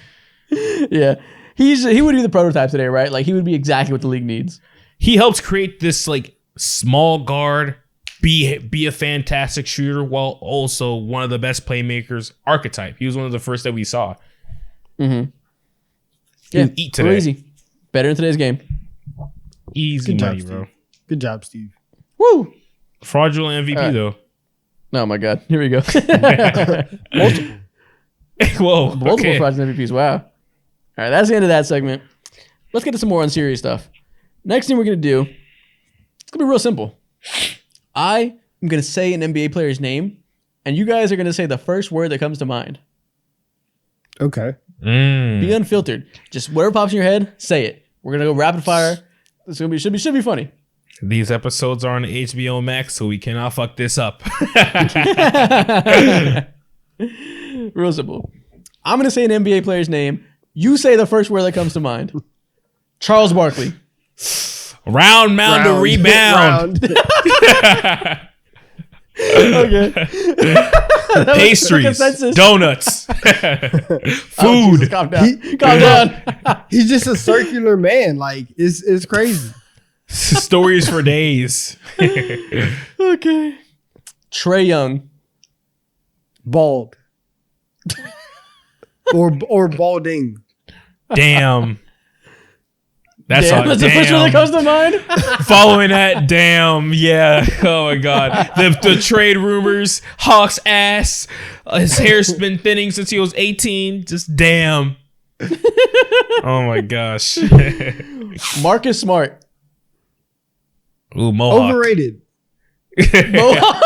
Yeah, he would be the prototype today, right? Like he would be exactly what the league needs. He helps create this like small guard, be a fantastic shooter while also one of the best playmakers archetype. He was one of the first that we saw. Yeah, Eat today. easy. Better in today's game. Easy Good job, money, Steve. bro. Good job, Steve. Woo! Fraudulent MVP though. Oh my god, here we go. Whoa. Multiple Okay. fraudulent MVPs. Wow. All right, that's the end of that segment. Let's get to some more unserious stuff. Next thing we're gonna do, it's gonna be real simple. I am gonna say an NBA player's name, and you guys are gonna say the first word that comes to mind. Okay. Be unfiltered. Just whatever pops in your head, say it. We're gonna go rapid fire. It's gonna be should be funny. These episodes are on HBO Max, so we cannot fuck this up. Real simple. I'm gonna say an NBA player's name. You say the first word that comes to mind. Charles Barkley. Round mound to rebound. Okay. Pastries, consensus. donuts, Oh, food. Jesus, calm down. Calm down. He's just a circular man. Like it's crazy. Stories for days. Okay. Trey Young. Bald. or balding. Damn. That's Damn, all. that's the first word that comes to mind. Following that, damn, yeah. Oh my god, the trade rumors, Hawks ass, his hair's been thinning since he was 18. Just damn. Oh my gosh. Marcus Smart. Ooh, mohawk. Overrated. Mohawk.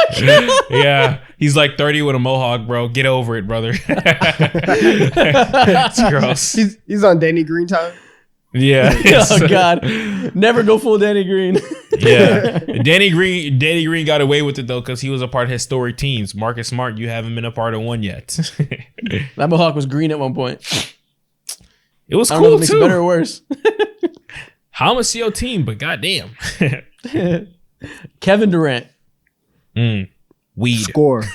Yeah, he's like 30 with a mohawk, bro. Get over it, brother. It's gross. He's on Danny Green time. Yeah. Oh God. Never go full Danny Green. Yeah. Danny Green got away with it though because he was a part of historic teams. Marcus Smart, you haven't been a part of one yet. That Mohawk was green at one point. It was I don't know if cool it makes it better or too. worse. I'm a CO team, but goddamn. Kevin Durant. Weed. Score. Weed.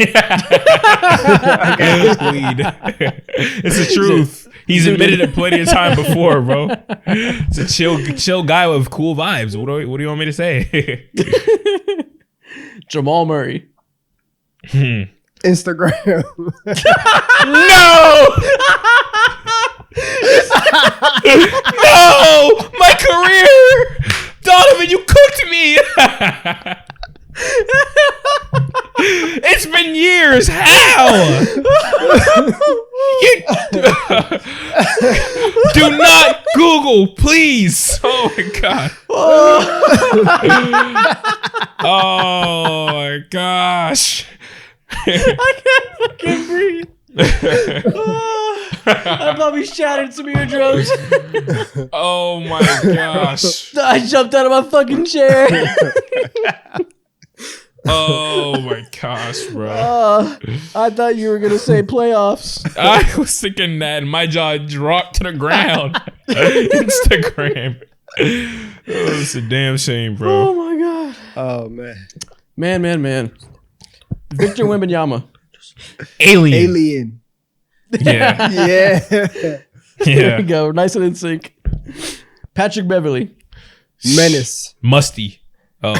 It's the truth. He's admitted it plenty of time before, bro. It's a chill guy with cool vibes. What do you want me to say? Jamal Murray. Instagram. No! No! My career! Donovan, you cooked me! It's been years. How? Do not Google, please. Oh my god. Oh my gosh. I can't fucking breathe. I probably shattered some eardrums. Oh my gosh. I jumped out of my fucking chair. Oh my gosh, bro. I thought you were gonna say playoffs. I was thinking that and my jaw dropped to the ground. Instagram. Oh, it's a damn shame, bro. Oh my god. Oh man. Man. Victor Wembanyama. Alien. Yeah. Yeah. There Yeah. we go. Nice and in sync. Patrick Beverly. Menace. Musty. Oh.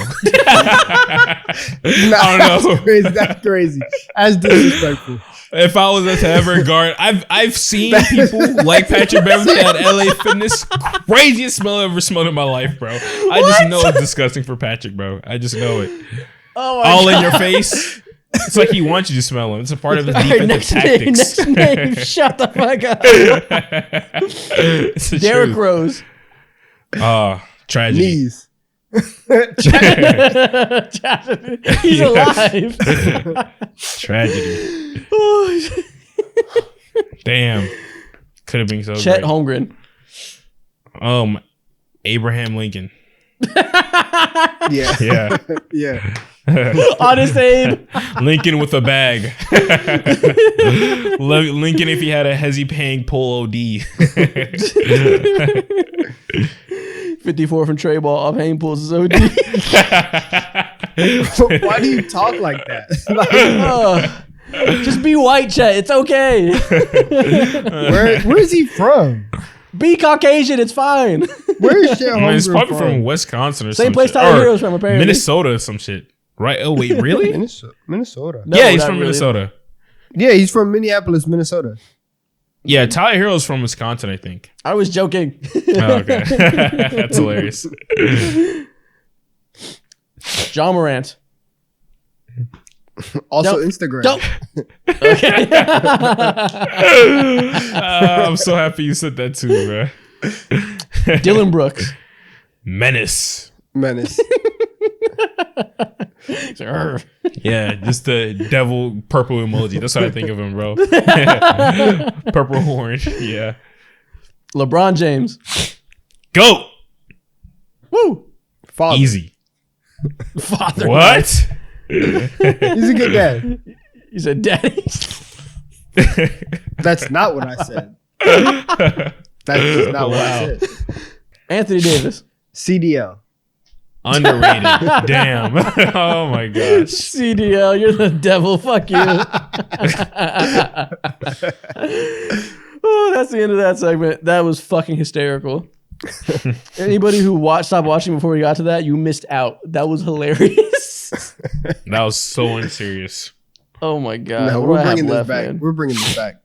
Nah, don't know. That's crazy. That's disrespectful. If I was to ever guard, I've seen people like Patrick Beverly at LA Fitness. Craziest smell I ever smelled in my life, bro. I just know it's disgusting for Patrick, bro. I just know it. Oh my All god. in your face. It's like he wants you to smell him. It's a part of his All right, defensive next tactics. name. Shut the fuck up. It's the Derrick truth. Rose. Tragedy. Knees. He's alive. Tragedy. Damn. Could have been so Chet great. Holmgren. Abraham Lincoln. Yeah. Yeah. Yeah. Honest Abe. Lincoln with a bag. Lincoln if he had a Hezi Pang Polo D. 54 from Trey Ball off Hang pulls his OD. Why do you talk like that? Just be white, Chet. It's okay. Where is he from? Be Caucasian. It's fine. Where is Chet He's Holmgren probably from Wisconsin or Same some place shit. Tyler Or Hero's from, apparently. Minnesota or some shit. Right? Oh, wait, really? Minnesota. No, yeah, he's not from really. Minnesota. Yeah, he's from Minneapolis, Minnesota. Yeah, Tyler Hero's from Wisconsin, I think. I was joking. Oh, okay. That's hilarious. John Morant. Also Nope. Instagram. Don't. Okay. I'm so happy you said that too, bro. Dylan Brooks. Menace. Menace. Yeah, just the devil purple emoji. That's what I think of him, bro. Purple horn. Yeah. LeBron James. Go. Woo. Father. Easy. Father. What? He's a good dad. You said daddy. That's not what I said. That's just not what I said. Anthony Davis. CDL. Underrated. Damn. Oh my gosh. CDL, you're the devil. Fuck you. Oh, that's the end of that segment. That was fucking hysterical. Anybody who stopped watching before we got to that, you missed out. That was hilarious. That was so unserious. Oh my god. No, What we're do I have bringing this left, back. man? We're bringing this back.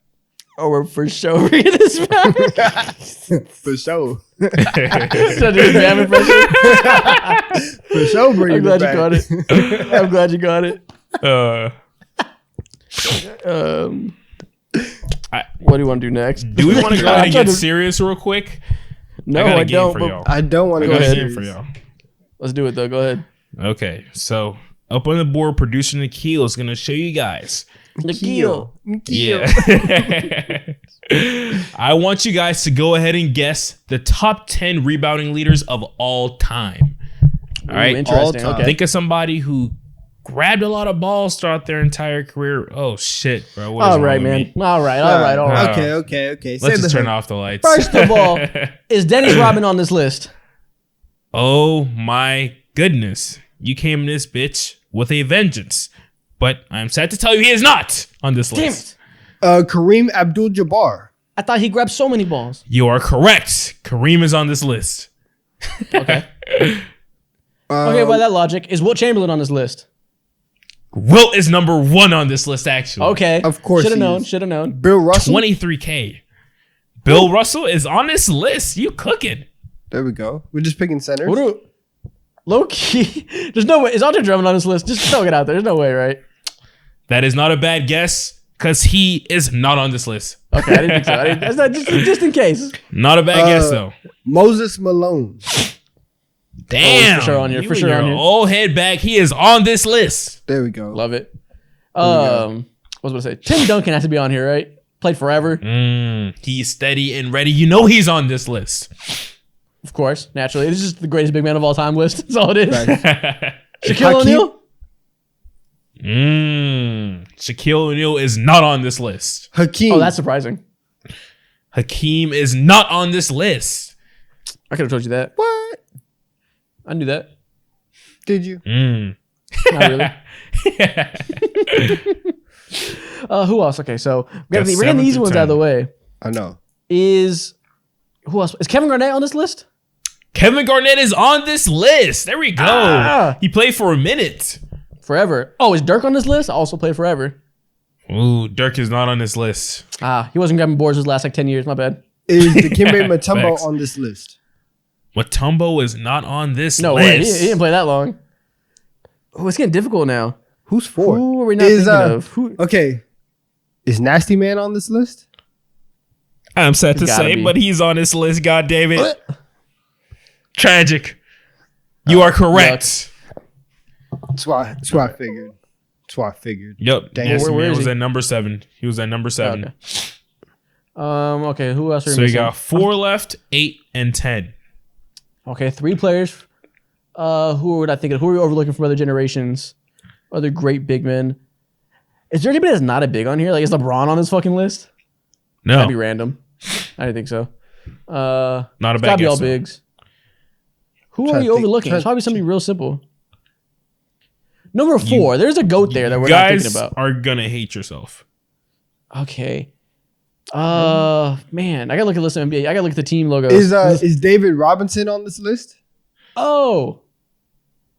Oh, we're for sure bringing this back. For sure. Such a good damn impression. For sure bringing I'm glad it you got back. it. I'm glad you got it. What do you want to do next? Do we want to go ahead I'm and trying get to- serious real quick? No, got a I game don't. for But y'all. I don't want I to got go a ahead. game for y'all. let's do it though. Go ahead. Okay, so up on the board, producer Nikhil is going to show you guys. Nikhil. Yeah. I want you guys to go ahead and guess the top 10 rebounding leaders of all time. All right. Ooh, interesting. All time. Okay. Think of somebody who grabbed a lot of balls throughout their entire career. Oh, shit, bro. What is All wrong right, with man. me? All right. Okay. Say Let's just the turn hook. off the lights. First of all, is Dennis Rodman on this list? Oh, my goodness, you came in this bitch with a vengeance. But I'm sad to tell you he is not on this Damn list. it. Kareem Abdul-Jabbar. I thought he grabbed so many balls. You are correct. Kareem is on this list. Okay. Okay, by that logic, is Wilt Chamberlain on this list? Wilt is number 1 on this list, actually. Okay. Of course Should have he known. is. Should have known. Bill Russell. 23K. Bill Russell is on this list. You cooking. There we go. We're just picking centers. What do, low key. There's no way. Is Andre Drummond on this list? Just throw it out there. There's no way, right? That is not a bad guess because he is not on this list. Okay, I didn't think so. That's not, just in case. Not a bad guess, though. Moses Malone. Damn. for sure on here, You for and sure your on here. old head back. He is on this list. There we go. Love it. What was I going to say? Tim Duncan has to be on here, right? Played forever. He's steady and ready. You know he's on this list. Of course, naturally. It's just the greatest big man of all time list. That's all it is. Right. Shaquille O'Neal? Shaquille O'Neal is not on this list. Hakeem. Oh, that's surprising. Hakeem is not on this list. I could have told you that. What? I knew that. Did you? Not really. Who else? Okay, so we're getting the easy ones out of the way. I know. Who else? Is Kevin Garnett on this list? Kevin Garnett is on this list. There we go. Ah. He played for a minute. Forever. Oh, is Dirk on this list? I also played forever. Ooh, Dirk is not on this list. He wasn't grabbing boards his last like 10 years. My bad. Is Dikembe Mutombo Facts. on this list? Mutombo is not on this No way. He list. didn't play that long. Oh, it's getting difficult now. Who's for? Who are we not thinking of? Who? Okay. Is Nasty Man on this list? I'm sad to Gotta say, be. but he's on this list. God damn it. Tragic. You are correct. That's why I figured. That's why I figured. Yep. Dang. Yes, Where man is was he? at number 7. He was at number 7. Okay. Okay, who else are we So you missing? got 4 left, 8 and 10. Okay, 3 players. Who would I think of? Who are we overlooking from other generations? Other great big men. Is there anybody that's not a big on here? Like, is LeBron on this fucking list? No, That'd be random. I didn't think so. not a It's bad gotta be all guess. though. bigs. Who Trying are to you think- overlooking? trying- It's probably somebody real simple. Number 4. There's a GOAT there that we're not guys thinking about. are gonna hate yourself. Okay. Man, I gotta look at the list of NBA. I gotta look at the team logos. Is David Robinson on this list? Oh.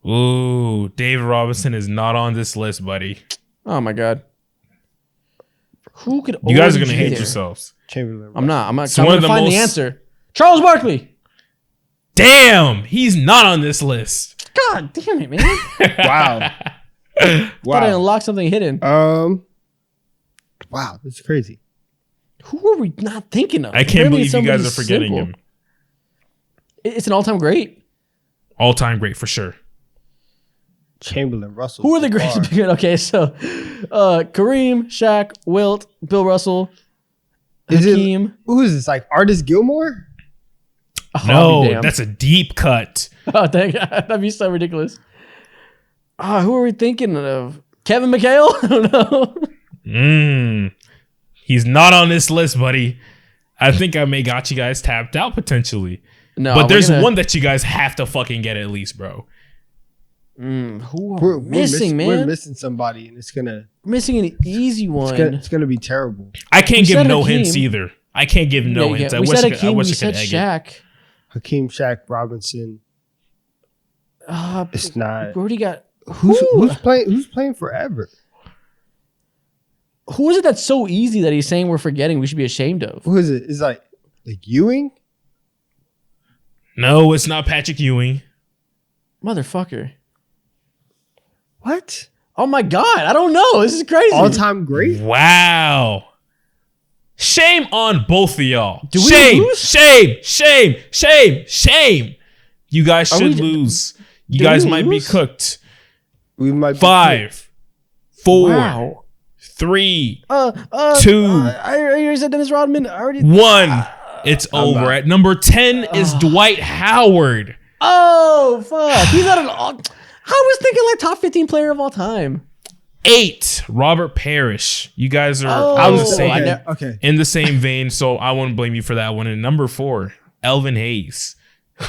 Ooh, David Robinson is not on this list, buddy. Oh my god. Who could You guys are already gonna be hate there? yourselves. Chamberlain. I'm not. I'm So I'm one gonna of the find the most- answer. Charles Barkley. Damn, he's not on this list. God damn it, man. Wow. Thought I Wow. unlocked something hidden. Wow, that's crazy. Who are we not thinking of? I can't Apparently believe it's you guys somebody are forgetting simple. him. It's an all-time great. All time great for sure. Chamberlain, Russell. Who are the greatest Jabbar. big men? Okay, so Kareem, Shaq, Wilt, Bill Russell, Is it- Hakeem. Who is this? Like Artist Gilmore? Oh, I'll be No, damned. that's a deep cut. Oh, thank God. That'd be so ridiculous. Who are we thinking of? Kevin McHale? I don't know. He's not on this list, buddy. I think I may got you guys tapped out potentially. No, But we're there's gonna- one that you guys have to fucking get at least, bro. Who are We're we missing, man? We're missing somebody, and it's gonna We're missing an easy one. it's gonna be terrible. I can't We give said no Hakeem. hints either. I can't give no hints. I we wish said I could, I Hakeem. wish We I said could egg it. Shaq. Hakeem, Shaq, Robinson. It's not. We already got Who's playing forever? Who is it that's so easy that he's saying we're forgetting? We should be ashamed of. Who is it? It's like Ewing. No, it's not Patrick Ewing. Motherfucker. What? Oh my God. I don't know. This is crazy. All time great. Wow. Shame on both of y'all. Do we shame, lose? shame. You guys Are should we- lose. You did guys we might lose? be cooked. We might be 5, 4, Wow. 3, 2. 2, I already said Dennis Rodman. I already. 1. It's over. not. At number 10 is Dwight Howard. Oh fuck. He's not an all. I was thinking like top 15 player of all time. 8, Robert Parrish. You guys are Oh, on the I same know. Okay. in the same vein, so I won't blame you for that one. And number 4, Elvin Hayes.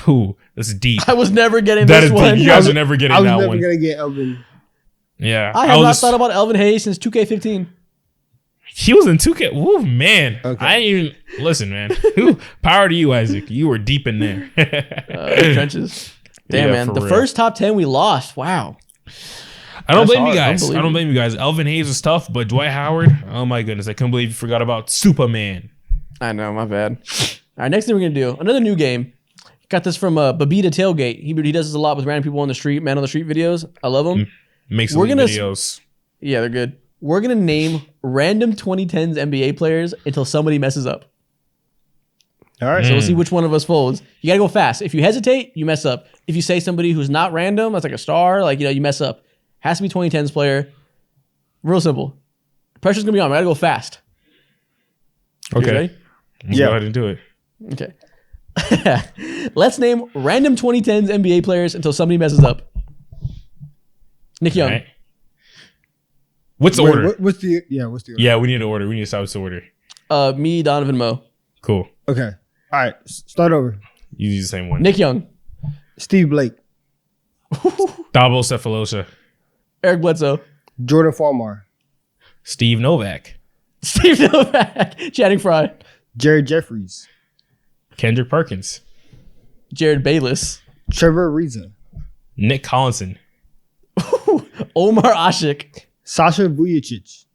Ooh, that's deep. I was never getting That this is one. deep. You guys are never getting I was that never one. gonna get Elvin. Yeah. I have was not just- thought about Elvin Hayes since 2K15. He was in 2K. Woo, man. Okay. I didn't even listen, man. Power to you, Isaac. You were deep in there. Trenches. Damn, Yeah, man. for The real. first top 10 we lost. Wow. I don't That's blame you hard. guys. I Unbelievable. don't blame you guys. Elvin Hayes was tough, but Dwight Howard, oh my goodness, I couldn't believe you forgot about Superman. I know, my bad. All right, next thing we're going to do, another new game. Got this from Babita Tailgate. He does this a lot with random people on the street, man on the street videos. I love them. Makes We're elite gonna- videos. Yeah, they're good. We're going to name random 2010s NBA players until somebody messes up. All right. So we'll see which one of us folds. You got to go fast. If you hesitate, you mess up. If you say somebody who's not random, that's like a star, like, you mess up. Has to be 2010s player. Real simple. Pressure's going to be on. We got to go fast. You Okay. ready? Yeah. Go ahead and do it. Okay. Let's name random 2010s NBA players until somebody messes up. Nick Young. All right. What's the Wait, order? what's the order? Yeah, we need an order. We need to start with the order. Me, Donovan, Mo. Cool. Okay. All right. Start over. You use the same one. Nick Young. Steve Blake, Dabo Cephalosha. Eric Bledsoe. Jordan Farmar, Steve Novak. Steve Novak. Channing Frye. Jared Jeffries, Kendrick Perkins. Jared Bayless. Trevor Ariza, Nick Collinson. Omar Ashik. Sasha Vujacic,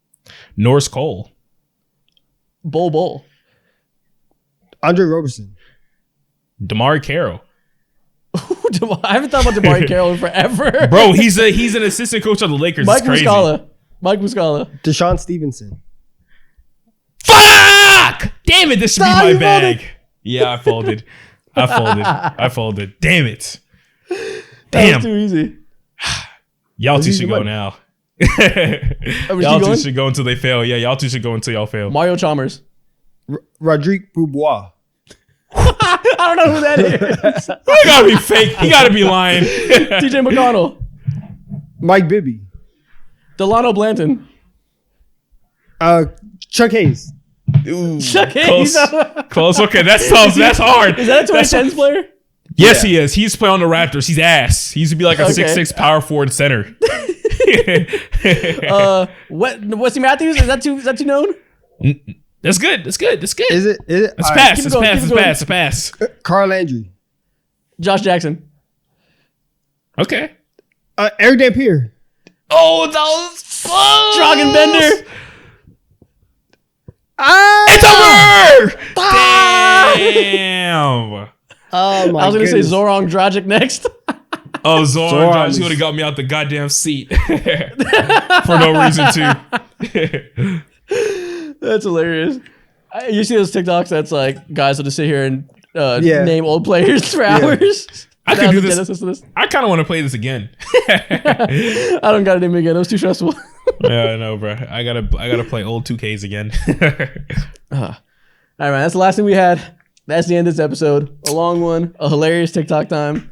Norris Cole. Bol. Andre Roberson, Damari Carroll. I haven't thought about Damari Carroll in forever. Bro, he's an assistant coach on the Lakers. Mike It's crazy. Muscala. Mike Muscala. Deshaun Stevenson. Fuck! Damn it, this should Stop, be my you folded. bag. Yeah, I folded. I folded. Damn it. That Damn. was too easy. Y'all two easy should go money. now. we Y'all keep two going? should go until they fail. Yeah, y'all two should go until y'all fail. Mario Chalmers. Rodrigue Beaubois, I don't know who that is. He gotta be fake. He gotta be lying. TJ McConnell. Mike Bibby, Delano Blanton. Chuck Hayes, Chuck Hayes. Close. Okay, that's tough. That's hard. Is that a 2010s player? Yes, he is. He's playing on the Raptors. He's ass. He used to be like a Okay. 6'6" power forward center. Wesley Matthews? Is that too known? That's good. That's good. That's good. is it? It's All right. pass. keep it It's going, pass. keep It's it going. pass. It's pass. Carl Landry, Josh Jackson. Okay. Eric Dampier, Oh, that was close. Dragan Bender. It's over. Damn. Oh my I was going to say goodness. Zoran Dragic next. Oh, Zoran Zoran, is- he would have got me out the goddamn seat for no reason too. That's hilarious. You see those TikToks that's like guys will just sit here and Yeah. name old players for hours. I That could do was the this. genesis of this. I kind of want to play this again. I don't got to name it again. It was too stressful. Yeah, I know, bro. I gotta play old 2Ks again. All right, man. That's the last thing we had. That's the end of this episode. A long one. A hilarious TikTok time.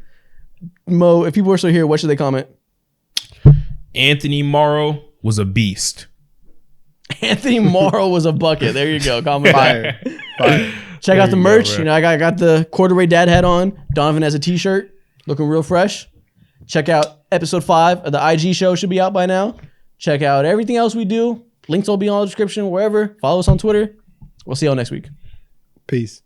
Mo, if people are still here, what should they comment? Anthony Morrow was a beast. Anthony Morrow was a bucket. There you go. Comment Fire. Fire. Check out the you go, merch. bro. I got the corduroy dad hat on. Donovan has a t-shirt. Looking real fresh. Check out episode 5 of the IG show. Should be out by now. Check out everything else we do. Links will be on the description, wherever. Follow us on Twitter. We'll see y'all next week. Peace.